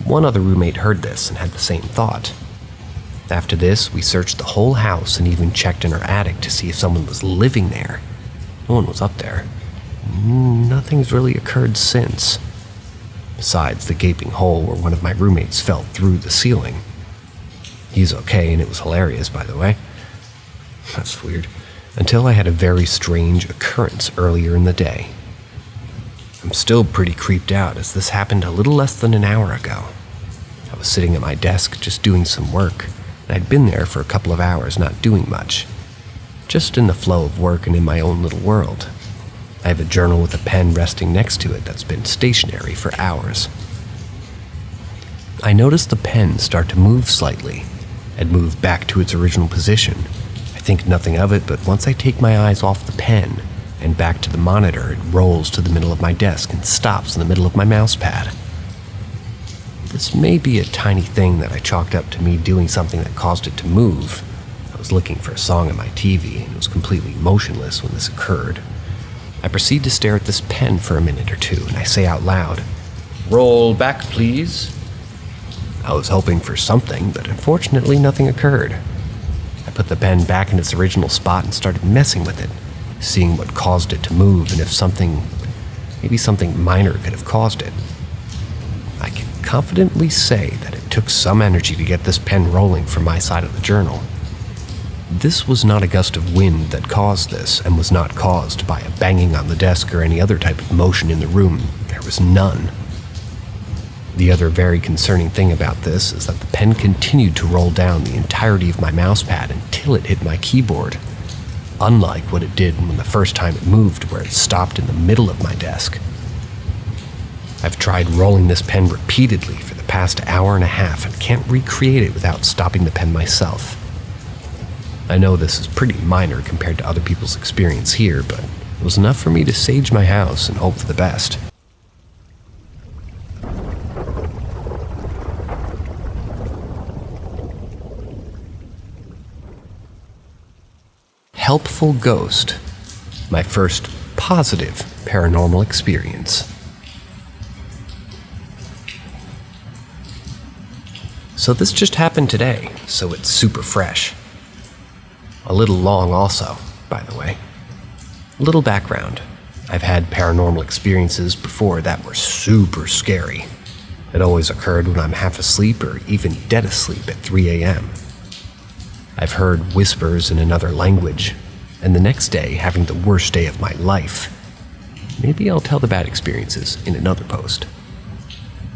One other roommate heard this and had the same thought. After this, we searched the whole house and even checked in our attic to see if someone was living there. No one was up there. Nothing's really occurred since, besides the gaping hole where one of my roommates fell through the ceiling. He's okay, and it was hilarious, by the way. That's weird. Until I had a very strange occurrence earlier in the day. I'm still pretty creeped out, as this happened a little less than an hour ago. I was sitting at my desk just doing some work, and I'd been there for a couple of hours not doing much. Just in the flow of work and in my own little world. I have a journal with a pen resting next to it that's been stationary for hours. I noticed the pen start to move slightly, and move back to its original position. I think nothing of it, but once I take my eyes off the pen and back to the monitor, it rolls to the middle of my desk and stops in the middle of my mouse pad. This may be a tiny thing that I chalked up to me doing something that caused it to move. I was looking for a song on my TV, and it was completely motionless when this occurred. I proceed to stare at this pen for a minute or two, and I say out loud, "Roll back, please." I was hoping for something, but unfortunately nothing occurred. I put the pen back in its original spot and started messing with it, seeing what caused it to move and if maybe something minor could have caused it. I can confidently say that it took some energy to get this pen rolling from my side of the journal. This was not a gust of wind that caused this, and was not caused by a banging on the desk or any other type of motion in the room. There was none. The other very concerning thing about this is that the pen continued to roll down the entirety of my mousepad until it hit my keyboard, unlike what it did when the first time it moved, where it stopped in the middle of my desk. I've tried rolling this pen repeatedly for the past hour and a half and can't recreate it without stopping the pen myself. I know this is pretty minor compared to other people's experience here, but it was enough for me to sage my house and hope for the best. Helpful ghost. My first positive paranormal experience. So this just happened today, so it's super fresh. A little long also, by the way. A little background. I've had paranormal experiences before that were super scary. It always occurred when I'm half asleep or even dead asleep at 3 a.m. I've heard whispers in another language, and the next day having the worst day of my life. Maybe I'll tell the bad experiences in another post.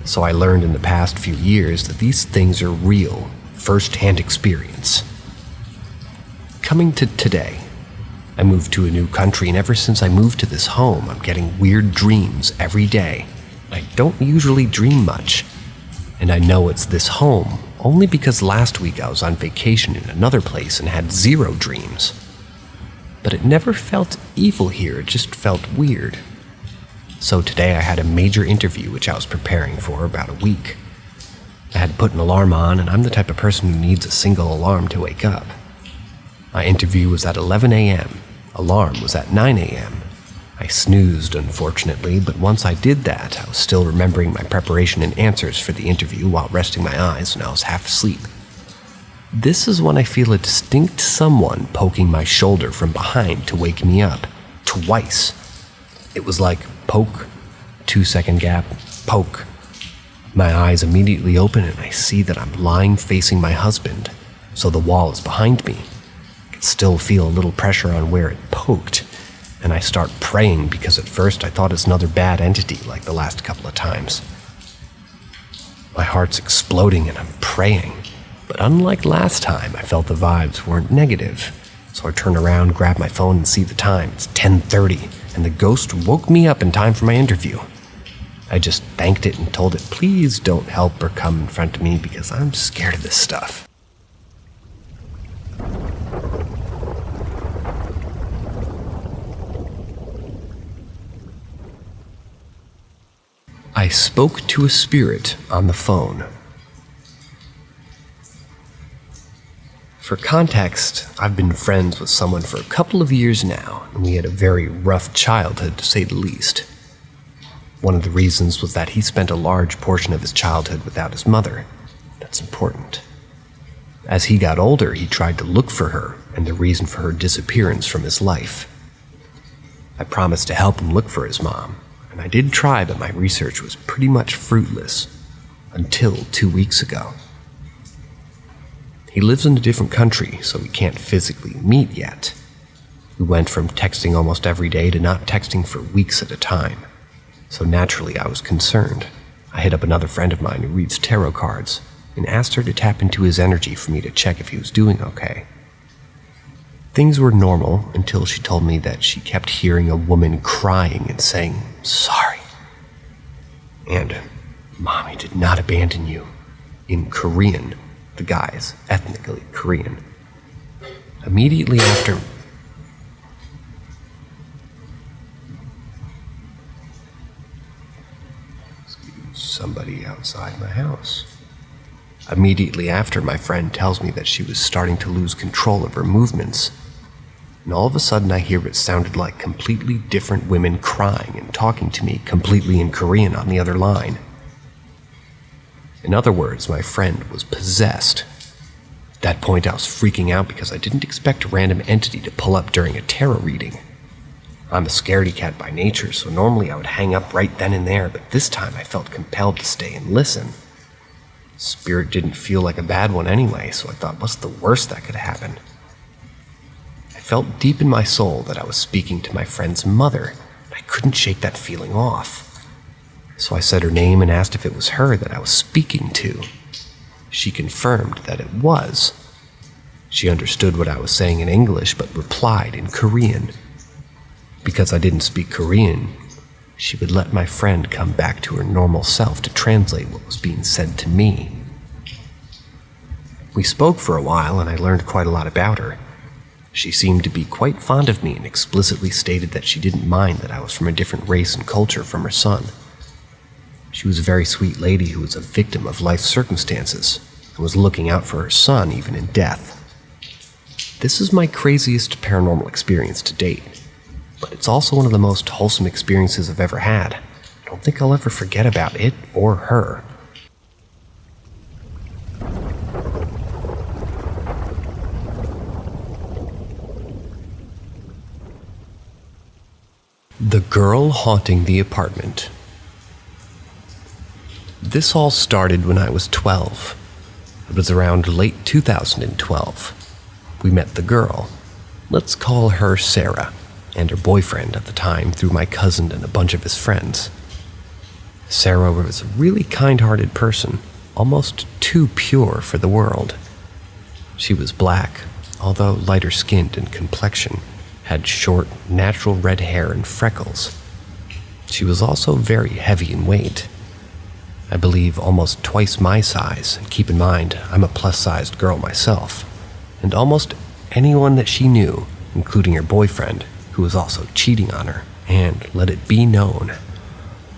So I learned in the past few years that these things are real, first-hand experience. Coming to today, I moved to a new country, and ever since I moved to this home, I'm getting weird dreams every day. I don't usually dream much, and I know it's this home only because last week I was on vacation in another place and had 0 dreams. But it never felt evil here, it just felt weird. So today I had a major interview which I was preparing for about a week. I had to put an alarm on, and I'm the type of person who needs a single alarm to wake up. My interview was at 11 a.m. Alarm was at 9 a.m. I snoozed, unfortunately, but once I did that, I was still remembering my preparation and answers for the interview while resting my eyes, and I was half asleep. This is when I feel a distinct someone poking my shoulder from behind to wake me up. Twice. It was like poke, 2-second gap, poke. My eyes immediately open and I see that I'm lying facing my husband, so the wall is behind me. I can still feel a little pressure on where it poked, and I start praying because at first I thought it's another bad entity like the last couple of times. My heart's exploding and I'm praying, but unlike last time, I felt the vibes weren't negative. So I turn around, grab my phone, and see the time. It's 10:30, and the ghost woke me up in time for my interview. I just thanked it and told it, please don't help or come in front of me because I'm scared of this stuff. I spoke to a spirit on the phone. For context, I've been friends with someone for a couple of years now, and we had a very rough childhood, to say the least. One of the reasons was that he spent a large portion of his childhood without his mother. That's important. As he got older, he tried to look for her and the reason for her disappearance from his life. I promised to help him look for his mom, and I did try, but my research was pretty much fruitless until 2 weeks ago. He lives in a different country, so we can't physically meet yet. We went from texting almost every day to not texting for weeks at a time. So naturally, I was concerned. I hit up another friend of mine who reads tarot cards and asked her to tap into his energy for me to check if he was doing okay. Things were normal until she told me that she kept hearing a woman crying and saying, "Sorry." And, "Mommy did not abandon you," in Korean. The guy is ethnically Korean. Immediately after... Somebody outside my house. Immediately after, my friend tells me that she was starting to lose control of her movements. And all of a sudden I hear what sounded like completely different women crying and talking to me completely in Korean on the other line. In other words, my friend was possessed. At that point, I was freaking out because I didn't expect a random entity to pull up during a tarot reading. I'm a scaredy cat by nature, so normally I would hang up right then and there, but this time I felt compelled to stay and listen. Spirit didn't feel like a bad one anyway, so I thought, what's the worst that could happen? I felt deep in my soul that I was speaking to my friend's mother, and I couldn't shake that feeling off. So I said her name and asked if it was her that I was speaking to. She confirmed that it was. She understood what I was saying in English, but replied in Korean. Because I didn't speak Korean, she would let my friend come back to her normal self to translate what was being said to me. We spoke for a while, and I learned quite a lot about her. She seemed to be quite fond of me and explicitly stated that she didn't mind that I was from a different race and culture from her son. She was a very sweet lady who was a victim of life circumstances and was looking out for her son even in death. This is my craziest paranormal experience to date, but it's also one of the most wholesome experiences I've ever had. I don't think I'll ever forget about it or her. The girl haunting the apartment. This all started when I was 12. It was around late 2012. We met the girl. Let's call her Sarah, and her boyfriend at the time through my cousin and a bunch of his friends. Sarah was a really kind-hearted person, almost too pure for the world. She was black, although lighter-skinned in complexion, had short, natural red hair and freckles. She was also very heavy in weight. I believe almost twice my size, and keep in mind, I'm a plus-sized girl myself. And almost anyone that she knew, including her boyfriend, who was also cheating on her, and let it be known,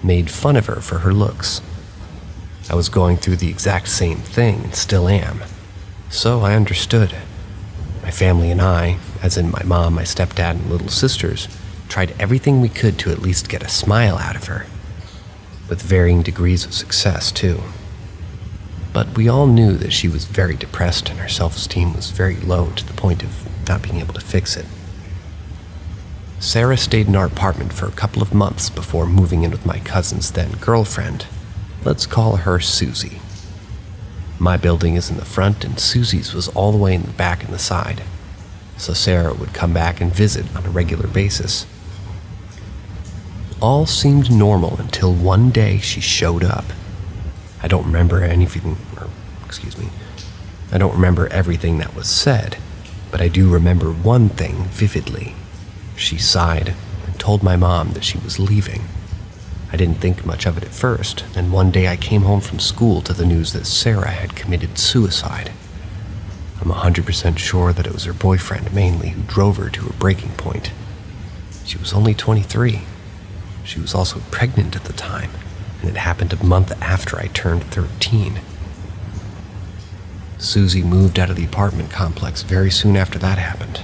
made fun of her for her looks. I was going through the exact same thing and still am, so I understood. My family and I, as in my mom, my stepdad, and little sisters, tried everything we could to at least get a smile out of her, with varying degrees of success too. But we all knew that she was very depressed and her self-esteem was very low to the point of not being able to fix it. Sarah stayed in our apartment for a couple of months before moving in with my cousin's then girlfriend. Let's call her Susie. My building is in the front and Susie's was all the way in the back and the side, so Sarah would come back and visit on a regular basis. All seemed normal until one day she showed up. I don't remember everything that was said, but I do remember one thing vividly. She sighed and told my mom that she was leaving. I didn't think much of it at first, and one day I came home from school to the news that Sarah had committed suicide. I'm 100% sure that it was her boyfriend mainly who drove her to her breaking point. She was only 23. She was also pregnant at the time, and it happened a month after I turned 13. Susie moved out of the apartment complex very soon after that happened.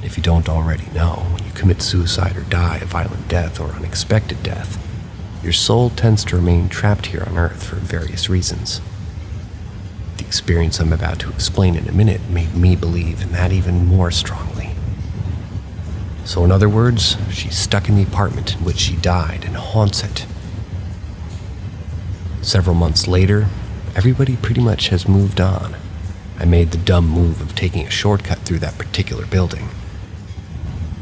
If you don't already know, when you commit suicide or die a violent death or unexpected death, your soul tends to remain trapped here on Earth for various reasons. The experience I'm about to explain in a minute made me believe in that even more strongly. So in other words, she's stuck in the apartment in which she died and haunts it. Several months later, everybody pretty much has moved on. I made the dumb move of taking a shortcut through that particular building.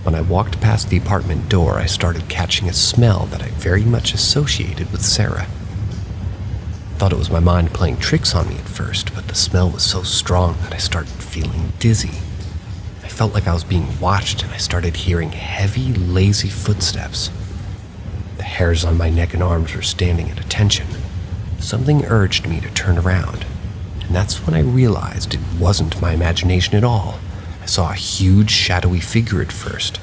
When I walked past the apartment door, I started catching a smell that I very much associated with Sarah. I thought it was my mind playing tricks on me at first, but the smell was so strong that I started feeling dizzy. I felt like I was being watched, and I started hearing heavy, lazy footsteps. The hairs on my neck and arms were standing at attention. Something urged me to turn around, and that's when I realized it wasn't my imagination at all. I saw a huge, shadowy figure at first.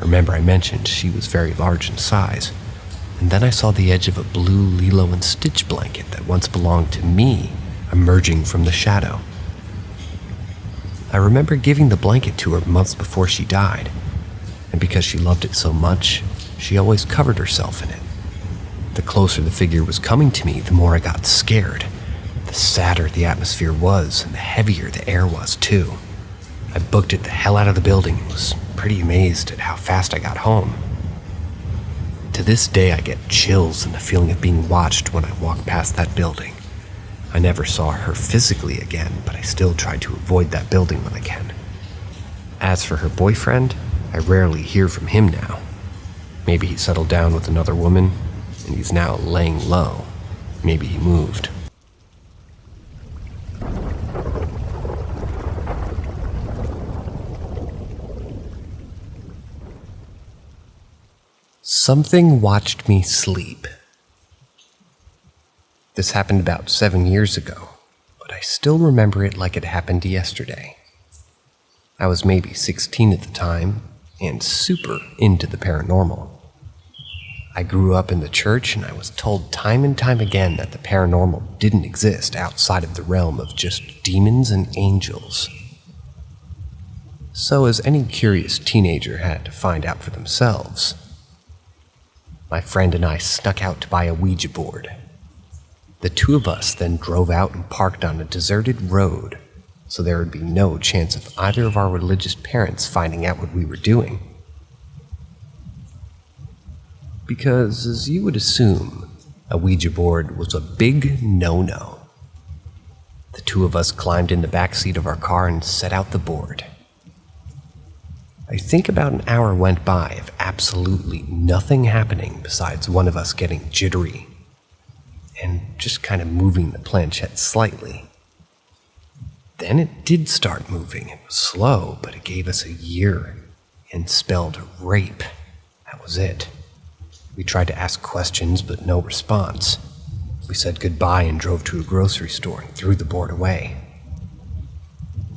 Remember, I mentioned she was very large in size. And then I saw the edge of a blue Lilo and Stitch blanket that once belonged to me emerging from the shadow. I remember giving the blanket to her months before she died, and because she loved it so much, she always covered herself in it. The closer the figure was coming to me, the more I got scared. The sadder the atmosphere was, and the heavier the air was too. I booked it the hell out of the building and was pretty amazed at how fast I got home. To this day, I get chills and the feeling of being watched when I walk past that building. I never saw her physically again, but I still try to avoid that building when I can. As for her boyfriend, I rarely hear from him now. Maybe he settled down with another woman, and he's now laying low. Maybe he moved. Something watched me sleep. This happened about 7 years ago, but I still remember it like it happened yesterday. I was maybe 16 at the time, and super into the paranormal. I grew up in the church, and I was told time and time again that the paranormal didn't exist outside of the realm of just demons and angels. So as any curious teenager had to find out for themselves, my friend and I snuck out to buy a Ouija board. The two of us then drove out and parked on a deserted road, so there would be no chance of either of our religious parents finding out what we were doing. Because, as you would assume, a Ouija board was a big no-no. The two of us climbed in the back seat of our car and set out the board. I think about an hour went by of absolutely nothing happening besides one of us getting jittery and just kind of moving the planchette slightly. Then it did start moving. It was slow, but it gave us a year and spelled rape. That was it. We tried to ask questions, but no response. We said goodbye and drove to a grocery store and threw the board away.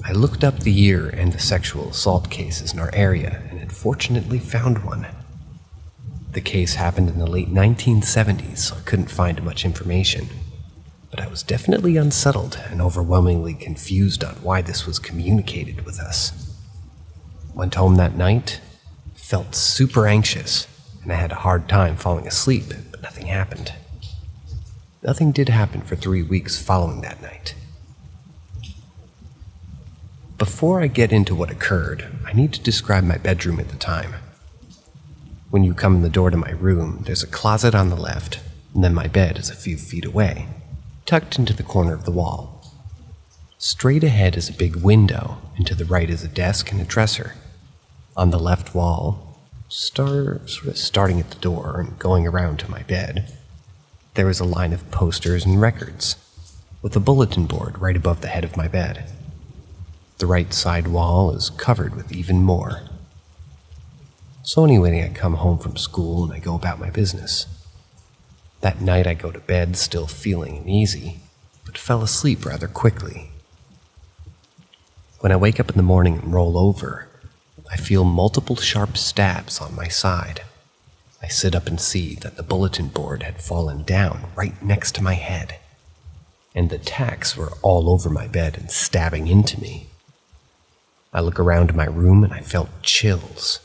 I looked up the year and the sexual assault cases in our area and had fortunately found one. The case happened in the late 1970s, so I couldn't find much information. But I was definitely unsettled and overwhelmingly confused on why this was communicated with us. Went home that night, felt super anxious, and I had a hard time falling asleep, but nothing happened. Nothing did happen for 3 weeks following that night. Before I get into what occurred, I need to describe my bedroom at the time. When you come in the door to my room, there's a closet on the left, and then my bed is a few feet away, tucked into the corner of the wall. Straight ahead is a big window, and to the right is a desk and a dresser. On the left wall, starting at the door and going around to my bed, there is a line of posters and records, with a bulletin board right above the head of my bed. The right side wall is covered with even more. So anyway, I come home from school and I go about my business. That night I go to bed still feeling uneasy, but fell asleep rather quickly. When I wake up in the morning and roll over, I feel multiple sharp stabs on my side. I sit up and see that the bulletin board had fallen down right next to my head, and the tacks were all over my bed and stabbing into me. I look around my room and I felt chills.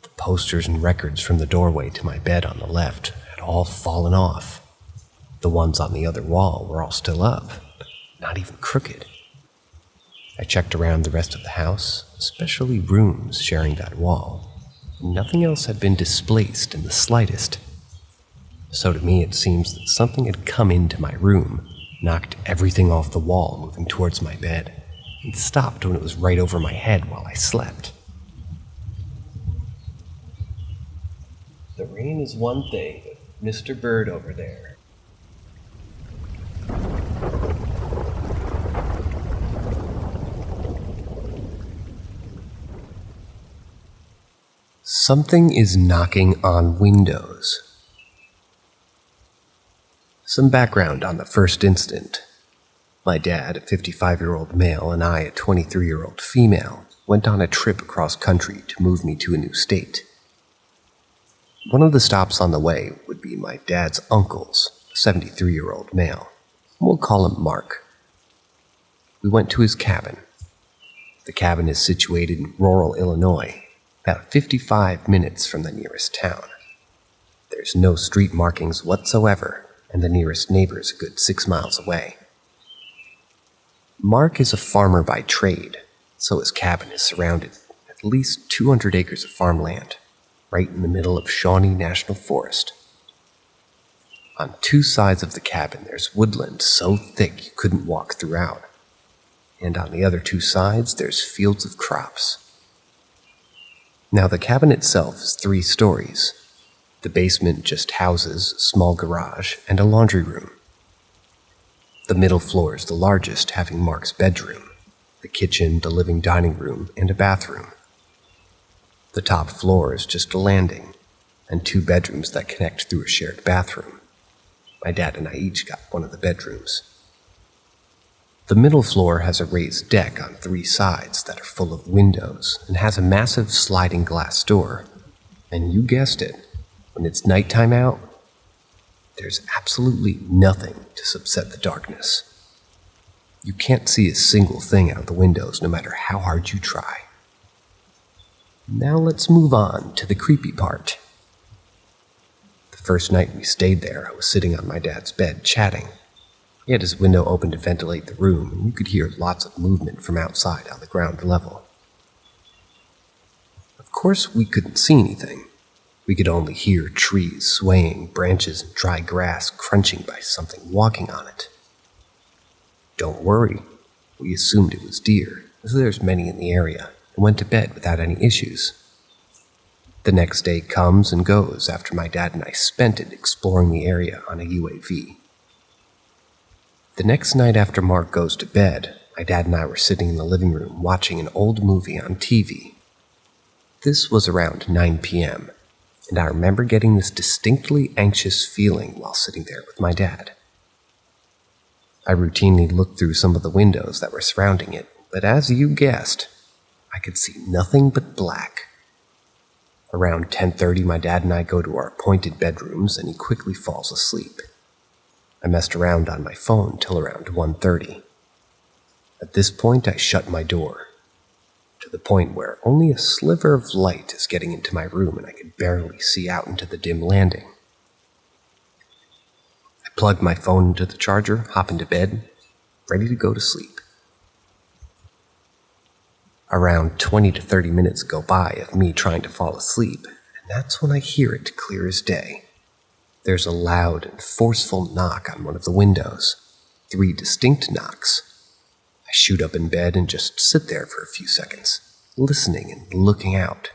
The posters and records from the doorway to my bed on the left had all fallen off. The ones on the other wall were all still up, but not even crooked. I checked around the rest of the house, especially rooms sharing that wall. Nothing else had been displaced in the slightest. So to me it seems that something had come into my room, knocked everything off the wall moving towards my bed, and stopped when it was right over my head while I slept. The rain is one thing, but Mr. Bird over there. Something is knocking on windows. Some background on the first incident. My dad, a 55-year-old male, and I, a 23-year-old female, went on a trip across country to move me to a new state. One of the stops on the way would be my dad's uncle's, a 73-year-old male. We'll call him Mark. We went to his cabin. The cabin is situated in rural Illinois, about 55 minutes from the nearest town. There's no street markings whatsoever, and the nearest neighbor is a good 6 miles away. Mark is a farmer by trade, so his cabin is surrounded at least 200 acres of farmland, right in the middle of Shawnee National Forest. On two sides of the cabin there's woodland so thick you couldn't walk throughout, and on the other two sides there's fields of crops. Now the cabin itself is 3 stories. The basement just houses a small garage and a laundry room. The middle floor is the largest, having Mark's bedroom, the kitchen, the living dining room, and a bathroom. The top floor is just a landing, and 2 bedrooms that connect through a shared bathroom. My dad and I each got one of the bedrooms. The middle floor has a raised deck on 3 sides that are full of windows and has a massive sliding glass door. And you guessed it, when it's nighttime out, there's absolutely nothing to subset the darkness. You can't see a single thing out of the windows no matter how hard you try. Now let's move on to the creepy part. The first night we stayed there, I was sitting on my dad's bed chatting. He had his window open to ventilate the room, and you could hear lots of movement from outside on the ground level. Of course, we couldn't see anything. We could only hear trees swaying, branches and dry grass crunching by something walking on it. Don't worry, we assumed it was deer, as there's many in the area, and went to bed without any issues. The next day comes and goes after my dad and I spent it exploring the area on a UAV. The next night after Mark goes to bed, my dad and I were sitting in the living room watching an old movie on TV. This was around 9 p.m., and I remember getting this distinctly anxious feeling while sitting there with my dad. I routinely looked through some of the windows that were surrounding it, but as you guessed, I could see nothing but black. Around 10:30, my dad and I go to our appointed bedrooms, and he quickly falls asleep. I messed around on my phone till around 1:30. At this point, I shut my door, to the point where only a sliver of light is getting into my room and I could barely see out into the dim landing. I plugged my phone into the charger, hop into bed, ready to go to sleep. Around 20 to 30 minutes go by of me trying to fall asleep, and that's when I hear it clear as day. There's a loud and forceful knock on one of the windows. 3 distinct knocks. I shoot up in bed and just sit there for a few seconds, listening and looking out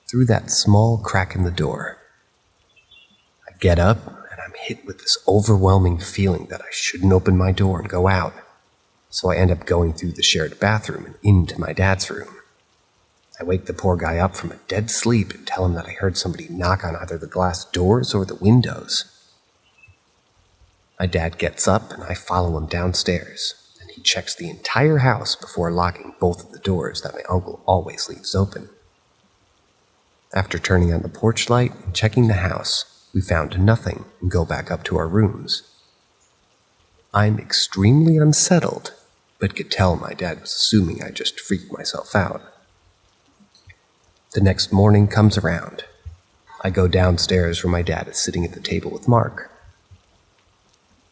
through that small crack in the door. I get up and I'm hit with this overwhelming feeling that I shouldn't open my door and go out, so I end up going through the shared bathroom and into my dad's room. I wake the poor guy up from a dead sleep and tell him that I heard somebody knock on either the glass doors or the windows. My dad gets up and I follow him downstairs, and he checks the entire house before locking both of the doors that my uncle always leaves open. After turning on the porch light and checking the house, we found nothing and go back up to our rooms. I'm extremely unsettled, but could tell my dad was assuming I just freaked myself out. The next morning comes around. I go downstairs where my dad is sitting at the table with Mark.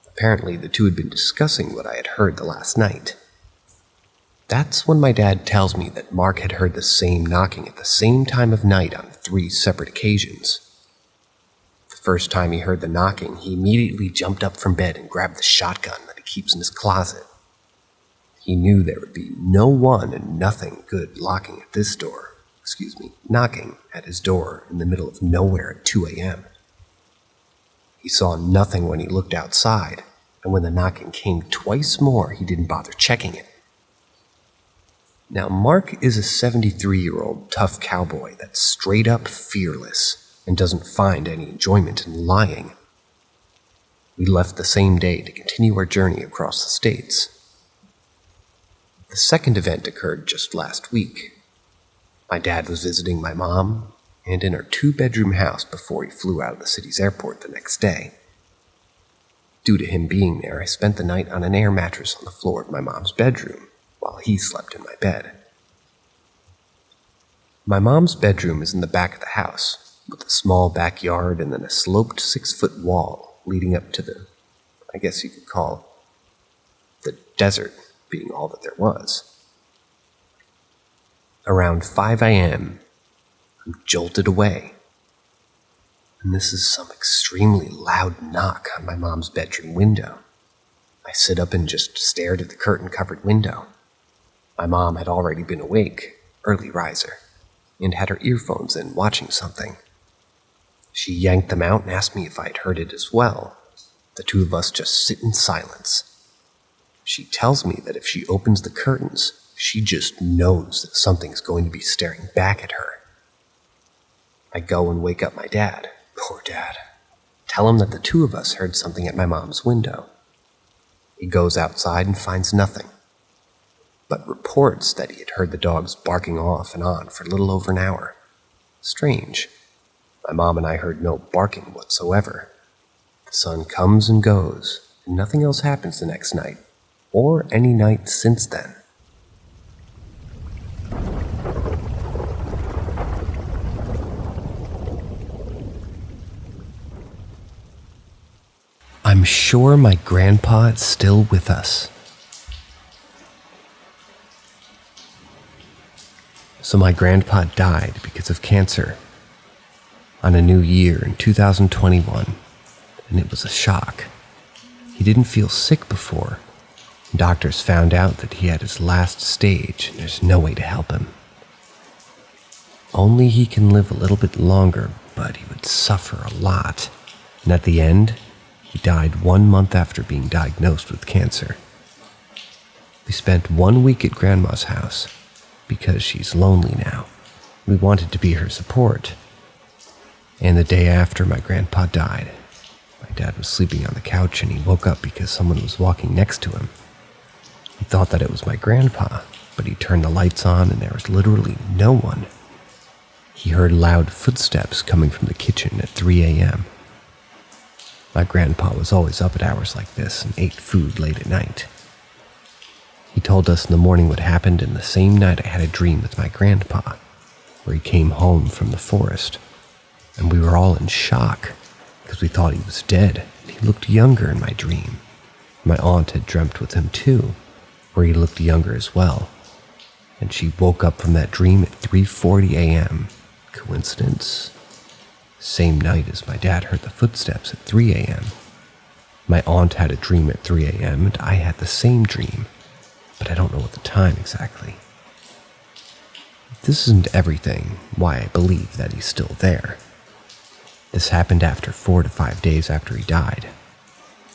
Apparently, the two had been discussing what I had heard the last night. That's when my dad tells me that Mark had heard the same knocking at the same time of night on 3 separate occasions. The first time he heard the knocking, he immediately jumped up from bed and grabbed the shotgun that he keeps in his closet. He knew there would be no one and nothing good knocking at his door in the middle of nowhere at 2 a.m. He saw nothing when he looked outside, and when the knocking came twice more, he didn't bother checking it. Now, Mark is a 73-year-old tough cowboy that's straight up fearless and doesn't find any enjoyment in lying. We left the same day to continue our journey across the states. The second event occurred just last week. My dad was visiting my mom and in her 2-bedroom house before he flew out of the city's airport the next day. Due to him being there, I spent the night on an air mattress on the floor of my mom's bedroom while he slept in my bed. My mom's bedroom is in the back of the house, with a small backyard and then a sloped 6-foot wall leading up to the, I guess you could call, the desert being all that there was. Around 5 a.m., I'm jolted away, and this is some extremely loud knock on my mom's bedroom window. I sit up and just stared at the curtain-covered window. My mom had already been awake, early riser, and had her earphones in watching something. She yanked them out and asked me if I'd heard it as well. The two of us just sit in silence. She tells me that if she opens the curtains, she just knows that something's going to be staring back at her. I go and wake up my dad, poor dad, tell him that the two of us heard something at my mom's window. He goes outside and finds nothing, but reports that he had heard the dogs barking off and on for a little over an hour. Strange. My mom and I heard no barking whatsoever. The sun comes and goes, and nothing else happens the next night, or any night since then. I'm sure my grandpa is still with us. So my grandpa died because of cancer on a new year in 2021, and it was a shock. He didn't feel sick before. Doctors found out that he had his last stage and there's no way to help him. Only he can live a little bit longer, but he would suffer a lot. And at the end, he died 1 month after being diagnosed with cancer. We spent 1 week at Grandma's house because she's lonely now. We wanted to be her support. And the day after my grandpa died, my dad was sleeping on the couch and he woke up because someone was walking next to him. He thought that it was my grandpa, but he turned the lights on and there was literally no one. He heard loud footsteps coming from the kitchen at 3 a.m. My grandpa was always up at hours like this and ate food late at night. He told us in the morning what happened, and the same night I had a dream with my grandpa, where he came home from the forest, and we were all in shock because we thought he was dead, and he looked younger in my dream. My aunt had dreamt with him too, where he looked younger as well, and she woke up from that dream at 3:40 a.m. Coincidence? Same night as my dad heard the footsteps at 3 a.m. My aunt had a dream at 3 a.m. and I had the same dream, but I don't know what the time exactly. This isn't everything why I believe that he's still there. This happened after 4 to 5 days after he died.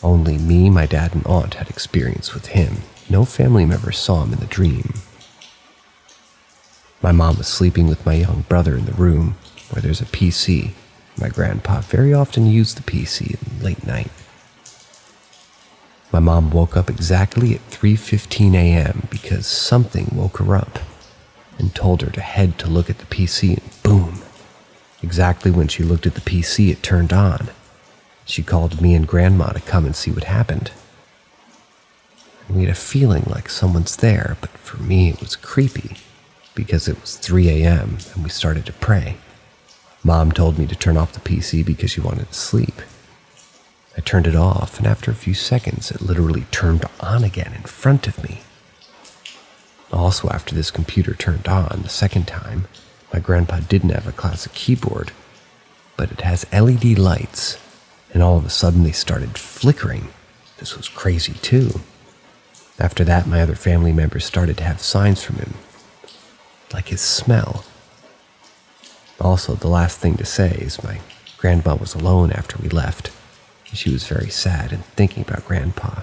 Only me, my dad, and aunt had experience with him. No family members saw him in the dream. My mom was sleeping with my young brother in the room where there's a PC. My grandpa very often used the PC in late night. My mom woke up exactly at 3:15 a.m. because something woke her up and told her to head to look at the PC, and boom! Exactly when she looked at the PC, it turned on. She called me and Grandma to come and see what happened. And we had a feeling like someone's there, but for me it was creepy because it was 3 a.m. and we started to pray. Mom told me to turn off the PC because she wanted to sleep. I turned it off, and after a few seconds, it literally turned on again in front of me. Also, after this computer turned on the second time, my grandpa didn't have a classic keyboard, but it has LED lights, and all of a sudden they started flickering. This was crazy too. After that, my other family members started to have signs from him, like his smell. Also, the last thing to say is my grandma was alone after we left. She was very sad and thinking about Grandpa.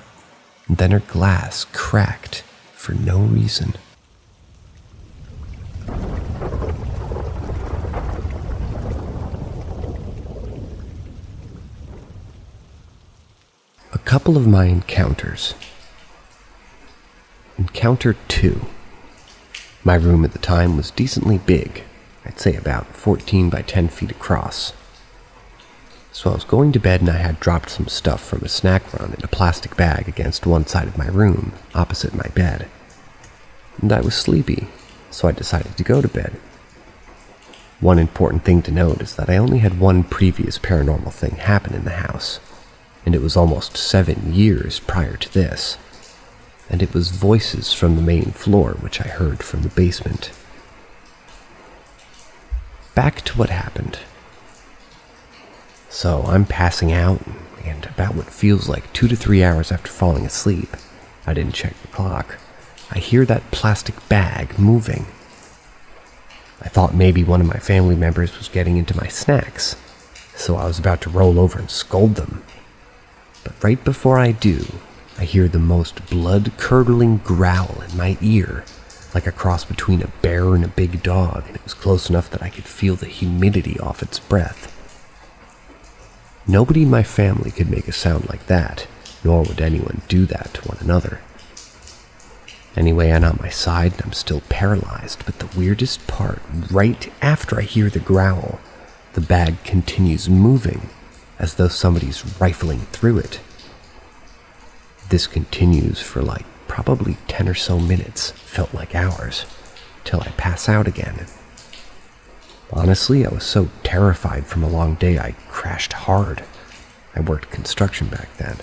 And then her glass cracked for no reason. A couple of my encounters. Encounter 2. My room at the time was decently big. I'd say about 14 by 10 feet across. So I was going to bed and I had dropped some stuff from a snack run in a plastic bag against one side of my room, opposite my bed. And I was sleepy, so I decided to go to bed. One important thing to note is that I only had one previous paranormal thing happen in the house, and it was almost 7 years prior to this. And it was voices from the main floor which I heard from the basement. Back to what happened. So I'm passing out, and about what feels like 2 to 3 hours after falling asleep, I didn't check the clock, I hear that plastic bag moving. I thought maybe one of my family members was getting into my snacks, so I was about to roll over and scold them. But right before I do, I hear the most blood-curdling growl in my ear, like a cross between a bear and a big dog, and it was close enough that I could feel the humidity off its breath. Nobody in my family could make a sound like that, nor would anyone do that to one another. Anyway, I'm on my side and I'm still paralyzed, but the weirdest part, right after I hear the growl, the bag continues moving, as though somebody's rifling through it. This continues for probably 10 or so minutes, felt like hours, till I pass out again. Honestly, I was so terrified from a long day I crashed hard. I worked construction back then.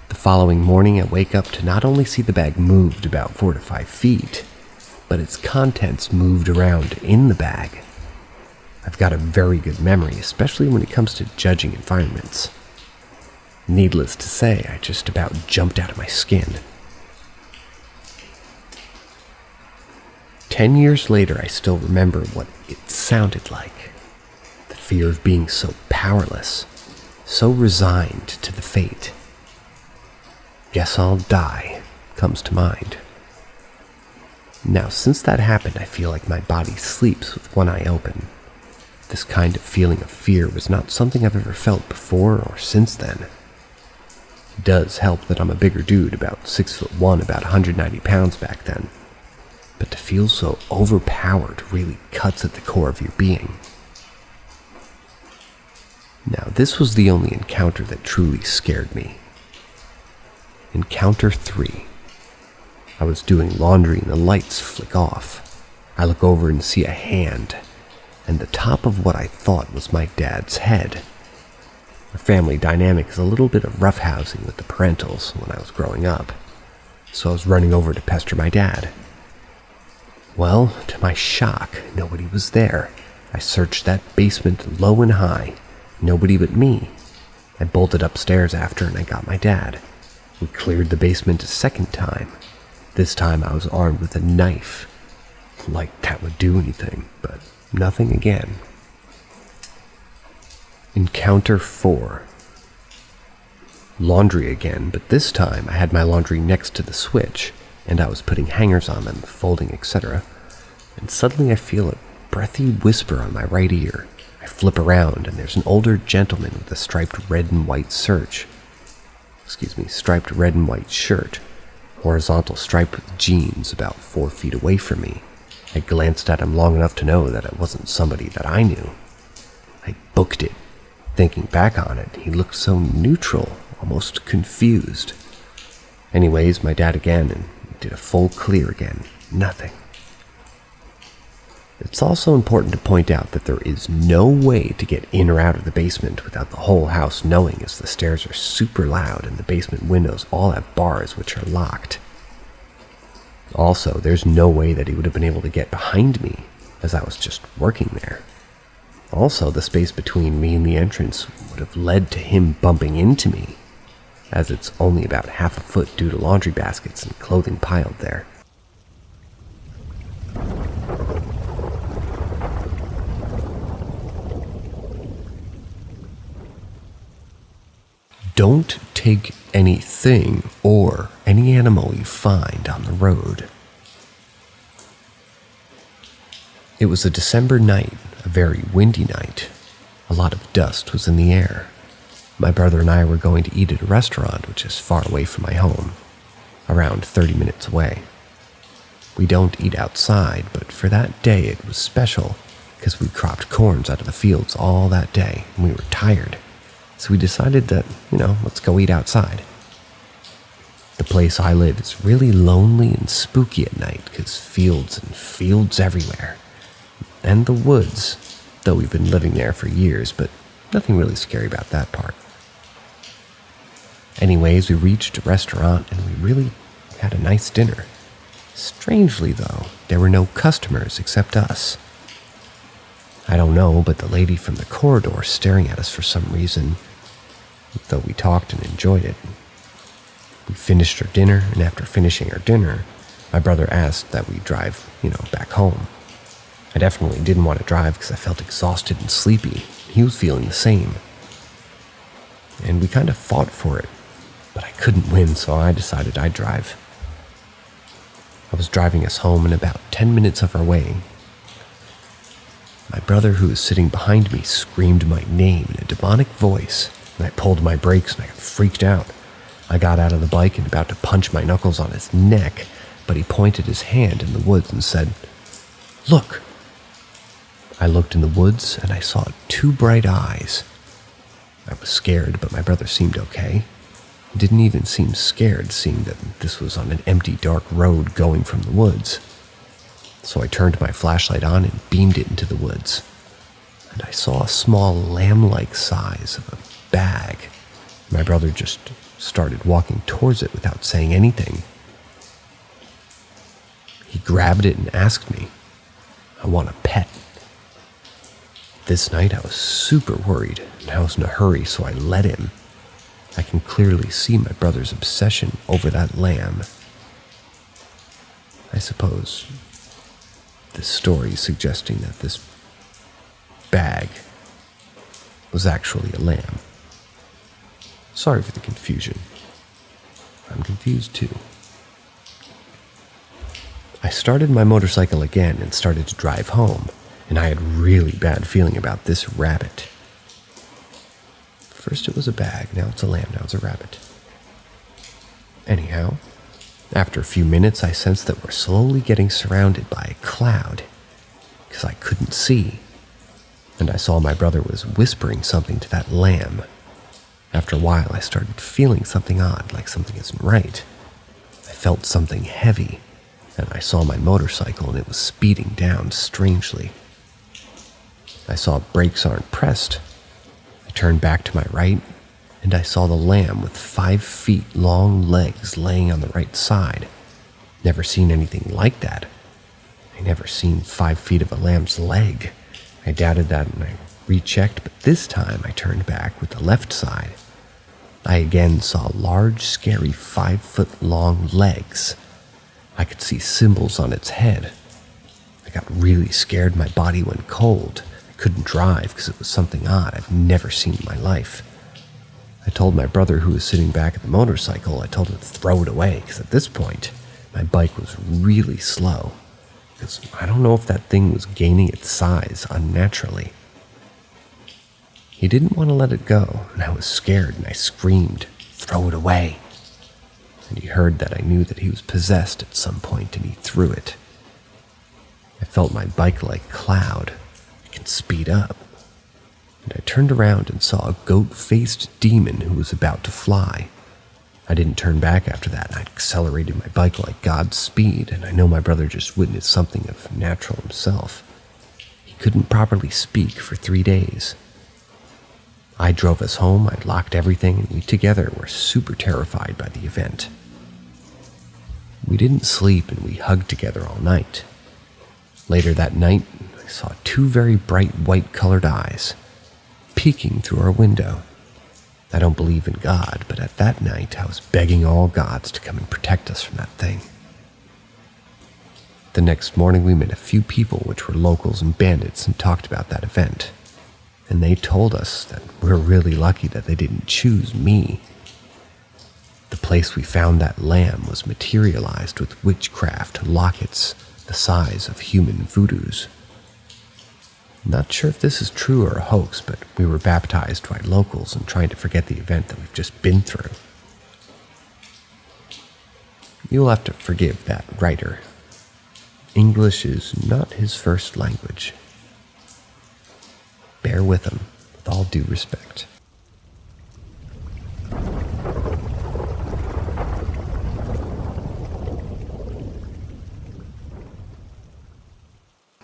The following morning I wake up to not only see the bag moved about 4 to 5 feet, but its contents moved around in the bag. I've got a very good memory, especially when it comes to judging environments. Needless to say, I just about jumped out of my skin. 10 years later, I still remember what it sounded like. The fear of being so powerless, so resigned to the fate. Guess I'll die comes to mind. Now, since that happened, I feel like my body sleeps with one eye open. This kind of feeling of fear was not something I've ever felt before or since then. It does help that I'm a bigger dude, about 6'1", about 190 pounds back then. But to feel so overpowered really cuts at the core of your being. Now, this was the only encounter that truly scared me. Encounter 3. I was doing laundry and the lights flick off. I look over and see a hand, and the top of what I thought was my dad's head. Our family dynamic is a little bit of roughhousing with the parentals when I was growing up, so I was running over to pester my dad. Well, to my shock, nobody was there, I searched that basement low and high. Nobody but me. I bolted upstairs after and I got my dad. We cleared the basement a second time. This time I was armed with a knife. Like that would do anything, but nothing again. Encounter 4. Laundry again, but this time I had my laundry next to the switch, and I was putting hangers on them, folding, etc. And suddenly I feel a breathy whisper on my right ear. I flip around, and there's an older gentleman with a striped red and white shirt, horizontal stripe with jeans about 4 feet away from me. I glanced at him long enough to know that it wasn't somebody that I knew. I booked it. Thinking back on it, he looked so neutral, almost confused. Anyways, my dad again, and did a full clear again. Nothing. It's also important to point out that there is no way to get in or out of the basement without the whole house knowing, as the stairs are super loud and the basement windows all have bars which are locked. Also, there's no way that he would have been able to get behind me, as I was just working there. Also, the space between me and the entrance would have led to him bumping into me, as it's only about half a foot due to laundry baskets and clothing piled there. Don't take anything or any animal you find on the road. It was a December night, a very windy night. A lot of dust was in the air. My brother and I were going to eat at a restaurant which is far away from my home, around 30 minutes away. We don't eat outside, but for that day it was special because we cropped corns out of the fields all that day and we were tired. So we decided that, let's go eat outside. The place I live is really lonely and spooky at night because fields and fields everywhere. And the woods, though we've been living there for years, but nothing really scary about that part. Anyways, we reached a restaurant and we really had a nice dinner. Strangely, though, there were no customers except us. I don't know, but the lady from the corridor staring at us for some reason, though we talked and enjoyed it. We finished our dinner, and after finishing our dinner, my brother asked that we drive, back home. I definitely didn't want to drive because I felt exhausted and sleepy. He was feeling the same. And we kind of fought for it, but I couldn't win, so I decided I'd drive. I was driving us home, and about 10 minutes of our way, my brother, who was sitting behind me, screamed my name in a demonic voice, and I pulled my brakes and I got freaked out. I got out of the bike and about to punch my knuckles on his neck, but he pointed his hand in the woods and said, "Look." I looked in the woods and I saw 2 bright eyes. I was scared, but my brother seemed okay. He didn't even seem scared, seeing that this was on an empty, dark road going from the woods. So I turned my flashlight on and beamed it into the woods. And I saw a small lamb-like size of a bag. My brother just started walking towards it without saying anything. He grabbed it and asked me, "I want a pet." This night I was super worried, and I was in a hurry, so I let him. I can clearly see my brother's obsession over that lamb. I suppose this story is suggesting that this bag was actually a lamb. Sorry for the confusion. I'm confused too. I started my motorcycle again and started to drive home, and I had a really bad feeling about this rabbit. First it was a bag, now it's a lamb, now it's a rabbit. Anyhow, after a few minutes I sensed that we're slowly getting surrounded by a cloud, because I couldn't see, and I saw my brother was whispering something to that lamb. After a while I started feeling something odd, like something isn't right. I felt something heavy, and I saw my motorcycle and it was speeding down strangely. I saw brakes aren't pressed. I turned back to my right, and I saw the lamb with 5 feet long legs laying on the right side. Never seen anything like that. I never seen 5 feet of a lamb's leg. I doubted that and I rechecked, but this time I turned back with the left side. I again saw large, scary 5-foot-long legs. I could see symbols on its head. I got really scared. My body went cold. I couldn't drive because it was something odd I've never seen in my life. I told my brother, who was sitting back at the motorcycle, I told him to throw it away because at this point, my bike was really slow. Because I don't know if that thing was gaining its size unnaturally. He didn't want to let it go, and I was scared and I screamed, "Throw it away!" And he heard that I knew that he was possessed at some point and he threw it. I felt my bike like cloud. I can speed up. And I turned around and saw a goat-faced demon who was about to fly. I didn't turn back after that, and I accelerated my bike like God's speed, and I know my brother just witnessed something of natural himself. He couldn't properly speak for 3 days. I drove us home, I locked everything, and we together were super terrified by the event. We didn't sleep, and we hugged together all night. Later that night, I saw 2 very bright white-colored eyes peeking through our window. I don't believe in God, but at that night I was begging all gods to come and protect us from that thing. The next morning we met a few people which were locals and bandits and talked about that event. And they told us that we're really lucky that they didn't choose me. The place we found that lamb was materialized with witchcraft lockets the size of human voodoos. Not sure if this is true or a hoax, but we were baptized by locals and trying to forget the event that we've just been through. You'll have to forgive that writer. English is not his first language. Bear with him, with all due respect.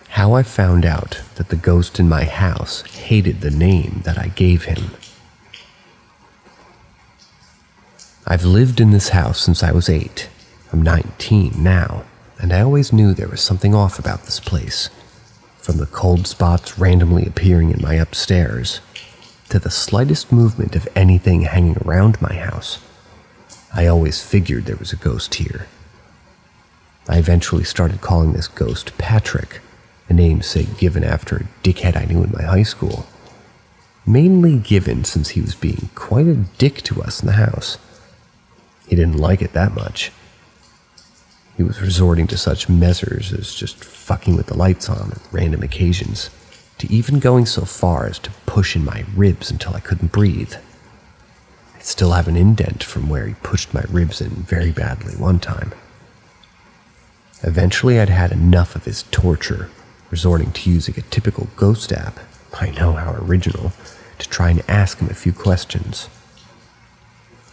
How I found out that the ghost in my house hated the name that I gave him. I've lived in this house since I was 8. I'm 19 now, and I always knew there was something off about this place. From the cold spots randomly appearing in my upstairs, to the slightest movement of anything hanging around my house, I always figured there was a ghost here. I eventually started calling this ghost Patrick, a namesake given after a dickhead I knew in my high school. Mainly given since he was being quite a dick to us in the house. He didn't like it that much. He was resorting to such measures as just fucking with the lights on at random occasions, to even going so far as to push in my ribs until I couldn't breathe. I still have an indent from where he pushed my ribs in very badly one time. Eventually I'd had enough of his torture, resorting to using a typical ghost app, I know how original, to try and ask him a few questions.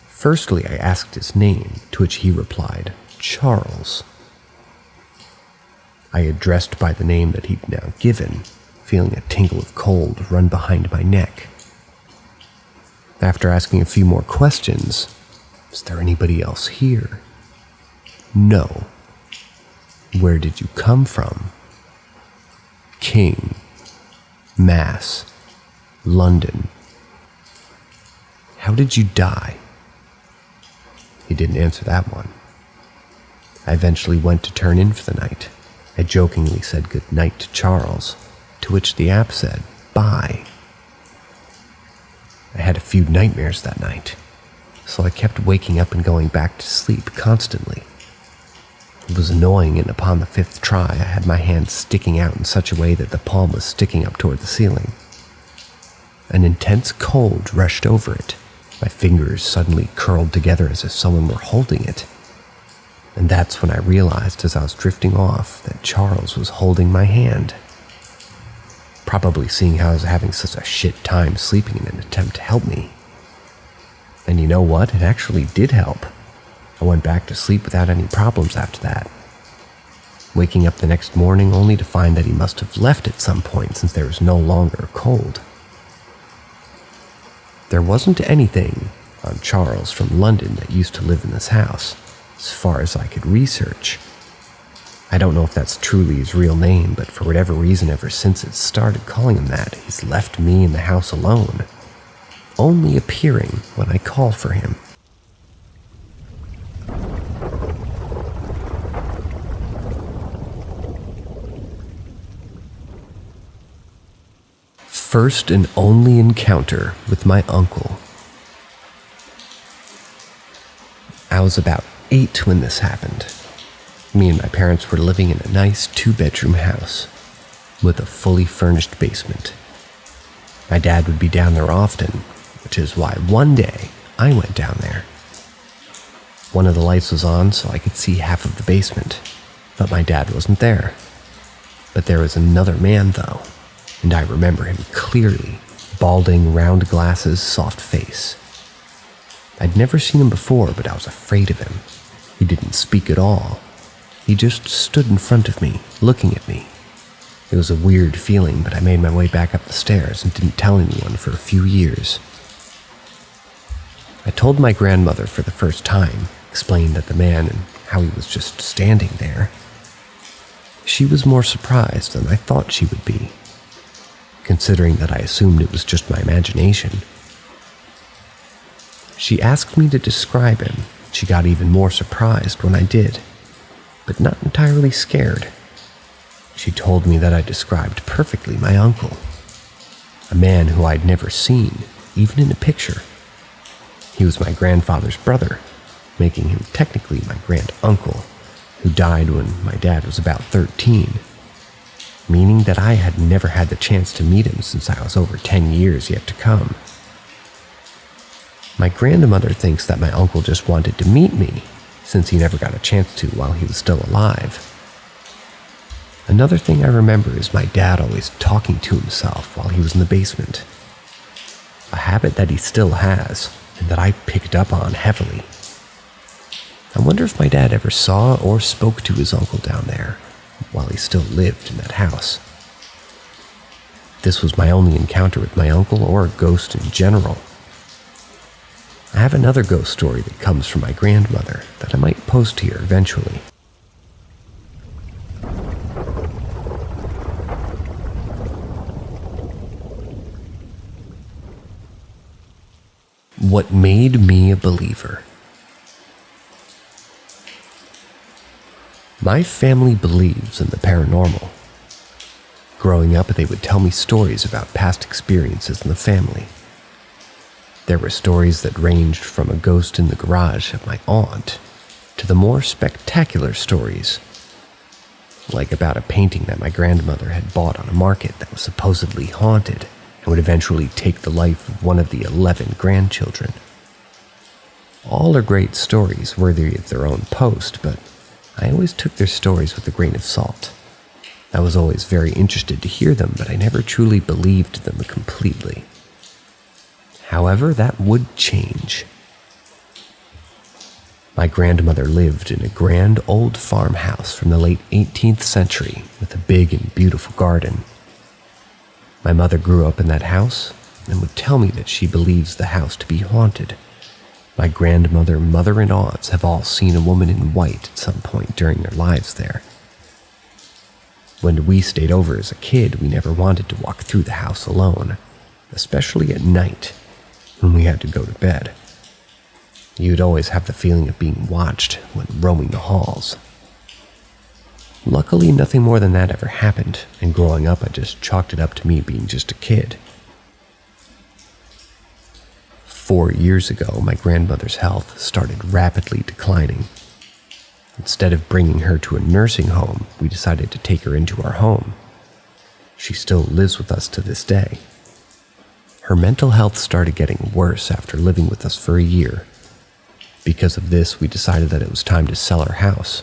Firstly, I asked his name, to which he replied, Charles. I addressed by the name that he'd now given, feeling a tingle of cold run behind my neck. After asking a few more questions, is there anybody else here? No. Where did you come from? King, Mass, London. How did you die? He didn't answer that one. I eventually went to turn in for the night. I jokingly said good night to Charles, to which the app said, bye. I had a few nightmares that night, so I kept waking up and going back to sleep constantly. It was annoying, and upon the 5th try, I had my hand sticking out in such a way that the palm was sticking up toward the ceiling. An intense cold rushed over it. My fingers suddenly curled together as if someone were holding it. And that's when I realized as I was drifting off that Charles was holding my hand. Probably seeing how I was having such a shit time sleeping in an attempt to help me. And you know what? It actually did help. I went back to sleep without any problems after that. Waking up the next morning only to find that he must have left at some point since there was no longer cold. There wasn't anything on Charles from London that used to live in this house, as far as I could research. I don't know if that's truly his real name, but for whatever reason, ever since it started calling him that, he's left me in the house alone, only appearing when I call for him. First and only encounter with my uncle. I was about 8 when this happened. Me and my parents were living in a nice 2-bedroom house with a fully furnished basement. My dad would be down there often, which is why one day I went down there. One of the lights was on so I could see half of the basement, but my dad wasn't there. But there was another man though, and I remember him clearly, balding, round glasses, soft face. I'd never seen him before, but I was afraid of him. He didn't speak at all. He just stood in front of me, looking at me. It was a weird feeling, but I made my way back up the stairs and didn't tell anyone for a few years. I told my grandmother for the first time, explained that the man and how he was just standing there. She was more surprised than I thought she would be, considering that I assumed it was just my imagination. She asked me to describe him. She got even more surprised when I did, but not entirely scared. She told me that I described perfectly my uncle, a man who I'd never seen, even in a picture. He was my grandfather's brother, making him technically my grand-uncle, who died when my dad was about 13, meaning that I had never had the chance to meet him since I was over 10 years yet to come. My grandmother thinks that my uncle just wanted to meet me, since he never got a chance to while he was still alive. Another thing I remember is my dad always talking to himself while he was in the basement, a habit that he still has, and that I picked up on heavily. I wonder if my dad ever saw or spoke to his uncle down there while he still lived in that house. This was my only encounter with my uncle or a ghost in general. I have another ghost story that comes from my grandmother that I might post here eventually. What made me a believer? My family believes in the paranormal. Growing up, they would tell me stories about past experiences in the family. There were stories that ranged from a ghost in the garage of my aunt to the more spectacular stories, like about a painting that my grandmother had bought on a market that was supposedly haunted and would eventually take the life of one of the 11 grandchildren. All are great stories worthy of their own post, but I always took their stories with a grain of salt. I was always very interested to hear them, but I never truly believed them completely. However, that would change. My grandmother lived in a grand old farmhouse from the late 18th century with a big and beautiful garden. My mother grew up in that house and would tell me that she believes the house to be haunted. My grandmother, mother, and aunts have all seen a woman in white at some point during their lives there. When we stayed over as a kid, we never wanted to walk through the house alone, especially at night when we had to go to bed. You'd always have the feeling of being watched when roaming the halls. Luckily, nothing more than that ever happened, and growing up, I just chalked it up to me being just a kid. 4 years ago, my grandmother's health started rapidly declining. Instead of bringing her to a nursing home, we decided to take her into our home. She still lives with us to this day. Her mental health started getting worse after living with us for a year. Because of this, we decided that it was time to sell our house,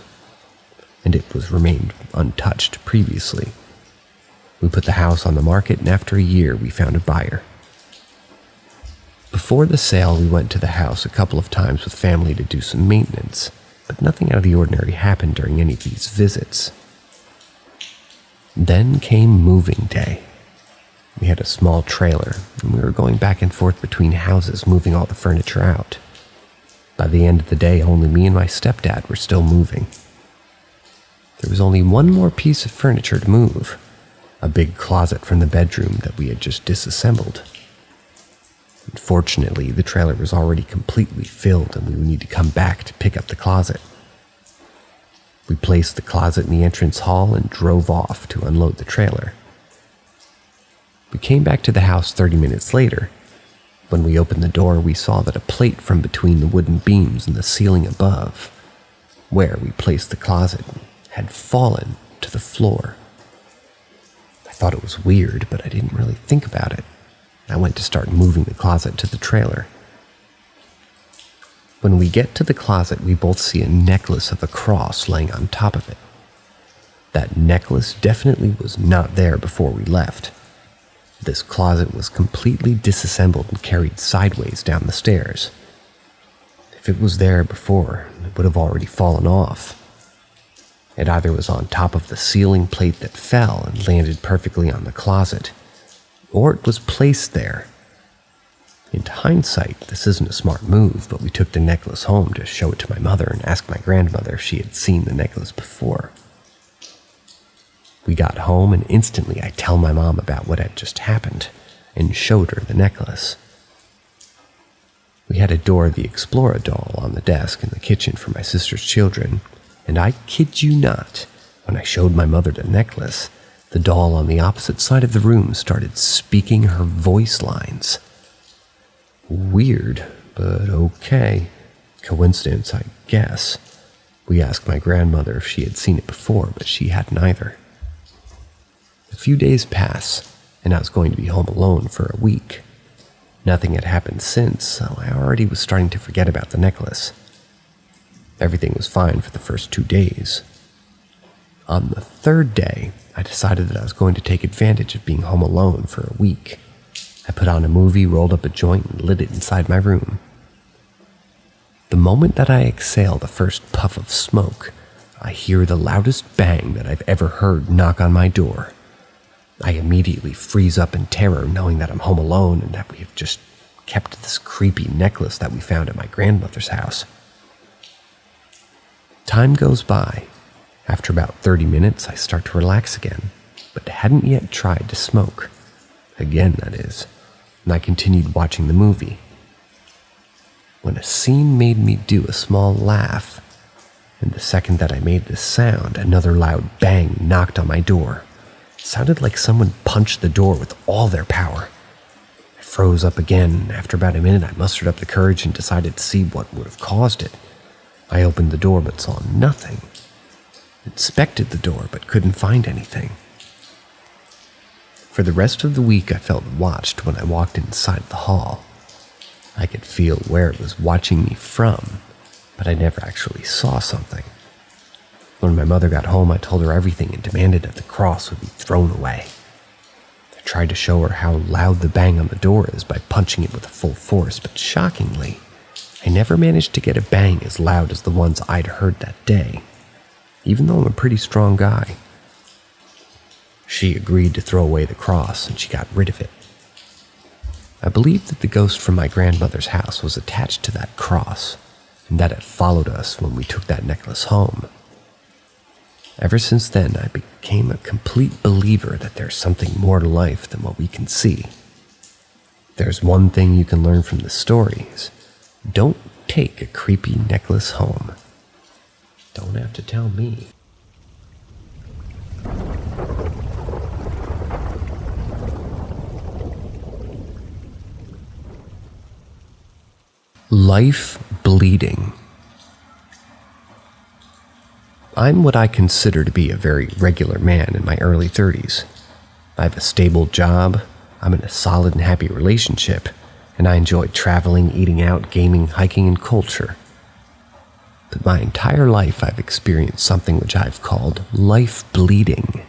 and it was remained untouched previously. We put the house on the market, and after a year, we found a buyer. Before the sale, we went to the house a couple of times with family to do some maintenance, but nothing out of the ordinary happened during any of these visits. Then came moving day. We had a small trailer, and we were going back and forth between houses, moving all the furniture out. By the end of the day, only me and my stepdad were still moving. There was only one more piece of furniture to move, a big closet from the bedroom that we had just disassembled. Unfortunately, the trailer was already completely filled and we would need to come back to pick up the closet. We placed the closet in the entrance hall and drove off to unload the trailer. We came back to the house 30 minutes later. When we opened the door, we saw that a plate from between the wooden beams in the ceiling above, where we placed the closet, had fallen to the floor. I thought it was weird, but I didn't really think about it. I went to start moving the closet to the trailer. When we get to the closet, we both see a necklace of a cross laying on top of it. That necklace definitely was not there before we left. This closet was completely disassembled and carried sideways down the stairs. If it was there before, it would have already fallen off. It either was on top of the ceiling plate that fell and landed perfectly on the closet, or it was placed there. In hindsight, this isn't a smart move, but we took the necklace home to show it to my mother and ask my grandmother if she had seen the necklace before. We got home and instantly I tell my mom about what had just happened and showed her the necklace. We had a Dora the Explorer doll on the desk in the kitchen for my sister's children, and I kid you not, when I showed my mother the necklace, the doll on the opposite side of the room started speaking her voice lines. Weird, but okay. Coincidence, I guess. We asked my grandmother if she had seen it before, but she hadn't either. A few days pass, and I was going to be home alone for a week. Nothing had happened since, so I already was starting to forget about the necklace. Everything was fine for the first 2 days. On the third day, I decided that I was going to take advantage of being home alone for a week. I put on a movie, rolled up a joint, and lit it inside my room. The moment that I exhale the first puff of smoke, I hear the loudest bang that I've ever heard knock on my door. I immediately freeze up in terror, knowing that I'm home alone and that we have just kept this creepy necklace that we found at my grandmother's house. Time goes by. After about 30 minutes, I start to relax again, but hadn't yet tried to smoke. Again, that is. And I continued watching the movie. When a scene made me do a small laugh, and the second that I made this sound, another loud bang knocked on my door. It sounded like someone punched the door with all their power. I froze up again, and after about a minute I mustered up the courage and decided to see what would have caused it. I opened the door but saw nothing. Inspected the door but couldn't find anything. For the rest of the week I felt watched when I walked inside the hall. I could feel where it was watching me from, but I never actually saw something. When my mother got home, I told her everything and demanded that the cross would be thrown away. I tried to show her how loud the bang on the door is by punching it with full force, but shockingly, I never managed to get a bang as loud as the ones I'd heard that day, even though I'm a pretty strong guy. She agreed to throw away the cross, and she got rid of it. I believe that the ghost from my grandmother's house was attached to that cross, and that it followed us when we took that necklace home. Ever since then, I became a complete believer that there's something more to life than what we can see. There's one thing you can learn from the stories. Don't take a creepy necklace home. Don't have to tell me. Life bleeding. I'm what I consider to be a very regular man in my early 30s. I have a stable job, I'm in a solid and happy relationship, and I enjoy traveling, eating out, gaming, hiking, and culture. But my entire life I've experienced something which I've called life bleeding.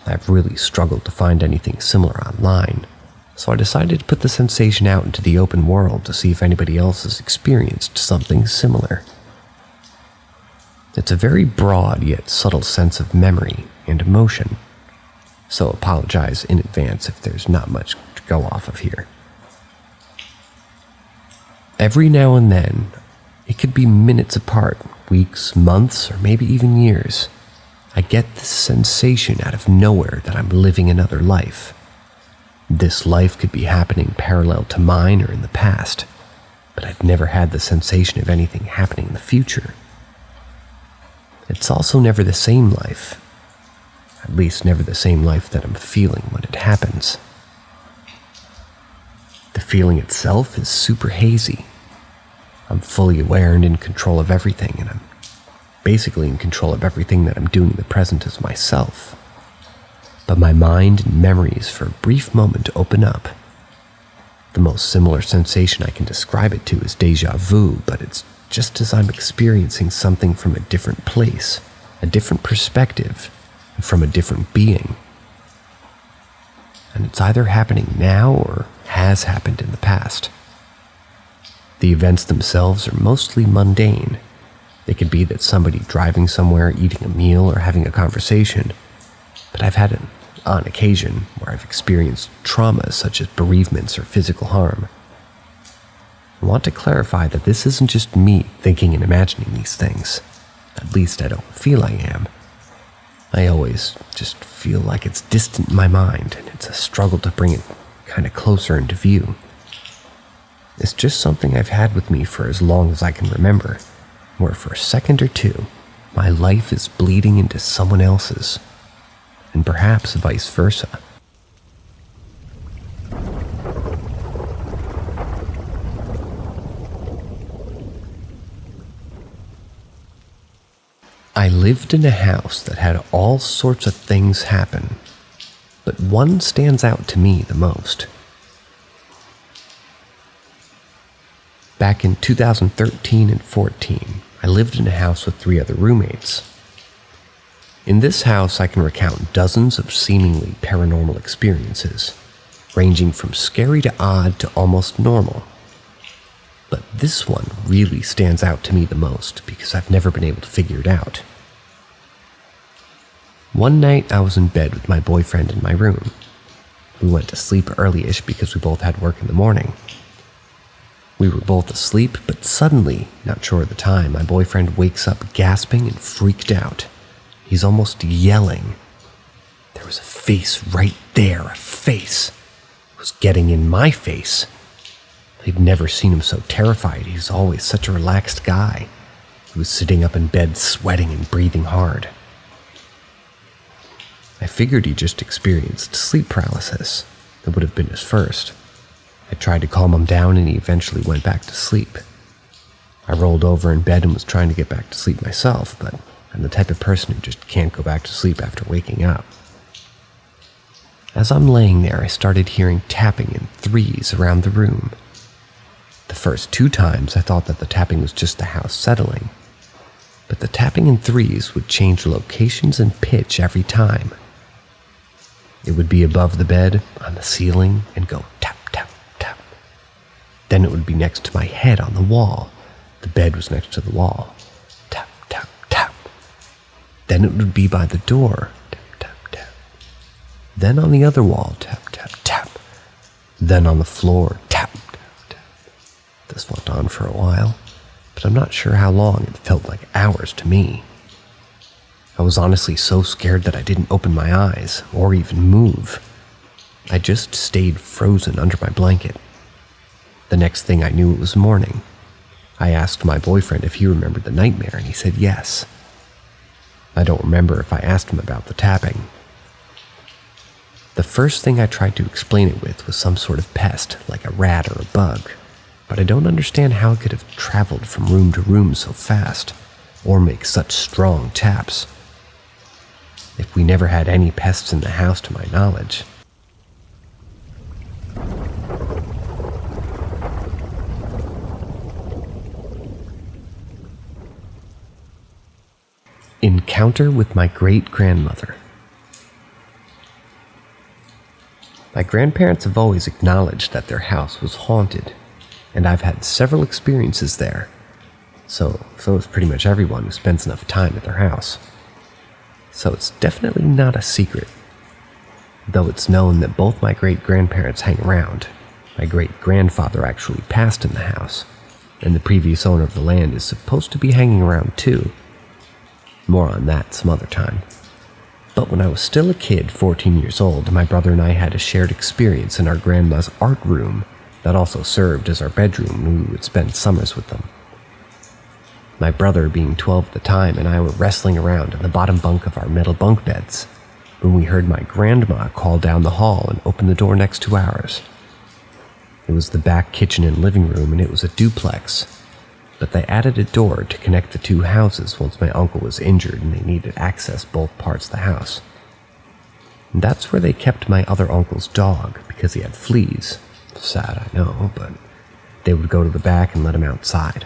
I've really struggled to find anything similar online, so I decided to put the sensation out into the open world to see if anybody else has experienced something similar. It's a very broad yet subtle sense of memory and emotion, so apologize in advance if there's not much to go off of here. Every now and then, It could be minutes apart, weeks, months, or maybe even years. I get this sensation out of nowhere that I'm living another life. This life could be happening parallel to mine or in the past, but I've never had the sensation of anything happening in the future. It's also never the same life. At least never the same life that I'm feeling when it happens. The feeling itself is super hazy. I'm fully aware and in control of everything, and I'm basically in control of everything that I'm doing in the present as myself. But my mind and memories for a brief moment open up. The most similar sensation I can describe it to is déjà vu, but it's just as I'm experiencing something from a different place, a different perspective, and from a different being. And it's either happening now or has happened in the past. The events themselves are mostly mundane. It could be that somebody driving somewhere, eating a meal, or having a conversation. But I've had on occasion where I've experienced traumas such as bereavements or physical harm. I want to clarify that this isn't just me thinking and imagining these things. At least I don't feel I am. I always just feel like it's distant in my mind, and it's a struggle to bring it kind of closer into view. It's just something I've had with me for as long as I can remember, where for a second or two, my life is bleeding into someone else's, and perhaps vice versa. I lived in a house that had all sorts of things happen, but one stands out to me the most. Back in 2013 and 14, I lived in a house with 3 other roommates. In this house, I can recount dozens of seemingly paranormal experiences, ranging from scary to odd to almost normal. But this one really stands out to me the most because I've never been able to figure it out. One night, I was in bed with my boyfriend in my room. We went to sleep early-ish because we both had work in the morning. We were both asleep, but suddenly, not sure of the time, my boyfriend wakes up gasping and freaked out. He's almost yelling. There was a face right there, a face. It was getting in my face. I'd never seen him so terrified. He was always such a relaxed guy. He was sitting up in bed, sweating and breathing hard. I figured he just experienced sleep paralysis. That would have been his first. I tried to calm him down and he eventually went back to sleep. I rolled over in bed and was trying to get back to sleep myself, but I'm the type of person who just can't go back to sleep after waking up. As I'm laying there, I started hearing tapping in 3s around the room. The first 2 times I thought that the tapping was just the house settling, but the tapping in 3s would change locations and pitch every time. It would be above the bed, on the ceiling, and go tap, tap, tap. Then it would be next to my head on the wall. The bed was next to the wall. Tap, tap, tap. Then it would be by the door. Tap, tap, tap. Then on the other wall. Tap, tap, tap. Then on the floor. Tap, tap, tap. This went on for a while, but I'm not sure how long. It felt like hours to me. I was honestly so scared that I didn't open my eyes or even move. I just stayed frozen under my blanket. The next thing I knew, it was morning. I asked my boyfriend if he remembered the nightmare, and he said yes. I don't remember if I asked him about the tapping. The first thing I tried to explain it with was some sort of pest, like a rat or a bug, but I don't understand how it could have traveled from room to room so fast, or make such strong taps. If we never had any pests in the house to my knowledge. Encounter with my great-grandmother. My grandparents have always acknowledged that their house was haunted, and I've had several experiences there. So is pretty much everyone who spends enough time at their house. So it's definitely not a secret. Though it's known that both my great-grandparents hang around. My great-grandfather actually passed in the house. and the previous owner of the land is supposed to be hanging around too. More on that some other time. But when I was still a kid, 14 years old, my brother and I had a shared experience in our grandma's art room that also served as our bedroom when we would spend summers with them. My brother, being 12 at the time, and I were wrestling around in the bottom bunk of our metal bunk beds when we heard my grandma call down the hall and open the door next to ours. It was the back kitchen and living room, and it was a duplex, but they added a door to connect the two houses once my uncle was injured and they needed access both parts of the house. And that's where they kept my other uncle's dog because he had fleas. Sad, I know, but they would go to the back and let him outside.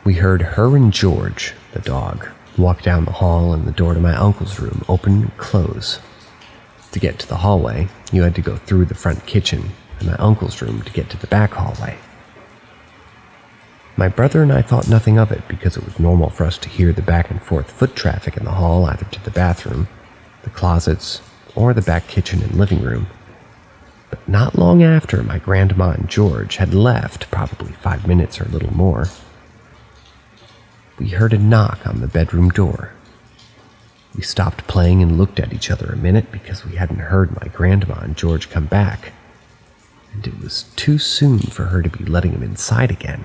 We heard her and George, the dog, walk down the hall and the door to my uncle's room open and close. To get to the hallway, you had to go through the front kitchen and my uncle's room to get to the back hallway. My brother and I thought nothing of it because it was normal for us to hear the back and forth foot traffic in the hall, either to the bathroom, the closets, or the back kitchen and living room. But not long after my grandma and George had left, probably 5 minutes or a little more, we heard a knock on the bedroom door. We stopped playing and looked at each other a minute because we hadn't heard my grandma and George come back, and it was too soon for her to be letting him inside again.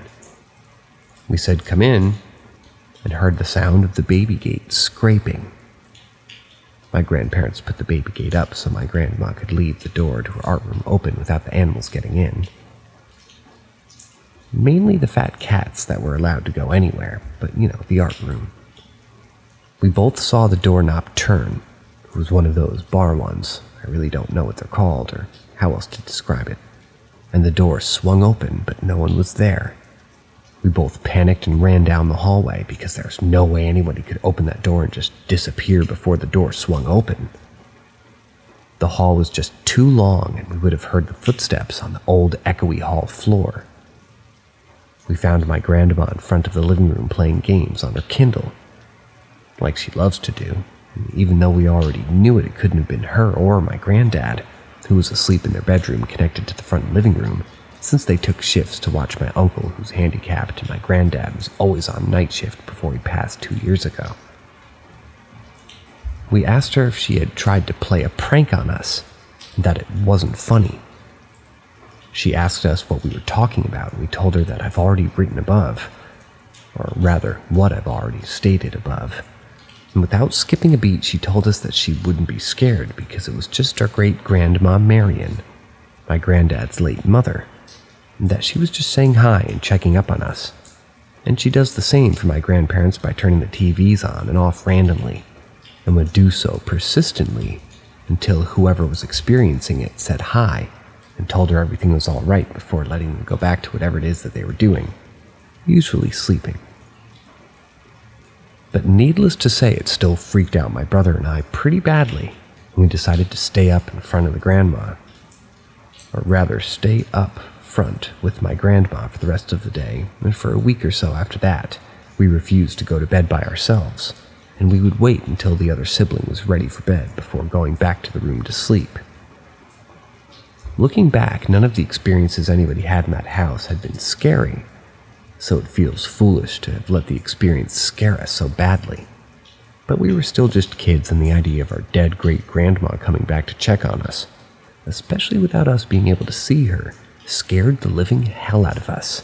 We said, "Come in," and heard the sound of the baby gate scraping. My grandparents put the baby gate up so my grandma could leave the door to her art room open without the animals getting in. Mainly the fat cats that were allowed to go anywhere, but the art room. We both saw the doorknob turn. It was one of those bar ones. I really don't know what they're called or how else to describe it. And the door swung open, but no one was there. We both panicked and ran down the hallway because there's no way anybody could open that door and just disappear before the door swung open. The hall was just too long and we would have heard the footsteps on the old echoey hall floor. We found my grandma in front of the living room playing games on her Kindle, like she loves to do, and even though we already knew it couldn't have been her or my granddad, who was asleep in their bedroom connected to the front living room, since they took shifts to watch my uncle, who's handicapped, and my granddad was always on night shift before he passed 2 years ago. We asked her if she had tried to play a prank on us, and that it wasn't funny. She asked us what we were talking about, and we told her that I've already written above, or rather, what I've already stated above. And without skipping a beat, she told us that she wouldn't be scared because it was just our great-grandma Marion, my granddad's late mother, and that she was just saying hi and checking up on us. And she does the same for my grandparents by turning the TVs on and off randomly, and would do so persistently until whoever was experiencing it said hi and told her everything was all right before letting them go back to whatever it is that they were doing, usually sleeping. But needless to say, it still freaked out my brother and I pretty badly, and we decided to stay up in front of the grandma, or rather stay up front with my grandma for the rest of the day, and for a week or so after that, we refused to go to bed by ourselves, and we would wait until the other sibling was ready for bed before going back to the room to sleep. Looking back, none of the experiences anybody had in that house had been scary, so it feels foolish to have let the experience scare us so badly. But we were still just kids, and the idea of our dead great-grandma coming back to check on us, especially without us being able to see her, scared the living hell out of us.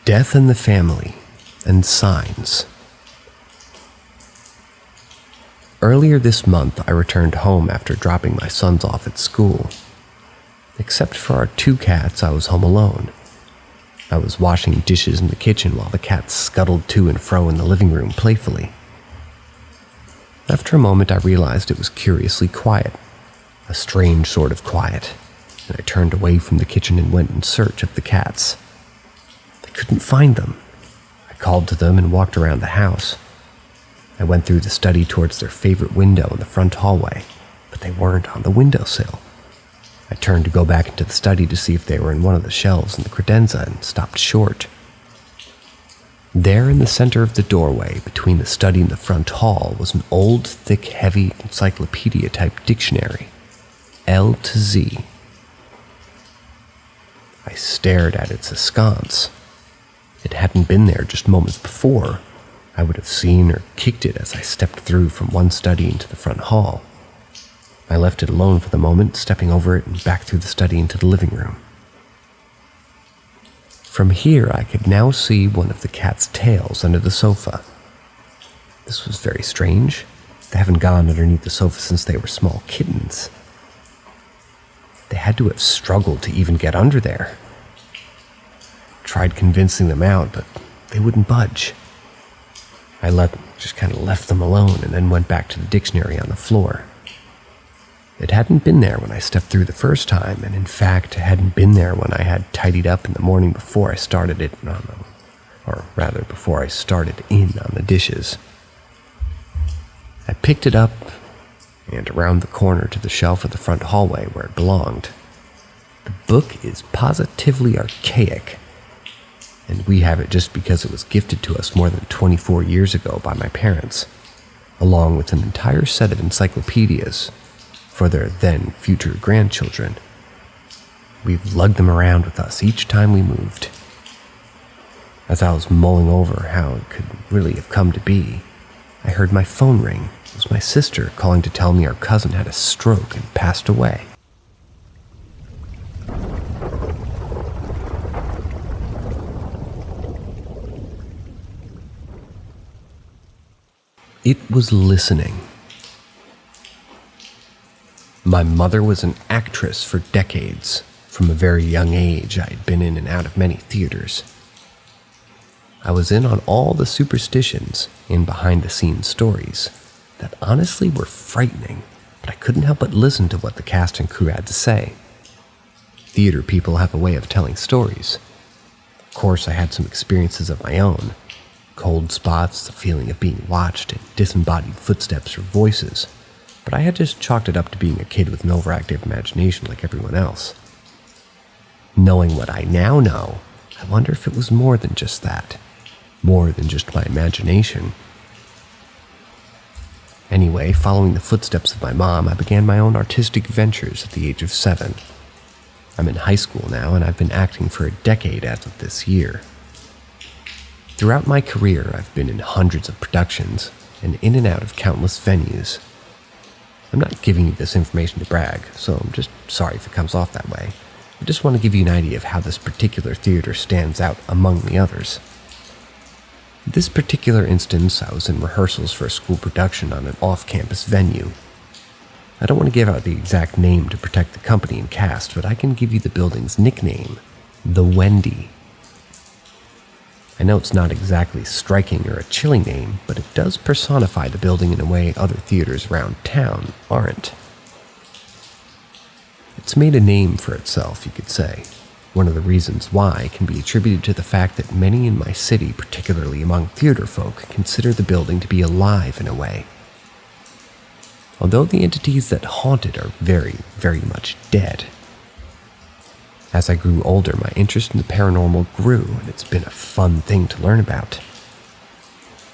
Death in the family and signs. Earlier this month, I returned home after dropping my sons off at school. Except for our 2 cats, I was home alone. I was washing dishes in the kitchen while the cats scuttled to and fro in the living room playfully. After a moment, I realized it was curiously quiet, a strange sort of quiet, and I turned away from the kitchen and went in search of the cats. I couldn't find them. I called to them and walked around the house. I went through the study towards their favorite window in the front hallway, but they weren't on the windowsill. I turned to go back into the study to see if they were in one of the shelves in the credenza and stopped short. There in the center of the doorway, between the study and the front hall, was an old, thick, heavy encyclopedia-type dictionary, L to Z. I stared at its askance. It hadn't been there just moments before. I would have seen or kicked it as I stepped through from one study into the front hall. I left it alone for the moment, stepping over it and back through the study into the living room. From here, I could now see one of the cat's tails under the sofa. This was very strange. They haven't gone underneath the sofa since they were small kittens. They had to have struggled to even get under there. Tried convincing them out, but they wouldn't budge. I just kind of left them alone and then went back to the dictionary on the floor. It hadn't been there when I stepped through the first time, and in fact, it hadn't been there when I had tidied up in the morning before I started before I started in on the dishes. I picked it up and around the corner to the shelf of the front hallway where it belonged. The book is positively archaic, and we have it just because it was gifted to us more than 24 years ago by my parents, along with an entire set of encyclopedias for their then future grandchildren. We've lugged them around with us each time we moved. As I was mulling over how it could really have come to be, I heard my phone ring. It was my sister calling to tell me our cousin had a stroke and passed away. It was listening. My mother was an actress for decades. From a very young age, I had been in and out of many theaters. I was in on all the superstitions and behind-the-scenes stories that honestly were frightening, but I couldn't help but listen to what the cast and crew had to say. Theater people have a way of telling stories. Of course, I had some experiences of my own. Cold spots, the feeling of being watched, and disembodied footsteps or voices. But I had just chalked it up to being a kid with an overactive imagination like everyone else. Knowing what I now know, I wonder if it was more than just that. More than just my imagination. Anyway, following the footsteps of my mom, I began my own artistic ventures at the age of 7. I'm in high school now, and I've been acting for a decade as of this year. Throughout my career, I've been in hundreds of productions and in and out of countless venues. I'm not giving you this information to brag, so I'm just sorry if it comes off that way. I just want to give you an idea of how this particular theater stands out among the others. This particular instance, I was in rehearsals for a school production on an off-campus venue. I don't want to give out the exact name to protect the company and cast, but I can give you the building's nickname, The Wendy. I know it's not exactly striking or a chilling name, but it does personify the building in a way other theaters around town aren't. It's made a name for itself, you could say. One of the reasons why can be attributed to the fact that many in my city, particularly among theater folk, consider the building to be alive in a way. Although the entities that haunt it are very, very much dead. As I grew older, my interest in the paranormal grew, and it's been a fun thing to learn about.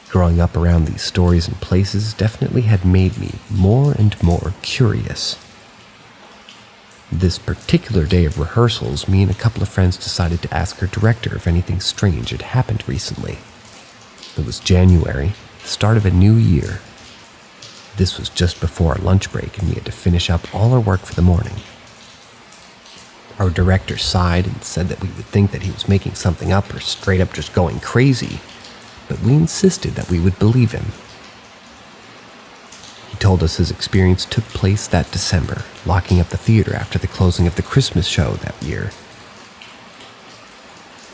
Growing up around these stories and places definitely had made me more and more curious. This particular day of rehearsals, me and a couple of friends decided to ask our director if anything strange had happened recently. It was January, the start of a new year. This was just before our lunch break, and we had to finish up all our work for the morning. Our director sighed and said that we would think that he was making something up or straight up just going crazy, but we insisted that we would believe him. He told us his experience took place that December, locking up the theater after the closing of the Christmas show that year.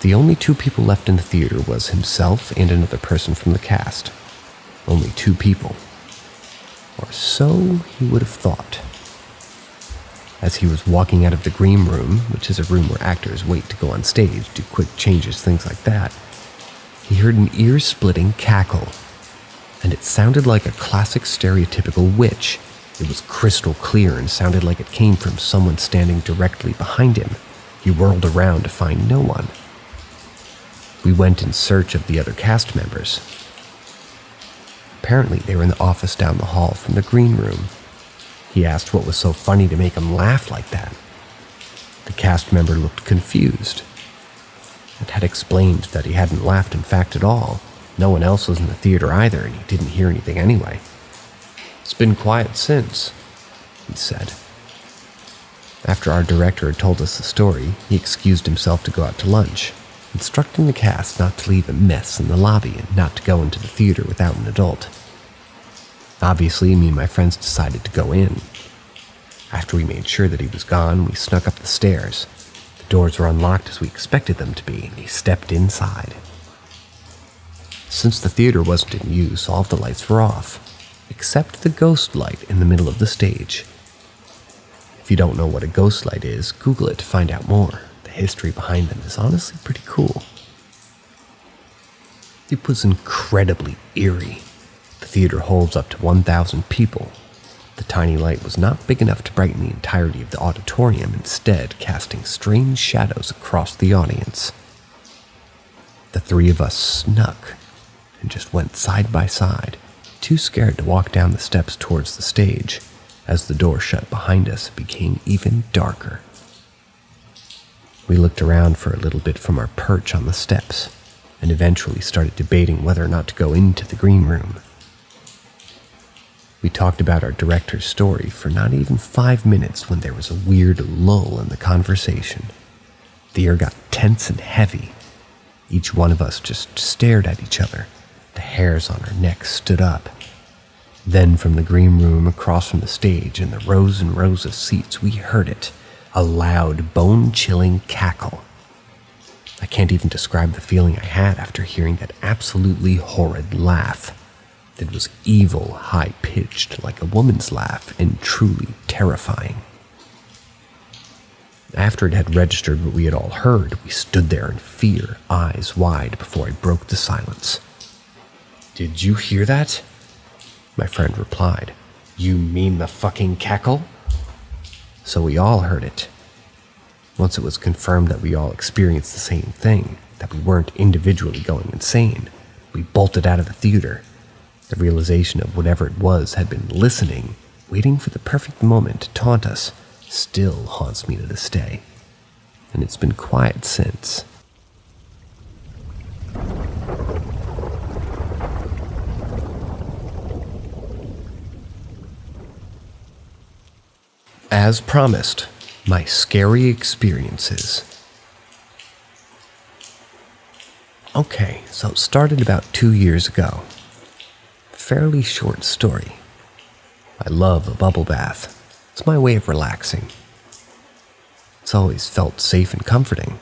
The only 2 people left in the theater was himself and another person from the cast. Only 2 people. Or so he would have thought. As he was walking out of the green room, which is a room where actors wait to go on stage, do quick changes, things like that, he heard an ear-splitting cackle, and it sounded like a classic stereotypical witch. It was crystal clear and sounded like it came from someone standing directly behind him. He whirled around to find no one. We went in search of the other cast members. Apparently, they were in the office down the hall from the green room. He asked what was so funny to make him laugh like that. The cast member looked confused and had explained that he hadn't laughed in fact at all. No one else was in the theater either, and he didn't hear anything anyway. "It's been quiet since," he said. After our director had told us the story, he excused himself to go out to lunch, instructing the cast not to leave a mess in the lobby and not to go into the theater without an adult. Obviously, me and my friends decided to go in. After we made sure that he was gone, we snuck up the stairs. The doors were unlocked as we expected them to be, and he stepped inside. Since the theater wasn't in use, all of the lights were off, except the ghost light in the middle of the stage. If you don't know what a ghost light is, Google it to find out more. The history behind them is honestly pretty cool. It was incredibly eerie. The theater holds up to 1,000 people. The tiny light was not big enough to brighten the entirety of the auditorium, instead casting strange shadows across the audience. The three of us snuck and just went side by side, too scared to walk down the steps towards the stage. As the door shut behind us, it became even darker. We looked around for a little bit from our perch on the steps, and eventually started debating whether or not to go into the green room. We talked about our director's story for not even 5 minutes when there was a weird lull in the conversation. The air got tense and heavy. Each one of us just stared at each other. The hairs on our necks stood up. Then from the green room across from the stage and the rows and rows of seats, we heard it, a loud, bone-chilling cackle. I can't even describe the feeling I had after hearing that absolutely horrid laugh. It was evil, high-pitched, like a woman's laugh, and truly terrifying. After it had registered what we had all heard, we stood there in fear, eyes wide, before I broke the silence. "Did you hear that?" My friend replied. "You mean the fucking cackle?" So we all heard it. Once it was confirmed that we all experienced the same thing, that we weren't individually going insane, we bolted out of the theater. The realization of whatever it was had been listening, waiting for the perfect moment to taunt us, still haunts me to this day. And it's been quiet since. As promised, my scary experiences. Okay, so it started about 2 years ago. Fairly short story. I love a bubble bath. It's my way of relaxing. It's always felt safe and comforting.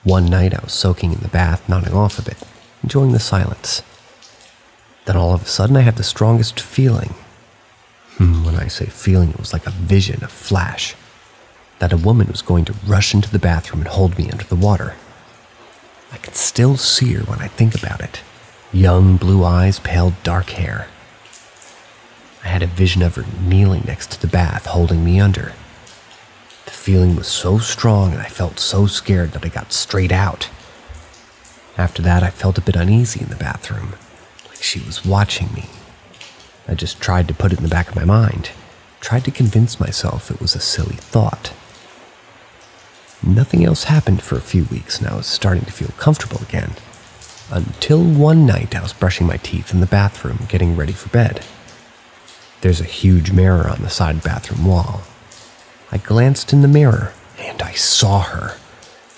One night I was soaking in the bath, nodding off a bit, enjoying the silence. Then all of a sudden I had the strongest feeling. When I say feeling, it was like a vision, a flash, that a woman was going to rush into the bathroom and hold me under the water. I can still see her when I think about it. Young, blue eyes, pale, dark hair. I had a vision of her kneeling next to the bath, holding me under. The feeling was so strong and I felt so scared that I got straight out. After that, I felt a bit uneasy in the bathroom, like she was watching me. I just tried to put it in the back of my mind, tried to convince myself it was a silly thought. Nothing else happened for a few weeks and I was starting to feel comfortable again. Until one night I was brushing my teeth in the bathroom, getting ready for bed. There's a huge mirror on the side bathroom wall. I glanced in the mirror and I saw her.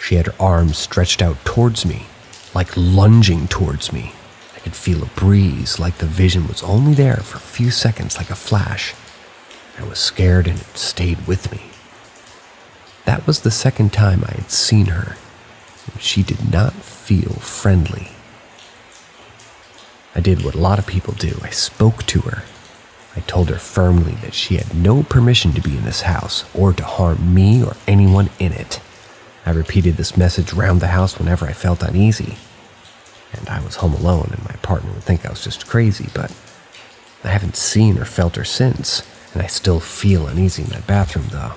She had her arms stretched out towards me, like lunging towards me. I could feel a breeze, like the vision was only there for a few seconds, like a flash. I was scared and it stayed with me. That was the second time I had seen her, and she did not feel friendly. I did what a lot of people do. I spoke to her. I told her firmly that she had no permission to be in this house or to harm me or anyone in it. I repeated this message round the house whenever I felt uneasy. And I was home alone and my partner would think I was just crazy, but I haven't seen or felt her since, and I still feel uneasy in that bathroom though.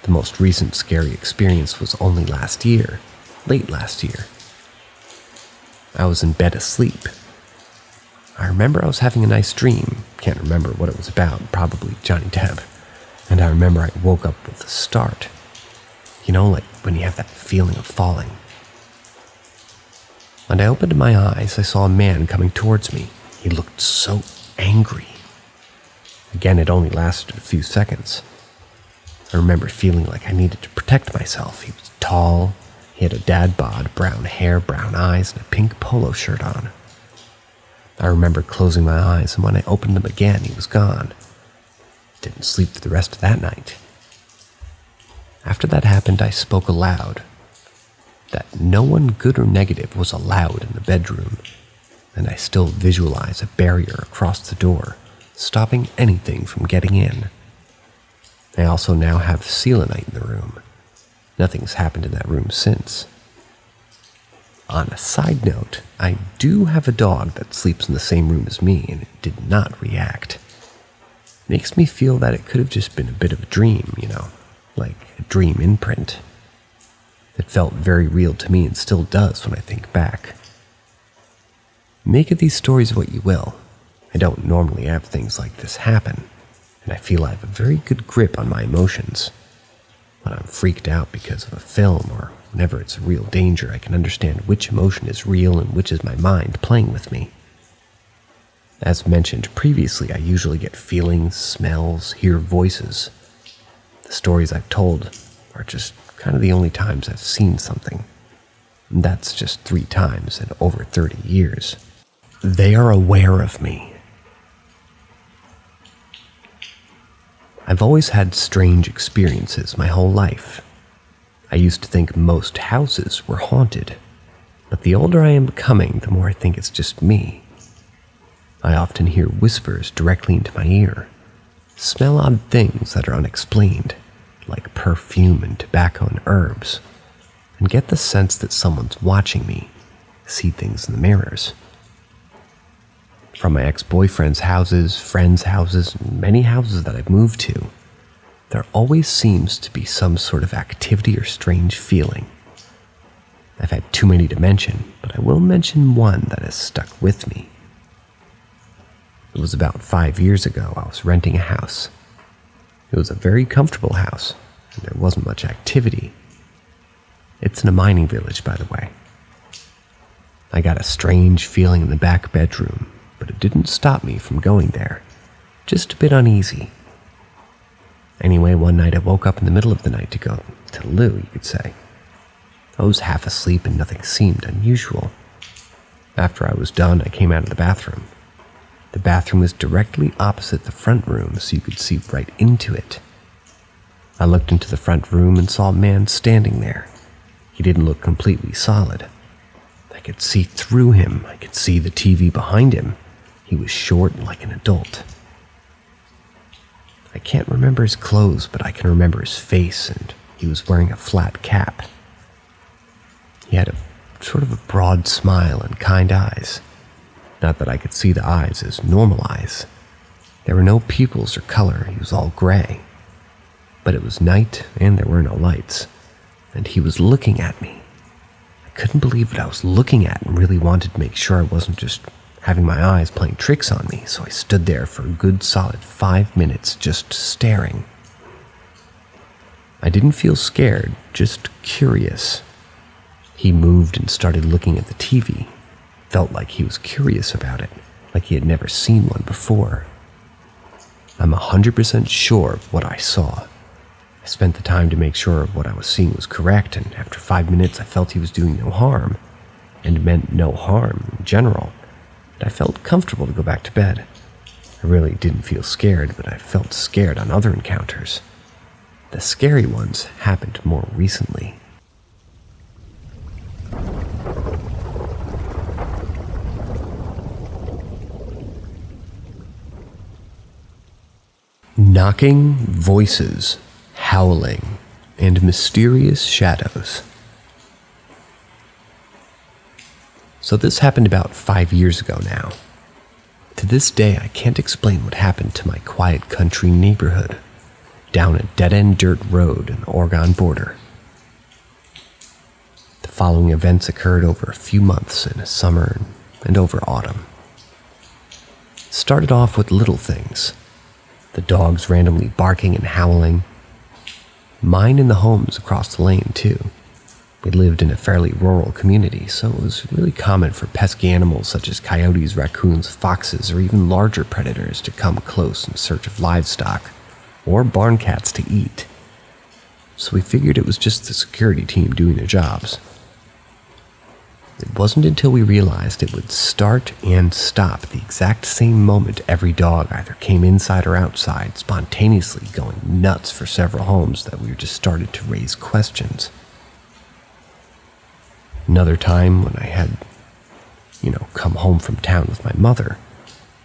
The most recent scary experience was only last year. late last year. I was in bed asleep. I remember I was having a nice dream. Can't remember what it was about, probably Johnny Depp. And I remember I woke up with a start. You know, like when you have that feeling of falling. When I opened my eyes, I saw a man coming towards me. He looked so angry. Again, it only lasted a few seconds. I remember feeling like I needed to protect myself. He was tall, he had a dad bod, brown hair, brown eyes, and a pink polo shirt on. I remember closing my eyes, and when I opened them again, he was gone. Didn't sleep for the rest of that night. After that happened, I spoke aloud. That no one good or negative was allowed in the bedroom, and I still visualize a barrier across the door, stopping anything from getting in. I also now have selenite in the room. Nothing's happened in that room since. On a side note, I do have a dog that sleeps in the same room as me, and it did not react. Makes me feel that it could have just been a bit of a dream, you know, like a dream imprint. It felt very real to me and still does when I think back. Make of these stories what you will. I don't normally have things like this happen, and I feel I have a very good grip on my emotions. When I'm freaked out because of a film or whenever it's a real danger, I can understand which emotion is real and which is my mind playing with me. As mentioned previously, I usually get feelings, smells, hear voices. The stories I've told are just kind of the only times I've seen something. And that's just 3 times in over 30 years. They are aware of me. I've always had strange experiences my whole life. I used to think most houses were haunted, but the older I am becoming, the more I think it's just me. I often hear whispers directly into my ear, smell odd things that are unexplained, like perfume and tobacco and herbs, and get the sense that someone's watching me, see things in the mirrors. From my ex-boyfriend's houses, friends' houses, and many houses that I've moved to, there always seems to be some sort of activity or strange feeling. I've had too many to mention, but I will mention one that has stuck with me. It was about 5 years ago. I was renting a house. It was a very comfortable house, and there wasn't much activity. It's in a mining village, by the way. I got a strange feeling in the back bedroom, but it didn't stop me from going there. Just a bit uneasy. Anyway, one night I woke up in the middle of the night to go to the loo, you could say. I was half asleep and nothing seemed unusual. After I was done, I came out of the bathroom. The bathroom was directly opposite the front room, so you could see right into it. I looked into the front room and saw a man standing there. He didn't look completely solid. I could see through him. I could see the TV behind him. He was short and like an adult. I can't remember his clothes, but I can remember his face, and he was wearing a flat cap. He had a sort of a broad smile and kind eyes. Not that I could see the eyes as normal eyes. There were no pupils or color. He was all gray. But it was night, and there were no lights, and he was looking at me. I couldn't believe what I was looking at and really wanted to make sure I wasn't just having my eyes playing tricks on me, so I stood there for a good solid 5 minutes just staring. I didn't feel scared, just curious. He moved and started looking at the TV. Felt like he was curious about it, like he had never seen one before. I'm 100% sure of what I saw. I spent the time to make sure what I was seeing was correct, and after 5 minutes I felt he was doing no harm, and meant no harm in general. I felt comfortable to go back to bed. I really didn't feel scared, but I felt scared on other encounters. The scary ones happened more recently. Knocking, voices, howling, and mysterious shadows. So this happened about 5 years ago now. To this day, I can't explain what happened to my quiet country neighborhood down a dead-end dirt road in the Oregon border. The following events occurred over a few months in summer and over autumn. It started off with little things. The dogs randomly barking and howling. Mine in the homes across the lane, too. We lived in a fairly rural community, so it was really common for pesky animals such as coyotes, raccoons, foxes, or even larger predators to come close in search of livestock or barn cats to eat. So we figured it was just the security team doing their jobs. It wasn't until we realized it would start and stop at the exact same moment every dog either came inside or outside, spontaneously going nuts for several homes, that we just started to raise questions. Another time when I had, come home from town with my mother,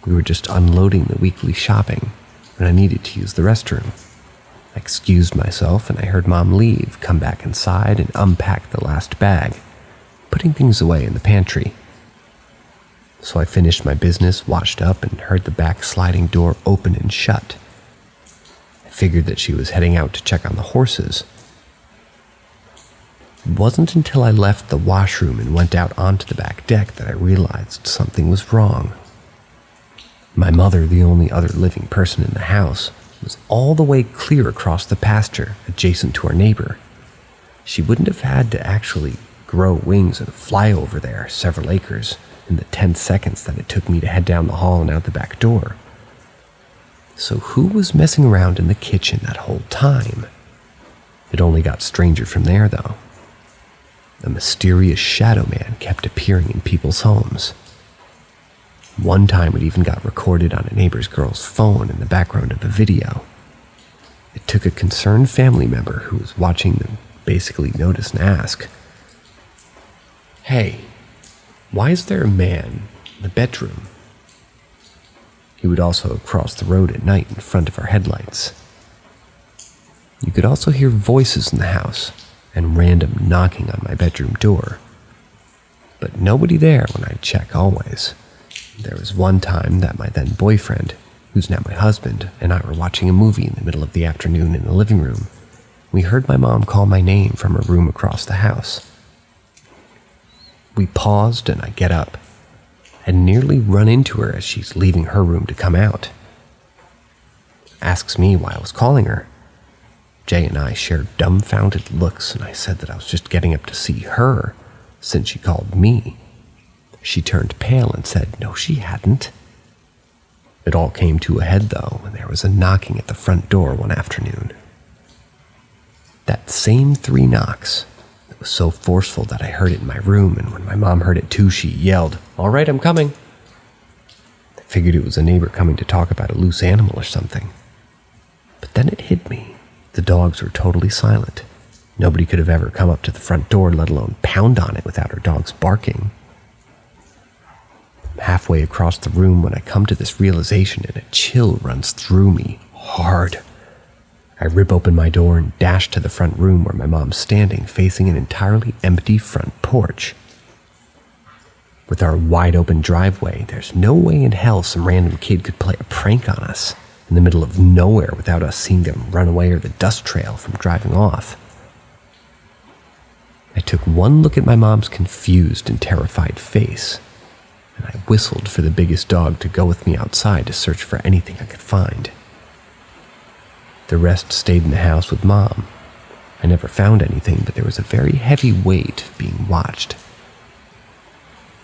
we were just unloading the weekly shopping and I needed to use the restroom. I excused myself and I heard Mom leave, come back inside and unpack the last bag, putting things away in the pantry. So I finished my business, washed up, and heard the back sliding door open and shut. I figured that she was heading out to check on the horses. It wasn't until I left the washroom and went out onto the back deck that I realized something was wrong. My mother, the only other living person in the house, was all the way clear across the pasture adjacent to our neighbor. She wouldn't have had to actually grow wings and fly over there several acres in the 10 seconds that it took me to head down the hall and out the back door. So who was messing around in the kitchen that whole time? It only got stranger from there, though. A mysterious shadow man kept appearing in people's homes. One time it even got recorded on a neighbor's girl's phone in the background of a video. It took a concerned family member who was watching them basically notice and ask, "Hey, why is there a man in the bedroom?" He would also cross the road at night in front of our headlights. You could also hear voices in the house and random knocking on my bedroom door. But nobody there when I'd check always. There was one time that my then boyfriend, who's now my husband, and I were watching a movie in the middle of the afternoon in the living room. We heard my mom call my name from her room across the house. We paused and I get up and nearly run into her as she's leaving her room to come out. Asks me why I was calling her. Jay and I shared dumbfounded looks, and I said that I was just getting up to see her since she called me. She turned pale and said no, she hadn't. It all came to a head, though, when there was a knocking at the front door one afternoon. That same 3 knocks. It was so forceful that I heard it in my room, and when my mom heard it too, she yelled, "All right, I'm coming." I figured it was a neighbor coming to talk about a loose animal or something. But then it hit me. The dogs were totally silent. Nobody could have ever come up to the front door, let alone pound on it without our dogs barking. I'm halfway across the room when I come to this realization and a chill runs through me, hard. I rip open my door and dash to the front room where my mom's standing, facing an entirely empty front porch. With our wide open driveway, there's no way in hell some random kid could play a prank on us in the middle of nowhere without us seeing them run away or the dust trail from driving off. I took one look at my mom's confused and terrified face, and I whistled for the biggest dog to go with me outside to search for anything I could find. The rest stayed in the house with Mom. I never found anything, but there was a very heavy weight being watched.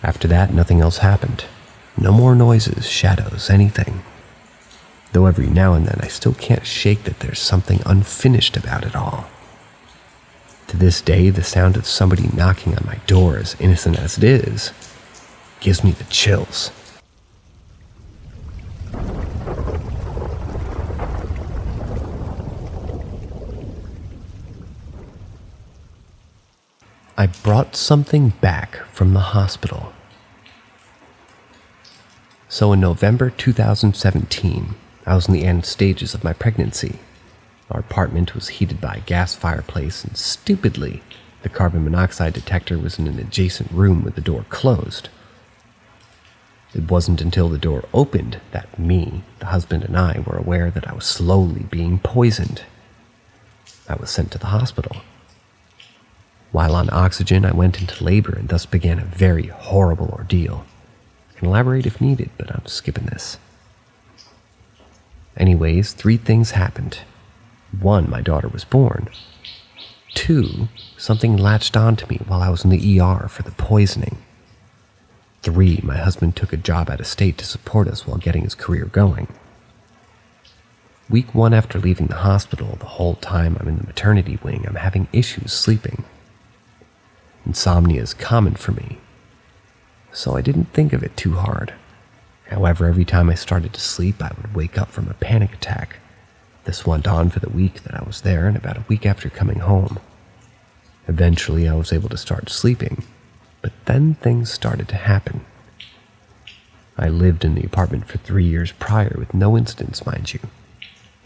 After that, nothing else happened. No more noises, shadows, anything. Though every now and then I still can't shake that there's something unfinished about it all. To this day, the sound of somebody knocking on my door, as innocent as it is, gives me the chills. I brought something back from the hospital. So in November 2017, I was in the end stages of my pregnancy. Our apartment was heated by a gas fireplace, and stupidly, the carbon monoxide detector was in an adjacent room with the door closed. It wasn't until the door opened that me, the husband, and I were aware that I was slowly being poisoned. I was sent to the hospital. While on oxygen, I went into labor and thus began a very horrible ordeal. I can elaborate if needed, but I'm skipping this. Anyways, 3 things happened. 1, my daughter was born. 2, something latched onto me while I was in the ER for the poisoning. 3, my husband took a job out of state to support us while getting his career going. Week 1 after leaving the hospital, the whole time I'm in the maternity wing, I'm having issues sleeping. Insomnia is common for me, so I didn't think of it too hard. However, every time I started to sleep, I would wake up from a panic attack. This went on for the week that I was there and about a week after coming home. Eventually, I was able to start sleeping, but then things started to happen. I lived in the apartment for 3 years prior with no incidents, mind you.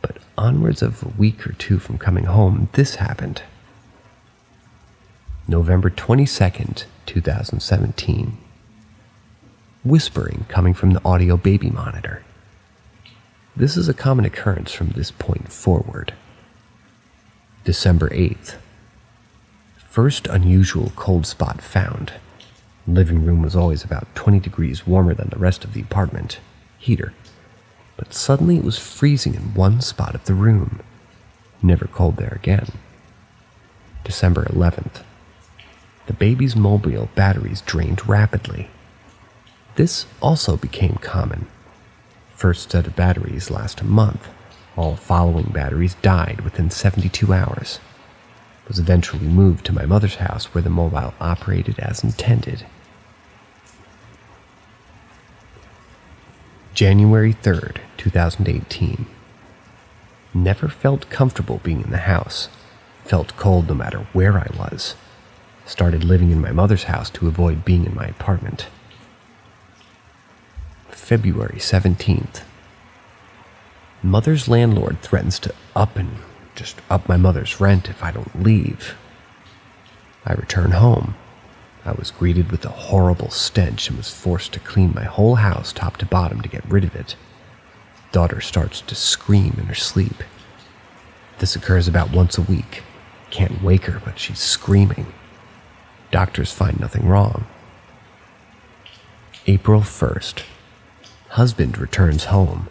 But onwards of a week or 2 from coming home, this happened. November 22nd, 2017. Whispering coming from the audio baby monitor. This is a common occurrence from this point forward. December 8th. First unusual cold spot found. Living room was always about 20 degrees warmer than the rest of the apartment. Heater. But suddenly it was freezing in one spot of the room. Never cold there again. December 11th. The baby's mobile batteries drained rapidly. This also became common. First set of batteries last a month. All following batteries died within 72 hours. Was eventually moved to my mother's house where the mobile operated as intended. January 3rd, 2018. Never felt comfortable being in the house. Felt cold no matter where I was. Started living in my mother's house to avoid being in my apartment. February 17th. Mother's landlord threatens to up my mother's rent if I don't leave. I return home. I was greeted with a horrible stench and was forced to clean my whole house top to bottom to get rid of it. Daughter starts to scream in her sleep. This occurs about once a week. Can't wake her, but she's screaming. Doctors find nothing wrong. April 1st. Husband returns home.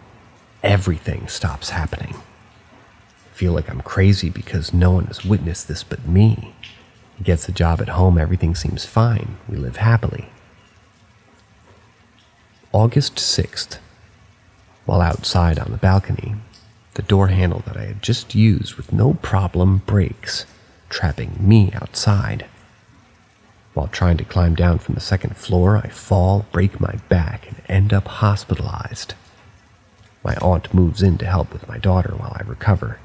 Everything stops happening. Feel like I'm crazy because no one has witnessed this but me. He gets a job at home, everything seems fine. We live happily. August 6th. While outside on the balcony, the door handle that I had just used with no problem breaks, trapping me outside. While trying to climb down from the 2nd floor, I fall, break my back, and end up hospitalized. My aunt moves in to help with my daughter while I recover.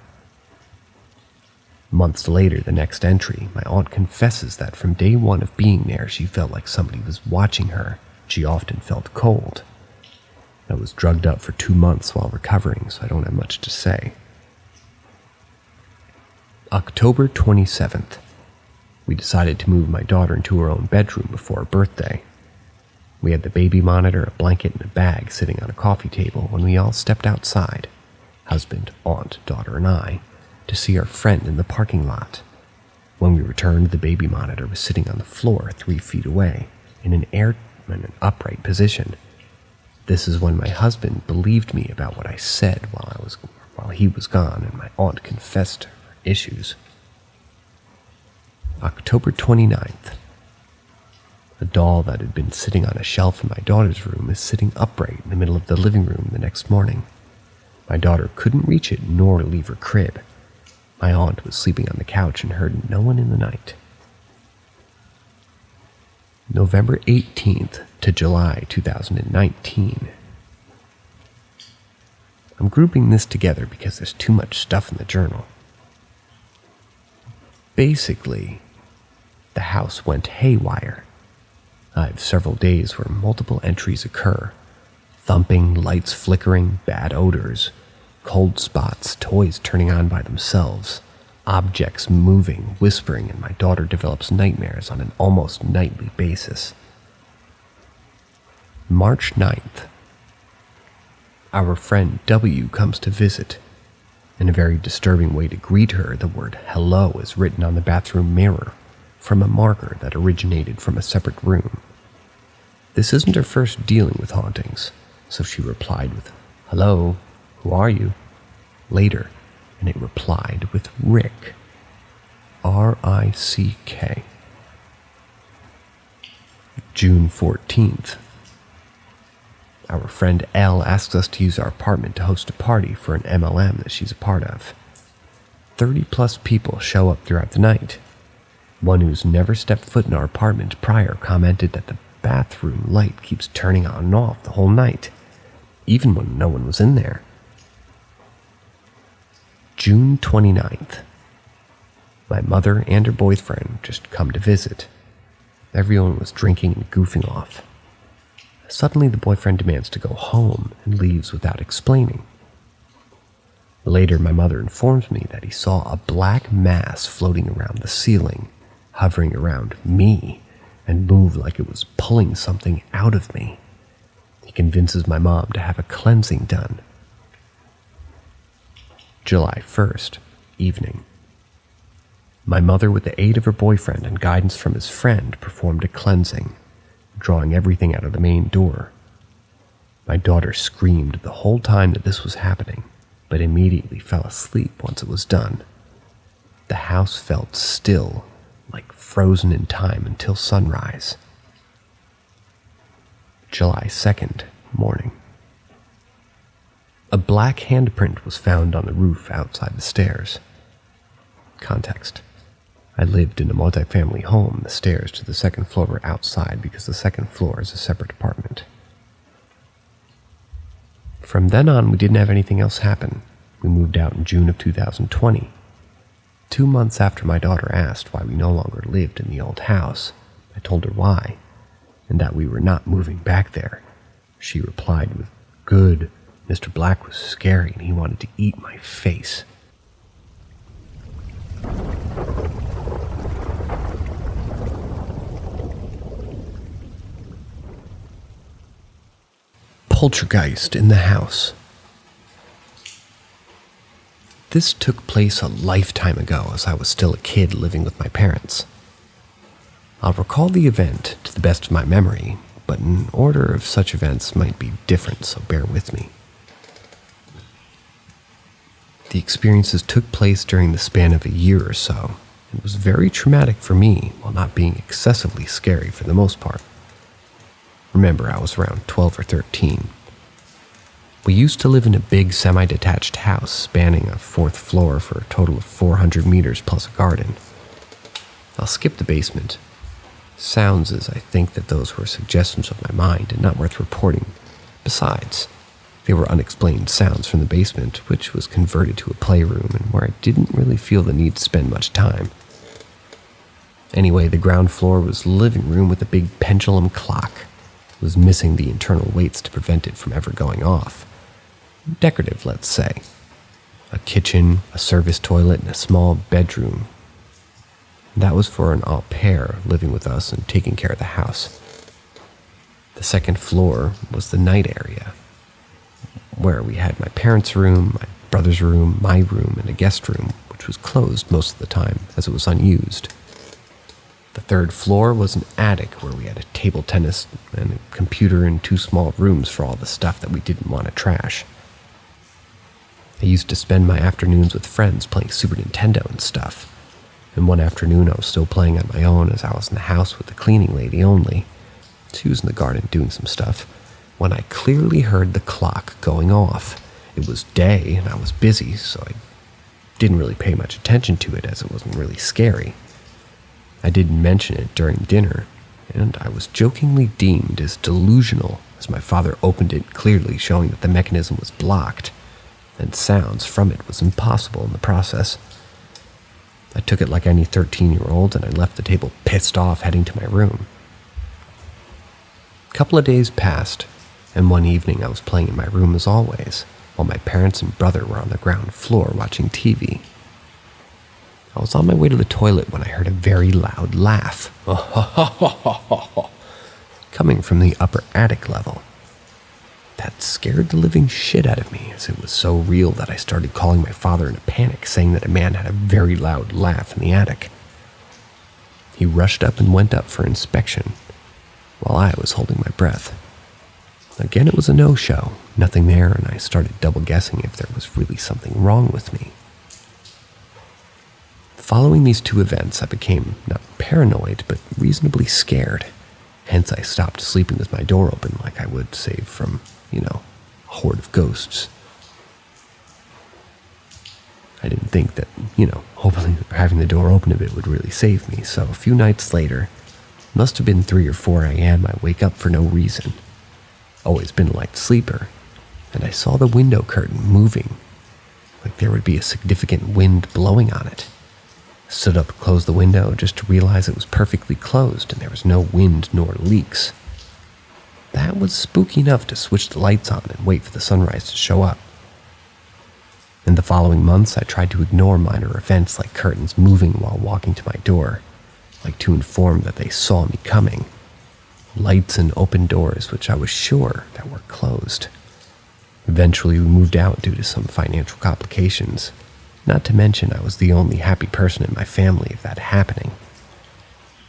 Months later, the next entry, my aunt confesses that from day 1 of being there, she felt like somebody was watching her. She often felt cold. I was drugged up for 2 months while recovering, so I don't have much to say. October 27th. We decided to move my daughter into her own bedroom before her birthday. We had the baby monitor, a blanket, and a bag sitting on a coffee table when we all stepped outside, husband, aunt, daughter, and I, to see our friend in the parking lot. When we returned, the baby monitor was sitting on the floor 3 feet away, in an upright position. This is when my husband believed me about what I said while he was gone, and my aunt confessed her issues. October 29th. A doll that had been sitting on a shelf in my daughter's room is sitting upright in the middle of the living room the next morning. My daughter couldn't reach it nor leave her crib. My aunt was sleeping on the couch and heard no one in the night. November 18th to July 2019. I'm grouping this together because there's too much stuff in the journal. Basically, the house went haywire. I have several days where multiple entries occur. Thumping, lights flickering, bad odors, cold spots, toys turning on by themselves, objects moving, whispering, and my daughter develops nightmares on an almost nightly basis. March 9th. Our friend W comes to visit. In a very disturbing way to greet her, the word hello is written on the bathroom mirror, from a marker that originated from a separate room. This isn't her first dealing with hauntings, so she replied with, "Hello, who are you?" Later, and it replied with Rick. R-I-C-K. June 14th. Our friend Elle asks us to use our apartment to host a party for an MLM that she's a part of. 30-plus people show up throughout the night. One who's never stepped foot in our apartment prior commented that the bathroom light keeps turning on and off the whole night, even when no one was in there. June 29th. My mother and her boyfriend just come to visit. Everyone was drinking and goofing off. Suddenly, the boyfriend demands to go home and leaves without explaining. Later, my mother informs me that he saw a black mass floating around the ceiling, hovering around me, and move like it was pulling something out of me. He convinces my mom to have a cleansing done. July 1st, evening. My mother, with the aid of her boyfriend and guidance from his friend, performed a cleansing, drawing everything out of the main door. My daughter screamed the whole time that this was happening, but immediately fell asleep once it was done. The house felt still, like frozen in time until sunrise. July 2nd, morning. A black handprint was found on the roof outside the stairs. Context: I lived in a multifamily home. The stairs to the second floor were outside because the second floor is a separate apartment. From then on, we didn't have anything else happen. We moved out in June of 2020. 2 months after my daughter asked why we no longer lived in the old house, I told her why, and that we were not moving back there. She replied with, "Good, Mr. Black was scary and he wanted to eat my face." Poltergeist in the house. This took place a lifetime ago as I was still a kid living with my parents. I'll recall the event to the best of my memory, but an order of such events might be different, so bear with me. The experiences took place during the span of a year or so. It was very traumatic for me, while not being excessively scary for the most part. Remember, I was around 12 or 13. We used to live in a big semi-detached house spanning a 4th floor for a total of 400 meters plus a garden. I'll skip the basement. Sounds as I think that those were suggestions of my mind and not worth reporting. Besides, they were unexplained sounds from the basement, which was converted to a playroom and where I didn't really feel the need to spend much time. Anyway, the ground floor was the living room with a big pendulum clock. It was missing the internal weights to prevent it from ever going off. Decorative, let's say. A kitchen, a service toilet, and a small bedroom. That was for an au pair living with us and taking care of the house. The second floor was the night area, where we had my parents' room, my brother's room, my room, and a guest room, which was closed most of the time as it was unused. The third floor was an attic where we had a table tennis and a computer and 2 small rooms for all the stuff that we didn't want to trash. I used to spend my afternoons with friends playing Super Nintendo and stuff. And one afternoon I was still playing on my own as I was in the house with the cleaning lady only. She was in the garden doing some stuff, when I clearly heard the clock going off. It was day and I was busy, so I didn't really pay much attention to it as it wasn't really scary. I didn't mention it during dinner, and I was jokingly deemed as delusional as my father opened it, clearly showing that the mechanism was blocked, and sounds from it was impossible in the process. I took it like any 13-year-old, and I left the table pissed off, heading to my room. A couple of days passed, and one evening I was playing in my room as always, while my parents and brother were on the ground floor watching TV. I was on my way to the toilet when I heard a very loud laugh, coming from the upper attic level. That scared the living shit out of me, as it was so real that I started calling my father in a panic, saying that a man had a very loud laugh in the attic. He rushed up and went up for inspection, while I was holding my breath. Again, it was a no-show, nothing there, and I started double-guessing if there was really something wrong with me. Following these two events, I became not paranoid, but reasonably scared. Hence, I stopped sleeping with my door open like I would save from, a horde of ghosts. I didn't think that, hopefully having the door open a bit would really save me. So a few nights later, must have been 3 or 4 a.m., I wake up for no reason. Always been a light sleeper, and I saw the window curtain moving, like there would be a significant wind blowing on it. I stood up to close the window just to realize it was perfectly closed and there was no wind nor leaks. That was spooky enough to switch the lights on and wait for the sunrise to show up. In the following months, I tried to ignore minor events like curtains moving while walking to my door, like to inform that they saw me coming. Lights and open doors, which I was sure that were closed. Eventually, we moved out due to some financial complications. Not to mention, I was the only happy person in my family of that happening.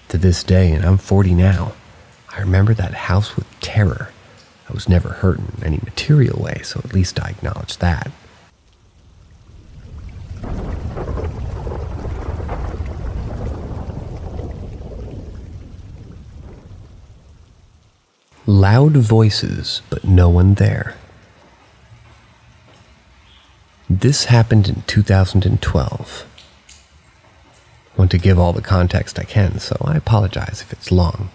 To this day, and I'm 40 now, I remember that house with terror. I was never hurt in any material way, so at least I acknowledge that. Loud voices, but no one there. This happened in 2012. I want to give all the context I can, so I apologize if it's long.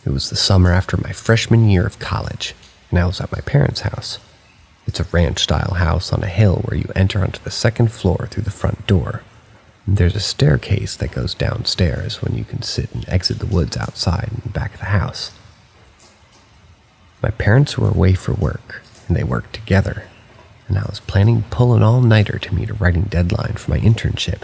It was the summer after my freshman year of college, and I was at my parents' house. It's a ranch-style house on a hill where you enter onto the second floor through the front door. And there's a staircase that goes downstairs when you can sit and exit the woods outside in the back of the house. My parents were away for work, and they worked together, and I was planning to pull an all-nighter to meet a writing deadline for my internship.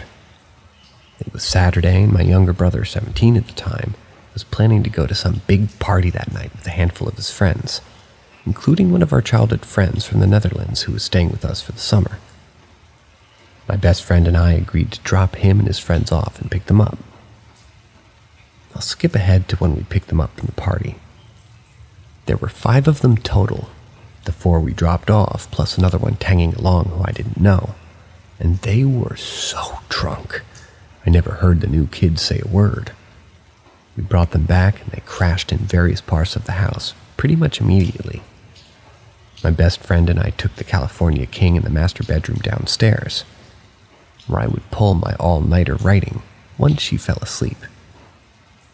It was Saturday, and my younger brother, 17 at the time, was planning to go to some big party that night with a handful of his friends, including one of our childhood friends from the Netherlands who was staying with us for the summer. My best friend and I agreed to drop him and his friends off and pick them up. I'll skip ahead to when we picked them up from the party. There were 5 of them total, the 4 we dropped off, plus another one tagging along who I didn't know. And they were so drunk, I never heard the new kids say a word. We brought them back and they crashed in various parts of the house pretty much immediately. My best friend and I took the California King in the master bedroom downstairs, where I would pull my all-nighter writing once she fell asleep.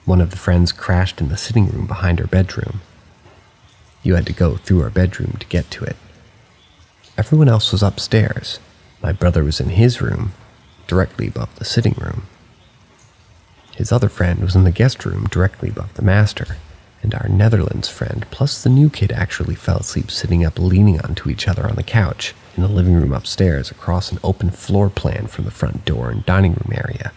One of the friends crashed in the sitting room behind our bedroom. You had to go through our bedroom to get to it. Everyone else was upstairs. My brother was in his room, directly above the sitting room. His other friend was in the guest room directly above the master, and our Netherlands friend plus the new kid actually fell asleep sitting up leaning onto each other on the couch in the living room upstairs across an open floor plan from the front door and dining room area.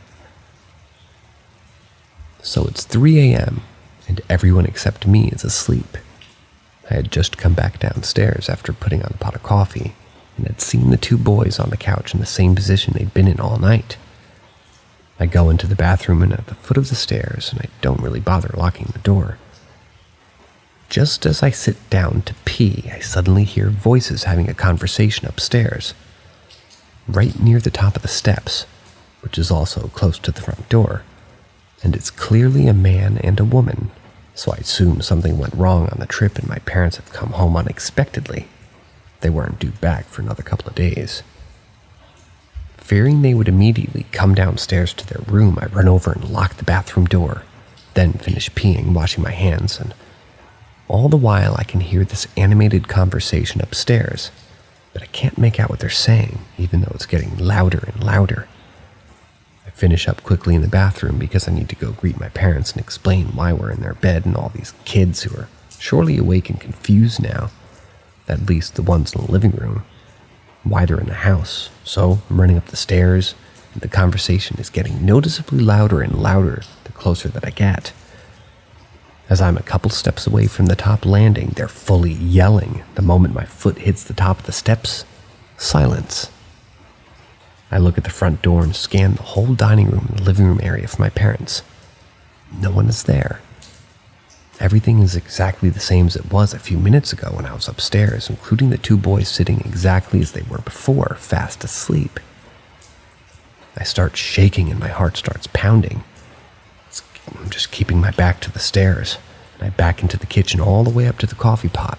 So it's 3 a.m., and everyone except me is asleep. I had just come back downstairs after putting on a pot of coffee and had seen the 2 boys on the couch in the same position they'd been in all night. I go into the bathroom and at the foot of the stairs, and I don't really bother locking the door. Just as I sit down to pee, I suddenly hear voices having a conversation upstairs, right near the top of the steps, which is also close to the front door, and it's clearly a man and a woman. So I assume something went wrong on the trip and my parents have come home unexpectedly. They weren't due back for another couple of days. Fearing they would immediately come downstairs to their room, I run over and lock the bathroom door, then finish peeing, washing my hands, and all the while I can hear this animated conversation upstairs, but I can't make out what they're saying, even though it's getting louder and louder. I finish up quickly in the bathroom because I need to go greet my parents and explain why we're in their bed and all these kids who are surely awake and confused now, at least the ones in the living room, why they're in the house. So I'm running up the stairs, and the conversation is getting noticeably louder and louder the closer that I get. As I'm a couple steps away from the top landing, they're fully yelling. The moment my foot hits the top of the steps, silence. I look at the front door and scan the whole dining room and the living room area for my parents. No one is there. Everything is exactly the same as it was a few minutes ago when I was upstairs, including the two boys sitting exactly as they were before, fast asleep. I start shaking and my heart starts pounding. I'm just keeping my back to the stairs, and I back into the kitchen all the way up to the coffee pot,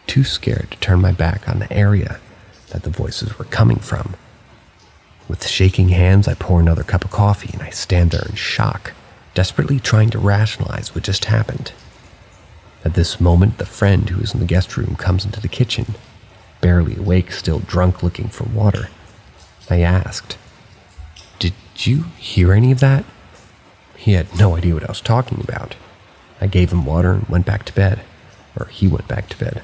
too scared to turn my back on the area that the voices were coming from. With shaking hands, I pour another cup of coffee and I stand there in shock, desperately trying to rationalize what just happened. At this moment, the friend who was in the guest room comes into the kitchen, barely awake, still drunk, looking for water. I asked, "Did you hear any of that?" He had no idea what I was talking about. I gave him water and went back to bed, or he went back to bed.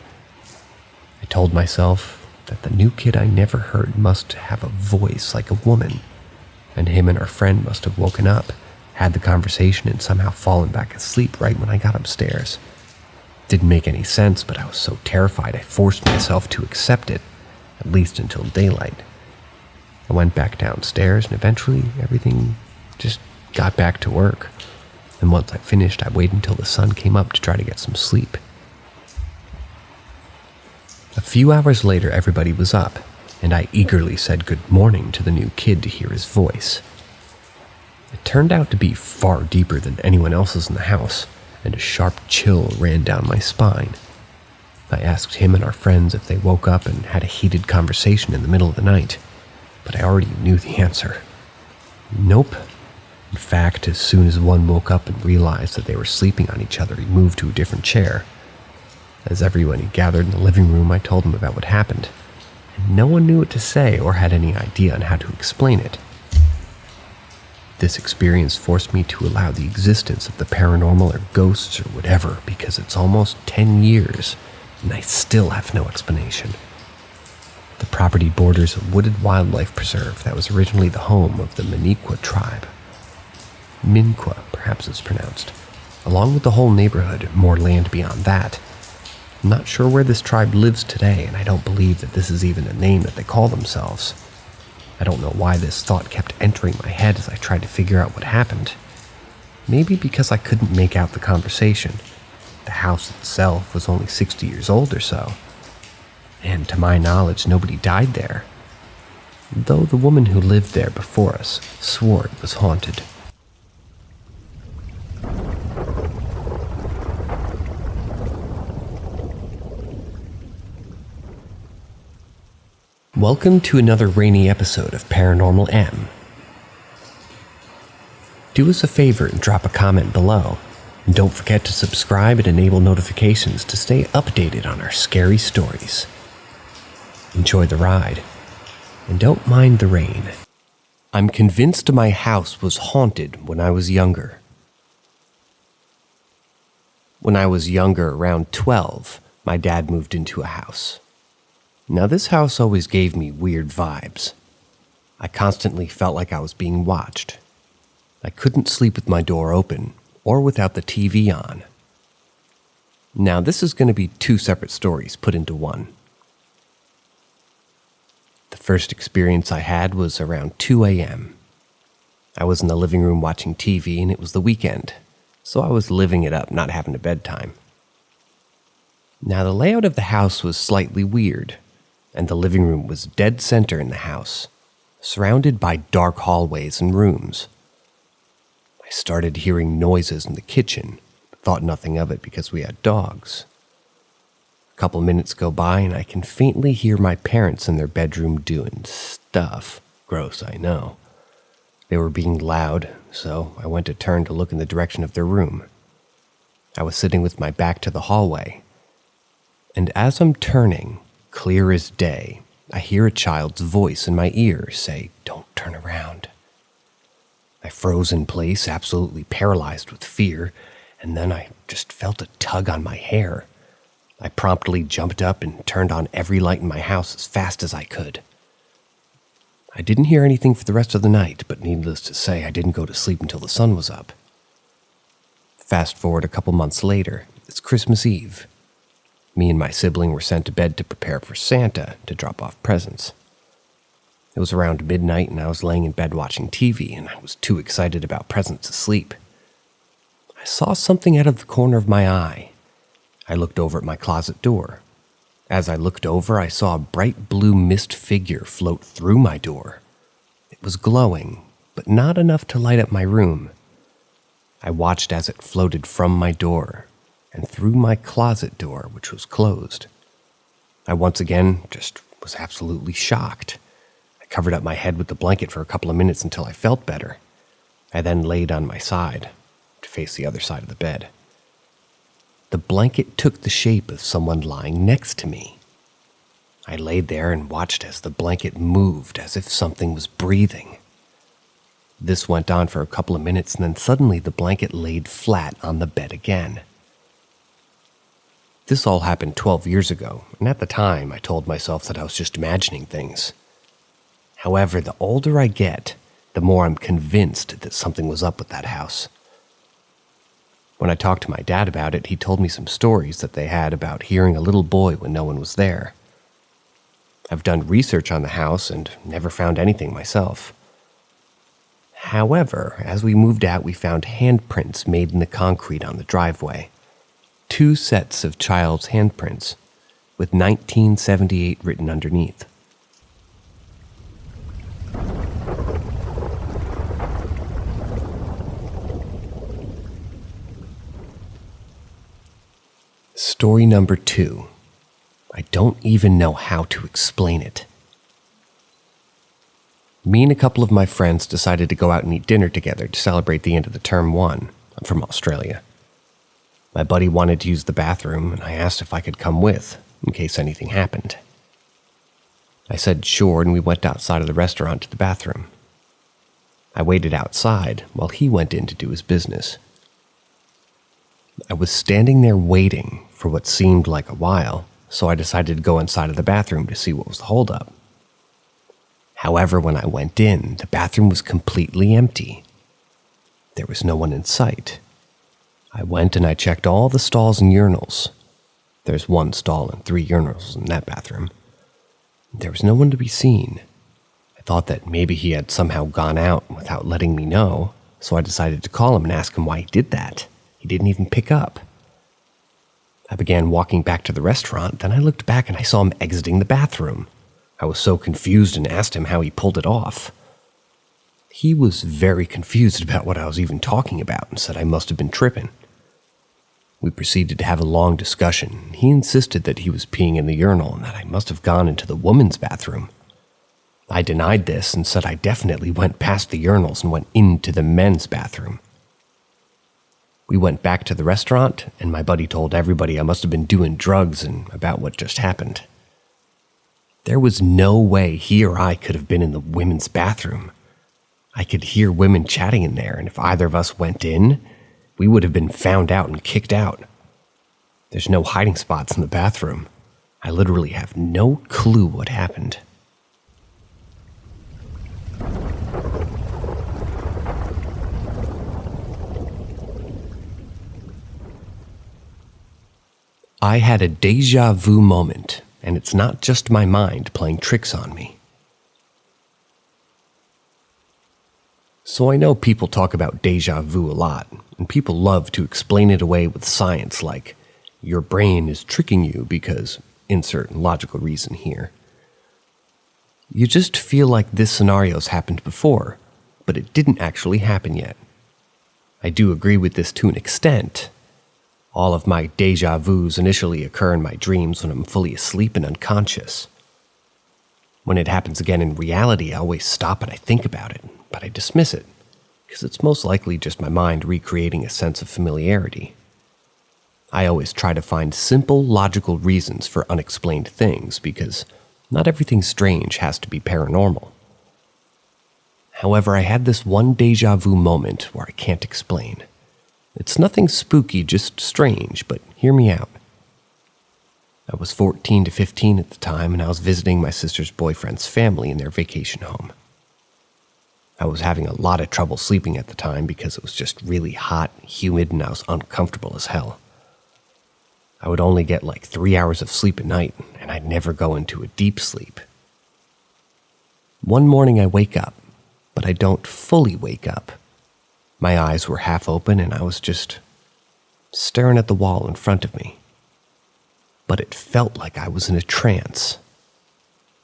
I told myself that the new kid I never heard must have a voice like a woman, and him and our friend must have woken up, had the conversation, and somehow fallen back asleep right when I got upstairs. Didn't make any sense, but I was so terrified I forced myself to accept it, at least until daylight. I went back downstairs, and eventually everything just got back to work. And once I finished, I waited until the sun came up to try to get some sleep. A few hours later, everybody was up, and I eagerly said good morning to the new kid to hear his voice. It turned out to be far deeper than anyone else's in the house, and a sharp chill ran down my spine. I asked him and our friends if they woke up and had a heated conversation in the middle of the night, but I already knew the answer. Nope. In fact, as soon as one woke up and realized that they were sleeping on each other, he moved to a different chair. As everyone gathered in the living room, I told them about what happened, and no one knew what to say or had any idea on how to explain it. This experience forced me to allow the existence of the paranormal or ghosts or whatever, because it's almost 10 years, and I still have no explanation. The property borders a wooded wildlife preserve that was originally the home of the Minnequa tribe. Minqua, perhaps it's pronounced, along with the whole neighborhood and more land beyond that. I'm not sure where this tribe lives today, and I don't believe that this is even a name that they call themselves. I don't know why this thought kept entering my head as I tried to figure out what happened. Maybe because I couldn't make out the conversation. The house itself was only 60 years old or so, and to my knowledge, nobody died there, though the woman who lived there before us swore it was haunted. Welcome to another rainy episode of Paranormal M. Do us a favor and drop a comment below. And don't forget to subscribe and enable notifications to stay updated on our scary stories. Enjoy the ride, and don't mind the rain. I'm convinced my house was haunted when I was younger. When I was younger, around 12, my dad moved into a house. Now, this house always gave me weird vibes. I constantly felt like I was being watched. I couldn't sleep with my door open or without the TV on. Now, this is going to be two separate stories put into one. The first experience I had was around 2 a.m. I was in the living room watching TV, and it was the weekend, so I was living it up, not having a bedtime. Now, the layout of the house was slightly weird, and the living room was dead center in the house, surrounded by dark hallways and rooms. I started hearing noises in the kitchen, but thought nothing of it because we had dogs. A couple minutes go by, and I can faintly hear my parents in their bedroom doing stuff. Gross, I know. They were being loud, so I went to turn to look in the direction of their room. I was sitting with my back to the hallway, and as I'm turning, clear as day, I hear a child's voice in my ear say, "Don't turn around." I froze in place, absolutely paralyzed with fear, and then I just felt a tug on my hair. I promptly jumped up and turned on every light in my house as fast as I could. I didn't hear anything for the rest of the night, but needless to say, I didn't go to sleep until the sun was up. Fast forward a couple months later, it's Christmas Eve. Me and my sibling were sent to bed to prepare for Santa to drop off presents. It was around midnight and I was laying in bed watching TV and I was too excited about presents to sleep. I saw something out of the corner of my eye. I looked over at my closet door. As I looked over, I saw a bright blue mist figure float through my door. It was glowing, but not enough to light up my room. I watched as it floated from my door and through my closet door, which was closed. I once again just was absolutely shocked. I covered up my head with the blanket for a couple of minutes until I felt better. I then laid on my side to face the other side of the bed. The blanket took the shape of someone lying next to me. I laid there and watched as the blanket moved as if something was breathing. This went on for a couple of minutes and then suddenly the blanket laid flat on the bed again. This all happened 12 years ago, and at the time I told myself that I was just imagining things. However, the older I get, the more I'm convinced that something was up with that house. When I talked to my dad about it, he told me some stories that they had about hearing a little boy when no one was there. I've done research on the house and never found anything myself. However, as we moved out, we found handprints made in the concrete on the driveway. 2 sets of child's handprints, with 1978 written underneath. Story number 2. I don't even know how to explain it. Me and a couple of my friends decided to go out and eat dinner together to celebrate the end of the term 1. I'm from Australia. My buddy wanted to use the bathroom, and I asked if I could come with, in case anything happened. I said sure, and we went outside of the restaurant to the bathroom. I waited outside while he went in to do his business. I was standing there waiting for what seemed like a while, so I decided to go inside of the bathroom to see what was the holdup. However, when I went in, the bathroom was completely empty. There was no one in sight. I went and I checked all the stalls and urinals. There's 1 stall and 3 urinals in that bathroom. There was no one to be seen. I thought that maybe he had somehow gone out without letting me know, so I decided to call him and ask him why he did that. He didn't even pick up. I began walking back to the restaurant, then I looked back and I saw him exiting the bathroom. I was so confused and asked him how he pulled it off. He was very confused about what I was even talking about and said I must have been tripping. We proceeded to have a long discussion. He insisted that he was peeing in the urinal and that I must have gone into the woman's bathroom. I denied this and said I definitely went past the urinals and went into the men's bathroom. We went back to the restaurant, and my buddy told everybody I must have been doing drugs and about what just happened. There was no way he or I could have been in the women's bathroom. I could hear women chatting in there, and if either of us went in, we would have been found out and kicked out. There's no hiding spots in the bathroom. I literally have no clue what happened. I had a déjà vu moment, and it's not just my mind playing tricks on me. So I know people talk about déjà vu a lot, and people love to explain it away with science like, your brain is tricking you because insert logical reason here. You just feel like this scenario's happened before, but it didn't actually happen yet. I do agree with this to an extent. All of my déjà vus initially occur in my dreams when I'm fully asleep and unconscious. When it happens again in reality, I always stop and I think about it, but I dismiss it, because it's most likely just my mind recreating a sense of familiarity. I always try to find simple, logical reasons for unexplained things, because not everything strange has to be paranormal. However, I had this one déjà vu moment where I can't explain. It's nothing spooky, just strange, but hear me out. I was 14 to 15 at the time, and I was visiting my sister's boyfriend's family in their vacation home. I was having a lot of trouble sleeping at the time because it was just really hot, humid, and I was uncomfortable as hell. I would only get like 3 hours of sleep a night, and I'd never go into a deep sleep. One morning I wake up, but I don't fully wake up. My eyes were half open and I was just staring at the wall in front of me. But it felt like I was in a trance.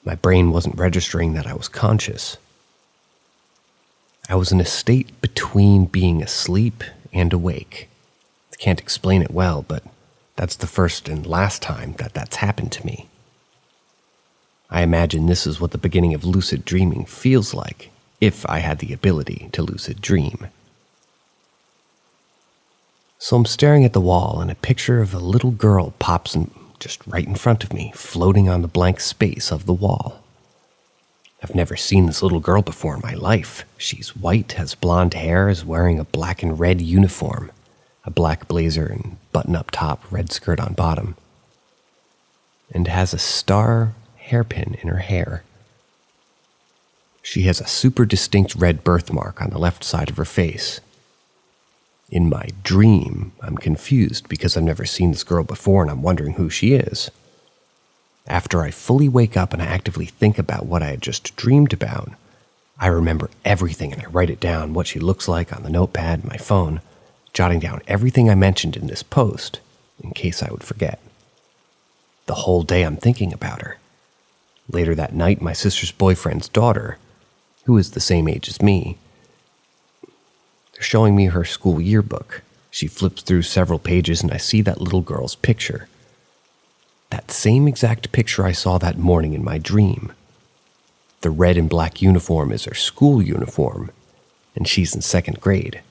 My brain wasn't registering that I was conscious. I was in a state between being asleep and awake. I can't explain it well, but that's the first and last time that that's happened to me. I imagine this is what the beginning of lucid dreaming feels like, if I had the ability to lucid dream. So I'm staring at the wall and a picture of a little girl pops in just right in front of me, floating on the blank space of the wall. I've never seen this little girl before in my life. She's white, has blonde hair, is wearing a black and red uniform, a black blazer and button-up top, red skirt on bottom, and has a star hairpin in her hair. She has a super distinct red birthmark on the left side of her face. In my dream, I'm confused because I've never seen this girl before and I'm wondering who she is. After I fully wake up and I actively think about what I had just dreamed about, I remember everything and I write it down, what she looks like on the notepad in my phone, jotting down everything I mentioned in this post in case I would forget. The whole day I'm thinking about her. Later that night, my sister's boyfriend's daughter, who is the same age as me, they're showing me her school yearbook. She flips through several pages and I see that little girl's picture. That same exact picture I saw that morning in my dream. The red and black uniform is her school uniform, and she's in 2nd grade.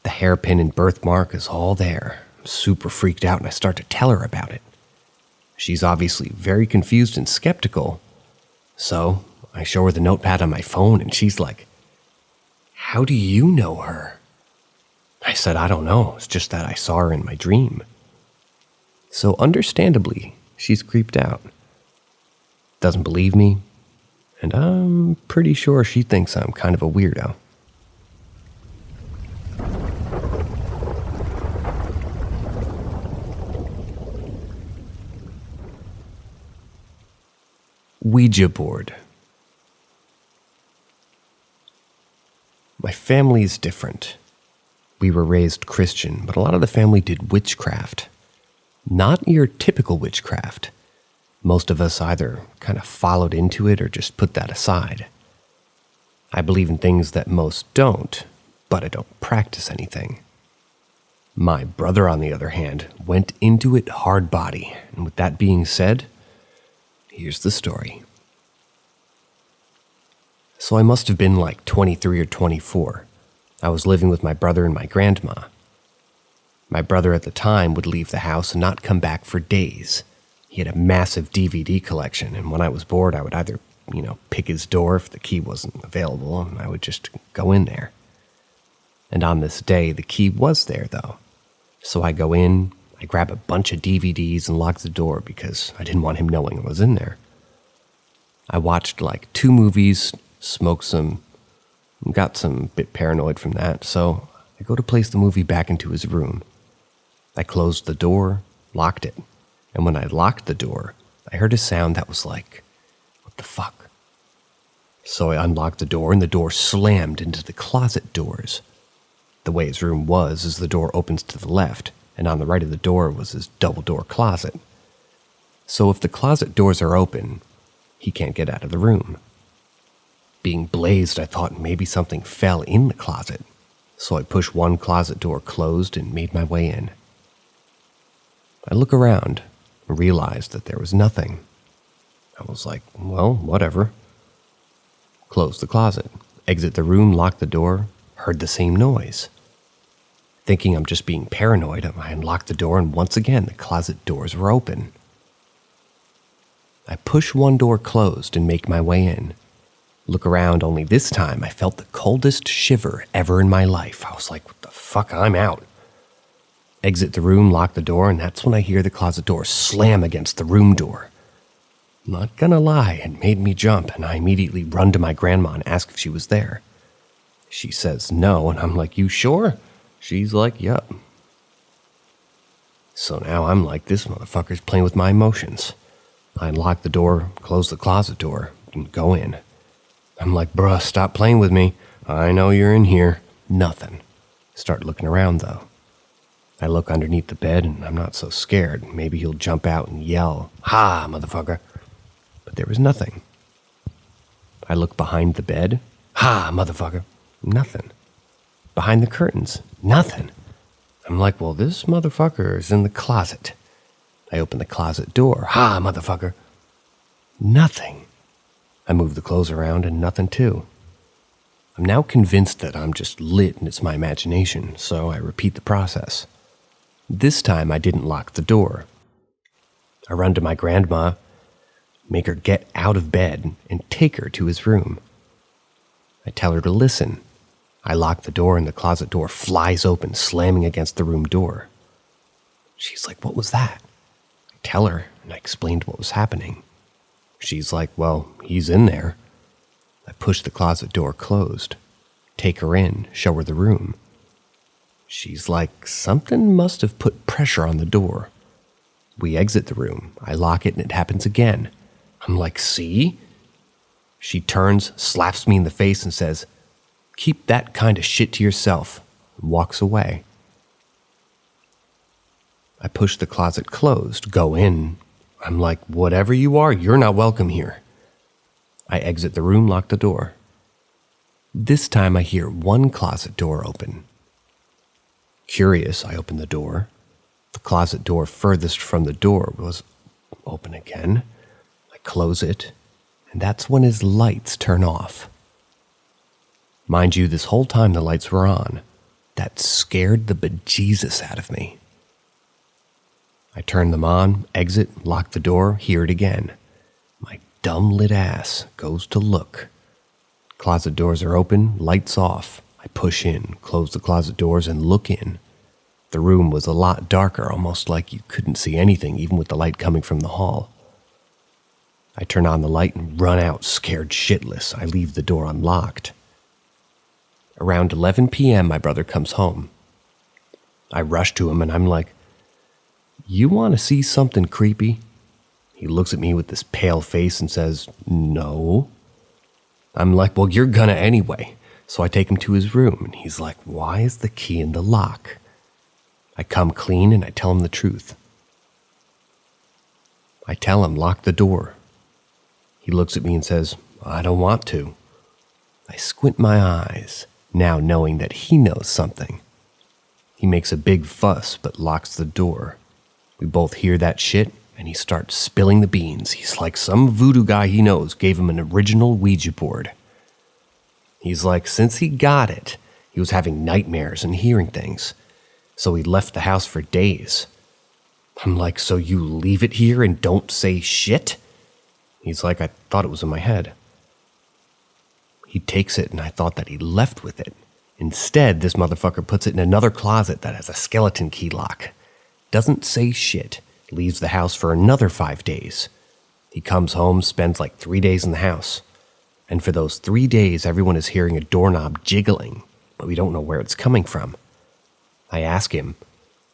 The hairpin and birthmark is all there. I'm super freaked out and I start to tell her about it. She's obviously very confused and skeptical, so I show her the notepad on my phone and she's like, "How do you know her?" I said, "I don't know, it's just that I saw her in my dream." So understandably, she's creeped out. Doesn't believe me, and I'm pretty sure she thinks I'm kind of a weirdo. Ouija board. My family is different. We were raised Christian, but a lot of the family did witchcraft. Not your typical witchcraft. Most of us either kind of followed into it or just put that aside. I believe in things that most don't, but I don't practice anything. My brother, on the other hand, went into it hard body, and with that being said, here's the story. So I must have been like 23 or 24. I was living with my brother and my grandma. My brother at the time would leave the house and not come back for days. He had a massive DVD collection, and when I was bored, I would either, pick his door if the key wasn't available, and I would just go in there. And on this day, the key was there, though. So I go in, I grab a bunch of DVDs and lock the door because I didn't want him knowing I was in there. I watched like 2 movies, smoked some, got some bit paranoid from that, so I go to place the movie back into his room. I closed the door, locked it, and when I locked the door, I heard a sound that was like, "What the fuck?" So I unlocked the door and the door slammed into the closet doors. The way his room was is the door opens to the left, and on the right of the door was his double-door closet. So if the closet doors are open, he can't get out of the room. Being blazed, I thought maybe something fell in the closet, so I pushed one closet door closed and made my way in. I look around and realized that there was nothing. I was like, well, whatever. Close the closet, exit the room, lock the door, heard the same noise. Thinking I'm just being paranoid, I unlocked the door and once again the closet doors were open. I push one door closed and make my way in. Look around, only this time I felt the coldest shiver ever in my life. I was like, what the fuck, I'm out. Exit the room, lock the door, and that's when I hear the closet door slam against the room door. Not gonna lie, it made me jump, and I immediately run to my grandma and ask if she was there. She says no, and I'm like, "You sure?" She's like, "Yup." So now I'm like, this motherfucker's playing with my emotions. I unlock the door, close the closet door, and go in. I'm like, bruh, stop playing with me. I know you're in here. Nothing. Start looking around, though. I look underneath the bed, and I'm not so scared. Maybe he'll jump out and yell, "Ha, motherfucker." But there was nothing. I look behind the bed. "Ha, motherfucker." Nothing. Behind the curtains. Nothing. I'm like, well, this motherfucker is in the closet. I open the closet door. "Ha, motherfucker." Nothing. I move the clothes around and nothing too. I'm now convinced that I'm just lit and it's my imagination, so I repeat the process. This time I didn't lock the door. I run to my grandma, make her get out of bed, and take her to his room. I tell her to listen. I lock the door and the closet door flies open, slamming against the room door. She's like, "What was that?" I tell her, and I explained what was happening. She's like, "Well, he's in there." I push the closet door closed, take her in, show her the room. She's like, "Something must have put pressure on the door." We exit the room. I lock it and it happens again. I'm like, "See?" She turns, slaps me in the face and says, "Keep that kind of shit to yourself," and walks away. I push the closet closed, go in. I'm like, "Whatever you are, you're not welcome here." I exit the room, lock the door. This time I hear one closet door open. Curious, I open the door. The closet door furthest from the door was open again. I close it, and that's when his lights turn off. Mind you, this whole time the lights were on. That scared the bejesus out of me. I turn them on, exit, lock the door, hear it again. My dumb lit ass goes to look. Closet doors are open, lights off. I push in, close the closet doors, and look in. The room was a lot darker, almost like you couldn't see anything, even with the light coming from the hall. I turn on the light and run out, scared shitless. I leave the door unlocked. Around 11 p.m., my brother comes home. I rush to him and I'm like, "You want to see something creepy?" He looks at me with this pale face and says, "No." I'm like, "Well, you're gonna anyway." So I take him to his room and he's like, "Why is the key in the lock?" I come clean and I tell him the truth. I tell him, "Lock the door." He looks at me and says, "I don't want to." I squint my eyes, now knowing that he knows something. He makes a big fuss but locks the door. We both hear that shit, and he starts spilling the beans. He's like some voodoo guy he knows gave him an original Ouija board. He's like, since he got it, he was having nightmares and hearing things, so he left the house for days. I'm like, "So you leave it here and don't say shit?" He's like, "I thought it was in my head." He takes it, and I thought that he left with it. Instead, this motherfucker puts it in another closet that has a skeleton key lock. Doesn't say shit, leaves the house for another 5 days. He comes home, spends like 3 days in the house. And for those 3 days, everyone is hearing a doorknob jiggling, but we don't know where it's coming from. I ask him,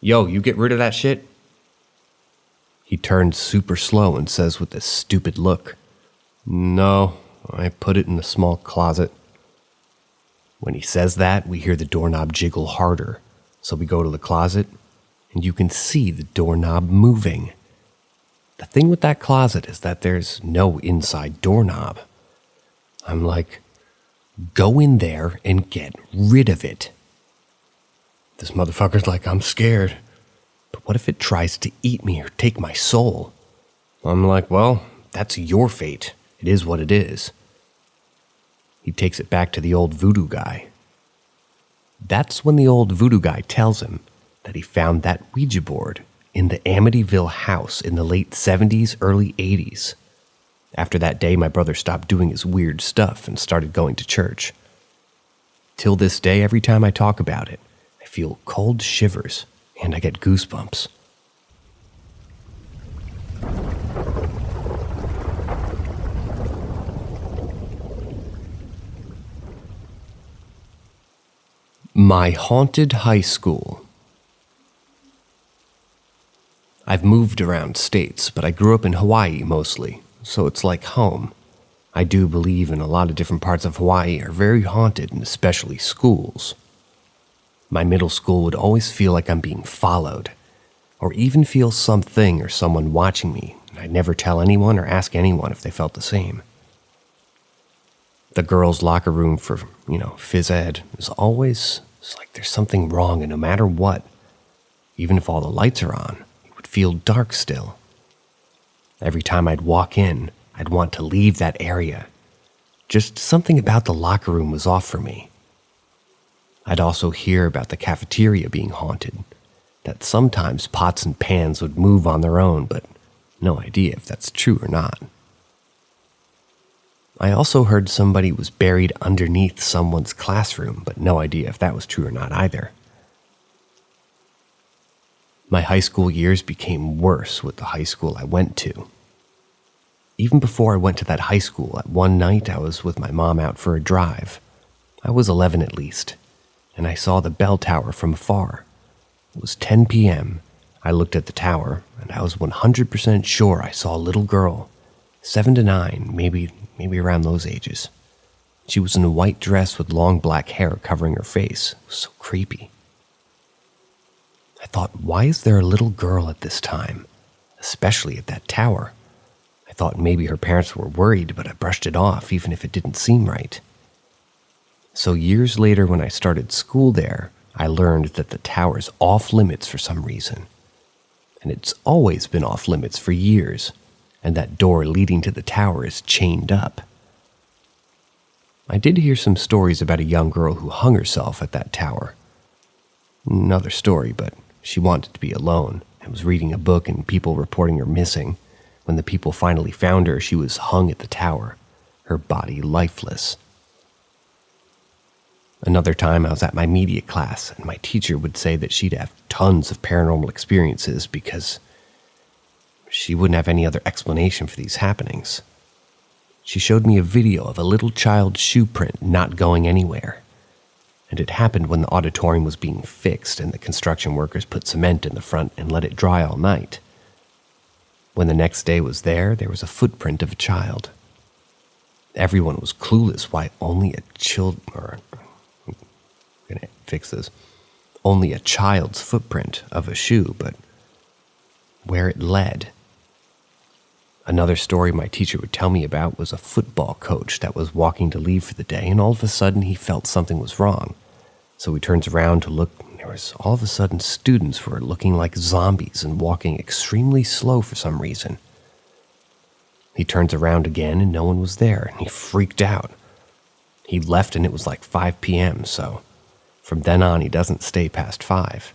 "Yo, you get rid of that shit?" He turns super slow and says with this stupid look, "No, I put it in a small closet." When he says that, we hear the doorknob jiggle harder, so we go to the closet, and you can see the doorknob moving. The thing with that closet is that there's no inside doorknob. I'm like, "Go in there and get rid of it." This motherfucker's like, "I'm scared. But what if it tries to eat me or take my soul?" I'm like, "Well, that's your fate. It is what it is." He takes it back to the old voodoo guy. That's when the old voodoo guy tells him that he found that Ouija board in the Amityville house in the late 70s, early 80s. After that day, my brother stopped doing his weird stuff and started going to church. Till this day, every time I talk about it, I feel cold shivers and I get goosebumps. My haunted high school. I've moved around states, but I grew up in Hawaii mostly, so it's like home. I do believe in a lot of different parts of Hawaii are very haunted, and especially schools. My middle school would always feel like I'm being followed, or even feel something or someone watching me, and I'd never tell anyone or ask anyone if they felt the same. The girls' locker room for, phys ed is always, it's like there's something wrong, and no matter what, even if all the lights are on, it would feel dark still. Every time I'd walk in, I'd want to leave that area. Just something about the locker room was off for me. I'd also hear about the cafeteria being haunted, that sometimes pots and pans would move on their own, but no idea if that's true or not. I also heard somebody was buried underneath someone's classroom, but no idea if that was true or not either. My high school years became worse with the high school I went to. Even before I went to that high school, at one night I was with my mom out for a drive. I was 11 at least, and I saw the bell tower from afar. It was 10 p.m. I looked at the tower, and I was 100% sure I saw a little girl, 7 to 9, maybe around those ages. She was in a white dress with long black hair covering her face. It was so creepy. I thought, why is there a little girl at this time, especially at that tower? I thought maybe her parents were worried, but I brushed it off, even if it didn't seem right. So years later, when I started school there, I learned that the tower's off limits for some reason. And it's always been off limits for years, and that door leading to the tower is chained up. I did hear some stories about a young girl who hung herself at that tower. Another story, but she wanted to be alone and was reading a book and people reporting her missing. When the people finally found her, she was hung at the tower, her body lifeless. Another time I was at my media class, and my teacher would say that she'd have tons of paranormal experiences because she wouldn't have any other explanation for these happenings. She showed me a video of a little child's shoe print not going anywhere. And it happened when the auditorium was being fixed and the construction workers put cement in the front and let it dry all night. When the next day was there was a footprint of a child. Everyone was clueless why only a child's footprint of a shoe, but where it led. Another story my teacher would tell me about was a football coach that was walking to leave for the day, and all of a sudden he felt something was wrong. So he turns around to look, and there was all of a sudden students who were looking like zombies and walking extremely slow for some reason. He turns around again and no one was there, and he freaked out. He left and it was like 5 p.m., so from then on he doesn't stay past 5.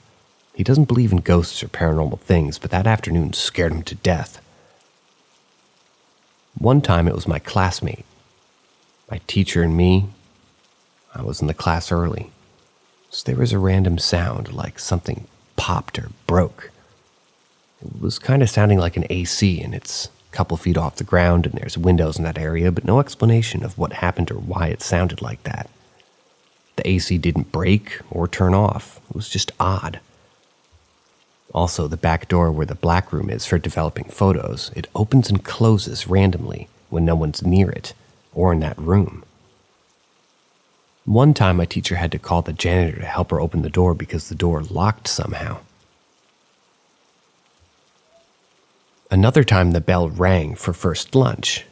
He doesn't believe in ghosts or paranormal things, but that afternoon scared him to death. One time it was my classmate. My teacher and me, I was in the class early. So there was a random sound like something popped or broke. It was kind of sounding like an AC, and it's a couple feet off the ground and there's windows in that area, but no explanation of what happened or why it sounded like that. The AC didn't break or turn off. It was just odd. Also, the back door where the black room is for developing photos, it opens and closes randomly when no one's near it or in that room. One time my teacher had to call the janitor to help her open the door because the door locked somehow. Another time the bell rang for first lunch.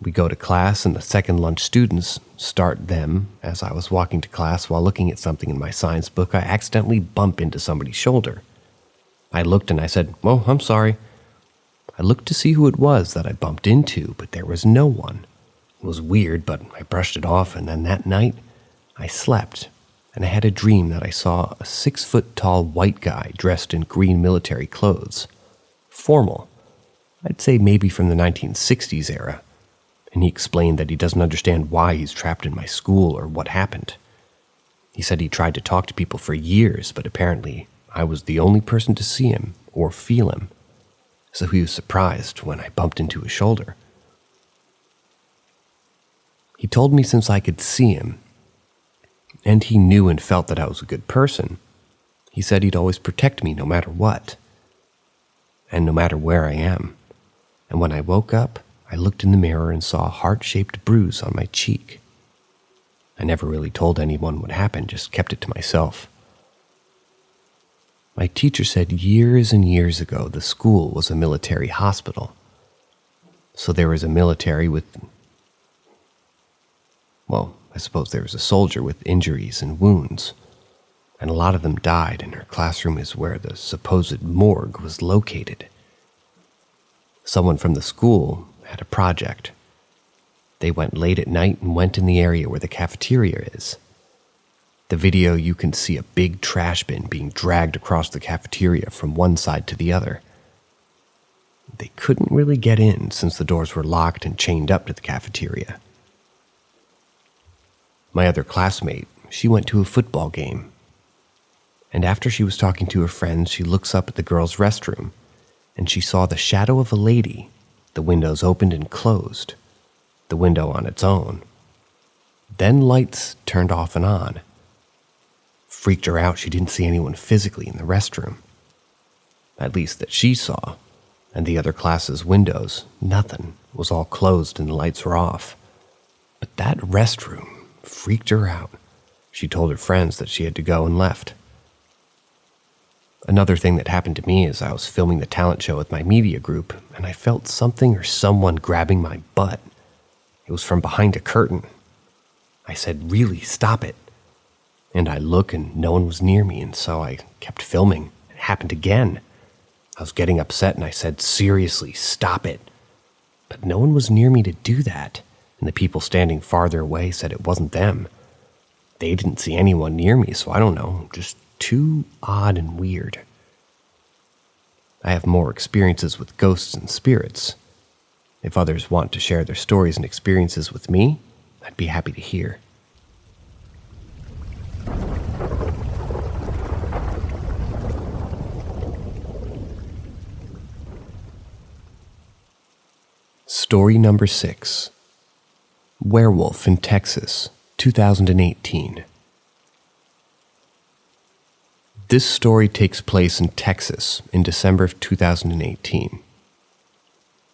We go to class and the second lunch students start them. As I was walking to class while looking at something in my science book, I accidentally bump into somebody's shoulder. I looked and I said, "Oh, I'm sorry." I looked to see who it was that I bumped into, but there was no one. It was weird, but I brushed it off, and then that night, I slept, and I had a dream that I saw a 6-foot-tall white guy dressed in green military clothes. Formal. I'd say maybe from the 1960s era. And he explained that he doesn't understand why he's trapped in my school or what happened. He said he tried to talk to people for years, but apparently I was the only person to see him or feel him. So he was surprised when I bumped into his shoulder. He told me since I could see him, and he knew and felt that I was a good person, he said he'd always protect me no matter what, and no matter where I am. And when I woke up, I looked in the mirror and saw a heart-shaped bruise on my cheek. I never really told anyone what happened, just kept it to myself. My teacher said years and years ago the school was a military hospital. So there was a military with, well, I suppose there was a soldier with injuries and wounds, and a lot of them died, and her classroom is where the supposed morgue was located. Someone from the school had a project. They went late at night and went in the area where the cafeteria is. The video, you can see a big trash bin being dragged across the cafeteria from one side to the other. They couldn't really get in since the doors were locked and chained up to the cafeteria. My other classmate, she went to a football game. And after she was talking to her friends, she looks up at the girls' restroom, and she saw the shadow of a lady, the windows opened and closed, the window on its own. Then lights turned off and on. Freaked her out she didn't see anyone physically in the restroom. At least that she saw, and the other class's windows, nothing, was all closed and the lights were off. But that restroom freaked her out. She told her friends that she had to go and left. Another thing that happened to me is I was filming the talent show with my media group, and I felt something or someone grabbing my butt. It was from behind a curtain. I said, "Really, stop it." And I look and no one was near me, and so I kept filming. It happened again. I was getting upset and I said, "Seriously, stop it." But no one was near me to do that, and the people standing farther away said it wasn't them. They didn't see anyone near me, so I don't know, just too odd and weird. I have more experiences with ghosts and spirits. If others want to share their stories and experiences with me, I'd be happy to hear. Story number 6. Werewolf in Texas, 2018. This story takes place in Texas in December of 2018.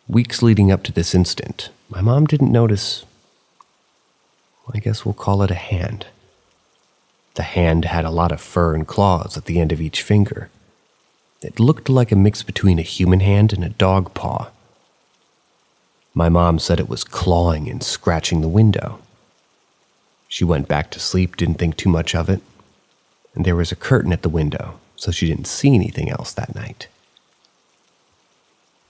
Weeks leading up to this incident, my mom didn't notice, I guess we'll call it a hand. The hand had a lot of fur and claws at the end of each finger. It looked like a mix between a human hand and a dog paw. My mom said it was clawing and scratching the window. She went back to sleep, didn't think too much of it, and there was a curtain at the window, so she didn't see anything else that night.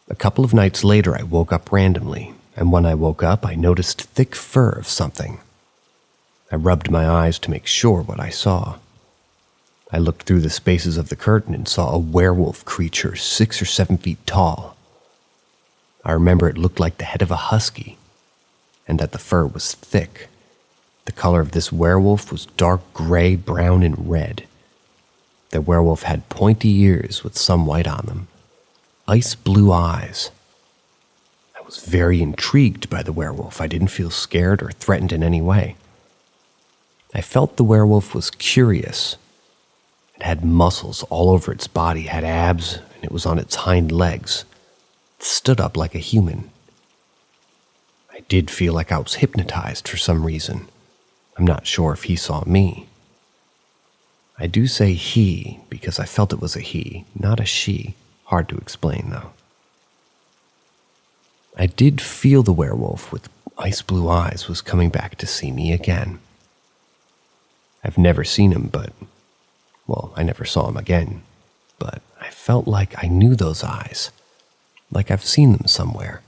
A couple of nights later, I woke up randomly, and when I woke up, I noticed thick fur of something. I rubbed my eyes to make sure what I saw. I looked through the spaces of the curtain and saw a werewolf creature 6 or 7 feet tall. I remember it looked like the head of a husky, and that the fur was thick. The color of this werewolf was dark gray, brown, and red. The werewolf had pointy ears with some white on them, ice blue eyes. I was very intrigued by the werewolf. I didn't feel scared or threatened in any way. I felt the werewolf was curious. It had muscles all over its body, had abs, and it was on its hind legs. It stood up like a human. I did feel like I was hypnotized for some reason. I'm not sure if he saw me. I do say he because I felt it was a he, not a she. Hard to explain, though. I did feel the werewolf with ice blue eyes was coming back to see me again. I've never seen him, I never saw him again, but I felt like I knew those eyes, like I've seen them somewhere.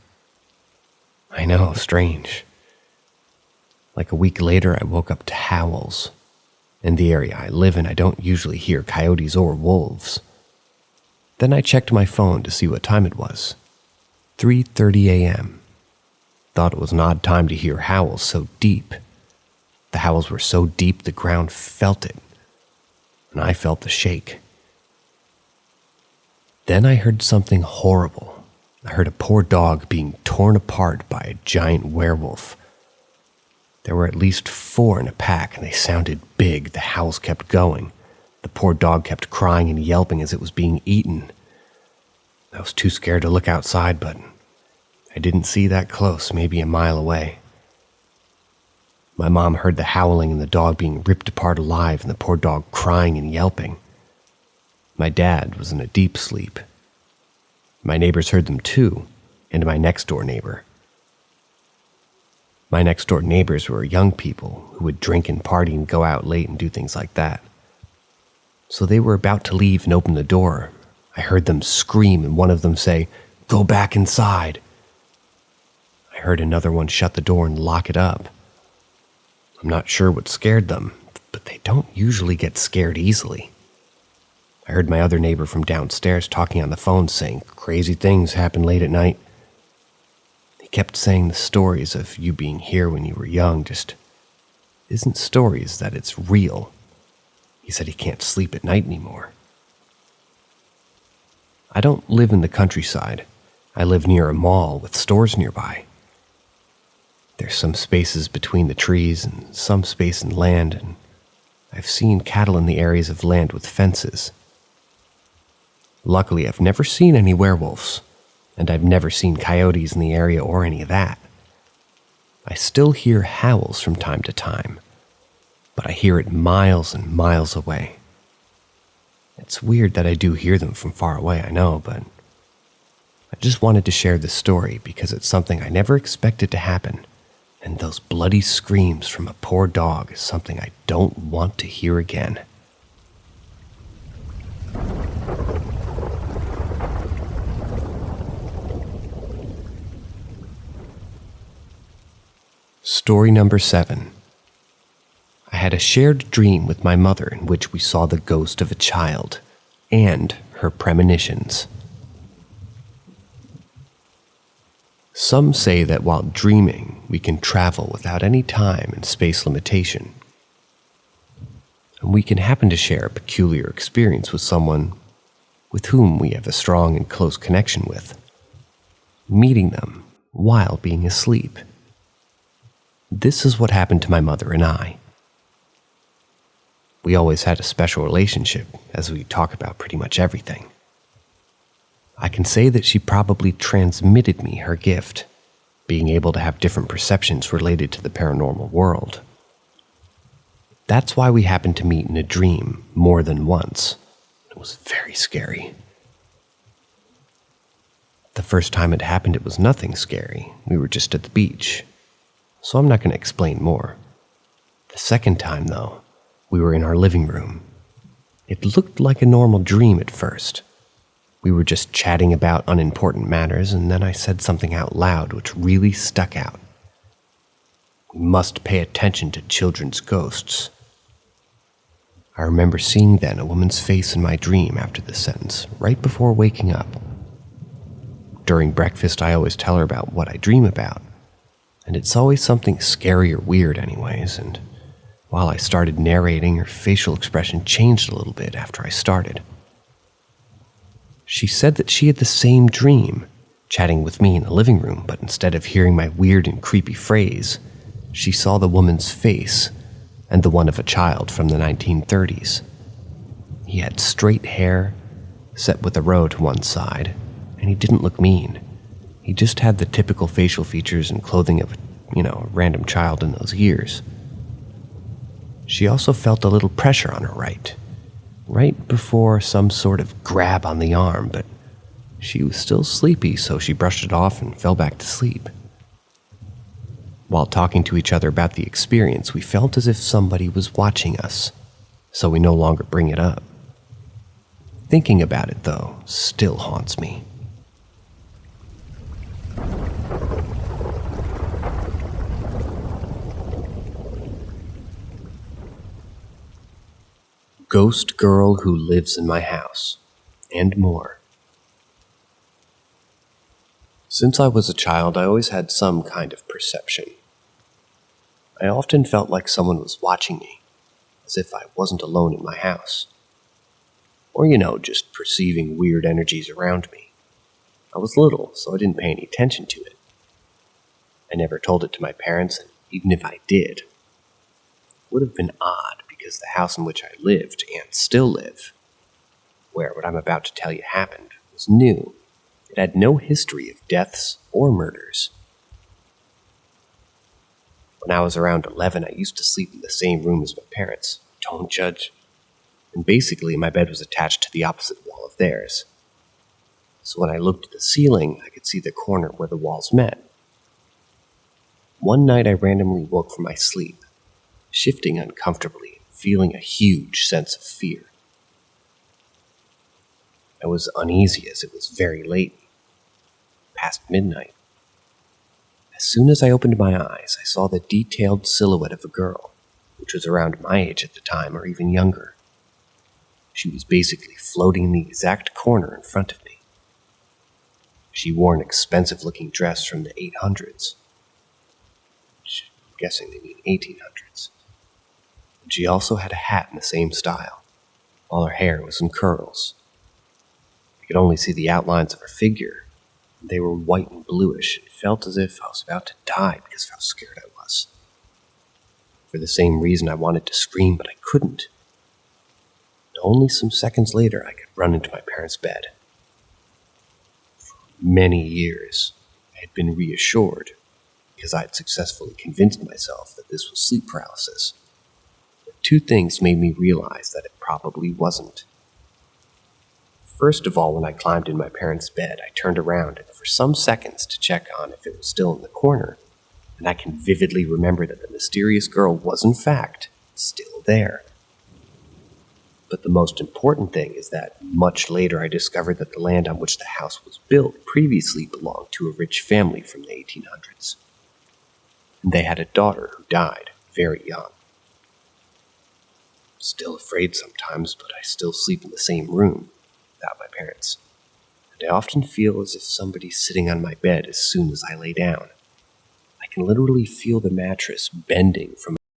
I know, strange. Like a week later, I woke up to howls. In the area I live in, I don't usually hear coyotes or wolves. Then I checked my phone to see what time it was. 3:30 a.m. Thought it was an odd time to hear howls so deep. The howls were so deep the ground felt it, and I felt the shake. Then I heard something horrible. I heard a poor dog being torn apart by a giant werewolf. There were at least 4 in a pack, and they sounded big. The howls kept going. The poor dog kept crying and yelping as it was being eaten. I was too scared to look outside, but I I didn't see that close, maybe a mile away. My mom heard the howling and the dog being ripped apart alive and the poor dog crying and yelping. My dad was in a deep sleep. My neighbors heard them too, and my next-door neighbor. My next-door neighbors were young people who would drink and party and go out late and do things like that. So they were about to leave and open the door. I heard them scream and one of them say, "Go back inside." I heard another one shut the door and lock it up. I'm not sure what scared them, but they don't usually get scared easily. I heard my other neighbor from downstairs talking on the phone saying crazy things happen late at night. He kept saying the stories of you being here when you were young just isn't stories, that it's real. He said he can't sleep at night anymore. I don't live in the countryside. I live near a mall with stores nearby. There's some spaces between the trees and some space in land, and I've seen cattle in the areas of land with fences. Luckily, I've never seen any werewolves, and I've never seen coyotes in the area or any of that. I still hear howls from time to time, but I hear it miles and miles away. It's weird that I do hear them from far away, I know, but I just wanted to share this story because it's something I never expected to happen, and those bloody screams from a poor dog is something I don't want to hear again. Story number 7. I had a shared dream with my mother in which we saw the ghost of a child and her premonitions. Some say that while dreaming, we can travel without any time and space limitation. And we can happen to share a peculiar experience with someone with whom we have a strong and close connection with, meeting them while being asleep. This is what happened to my mother and I. We always had a special relationship, as we talk about pretty much everything. I can say that she probably transmitted me her gift, being able to have different perceptions related to the paranormal world. That's why we happened to meet in a dream more than once. It was very scary. The first time it happened, it was nothing scary. We were just at the beach, so I'm not going to explain more. The second time, though, we were in our living room. It looked like a normal dream at first. We were just chatting about unimportant matters, and then I said something out loud which really stuck out. We must pay attention to children's ghosts. I remember seeing then a woman's face in my dream after this sentence, right before waking up. During breakfast, I always tell her about what I dream about, and it's always something scary or weird anyways, and while I started narrating, her facial expression changed a little bit after I started. She said that she had the same dream, chatting with me in the living room, but instead of hearing my weird and creepy phrase, she saw the woman's face and the one of a child from the 1930s. He had straight hair, set with a row to one side, and he didn't look mean. He just had the typical facial features and clothing of, a random child in those years. She also felt a little pressure on her right before some sort of grab on the arm, but she was still sleepy, so she brushed it off and fell back to sleep. While talking to each other about the experience, we felt as if somebody was watching us, so we no longer bring it up. Thinking about it, though, still haunts me. Ghost girl who lives in my house, and more. Since I was a child, I always had some kind of perception. I often felt like someone was watching me, as if I wasn't alone in my house. Or, just perceiving weird energies around me. I was little, so I didn't pay any attention to it. I never told it to my parents, and even if I did, it would have been odd because the house in which I lived and still live, where what I'm about to tell you happened, was new. It It had no history of deaths or murders. When I was around 11, I used to sleep in the same room as my parents. Don't judge. And basically, my bed was attached to the opposite wall of theirs. So when I looked at the ceiling, I could see the corner where the walls met. One night I randomly woke from my sleep, shifting uncomfortably and feeling a huge sense of fear. I was uneasy as it was very late, past midnight. As soon as I opened my eyes, I saw the detailed silhouette of a girl, which was around my age at the time or even younger. She was basically floating in the exact corner in front of me. She wore an expensive-looking dress from the 800s. I'm guessing they mean 1800s. And she also had a hat in the same style, while her hair was in curls. I could only see the outlines of her figure. They were white and bluish and felt as if I was about to die because of how scared I was. For the same reason I wanted to scream, but I couldn't. And only some seconds later I could run into my parents' bed. For many years, I had been reassured because I had successfully convinced myself that this was sleep paralysis. But two things made me realize that it probably wasn't. First of all, when I climbed in my parents' bed, I turned around and for some seconds to check on if it was still in the corner, and I can vividly remember that the mysterious girl was in fact still there. But the most important thing is that much later I discovered that the land on which the house was built previously belonged to a rich family from the 1800s. And they had a daughter who died very young. I'm still afraid sometimes, but I still sleep in the same room without my parents. And I often feel as if somebody's sitting on my bed as soon as I lay down. I can literally feel the mattress bending from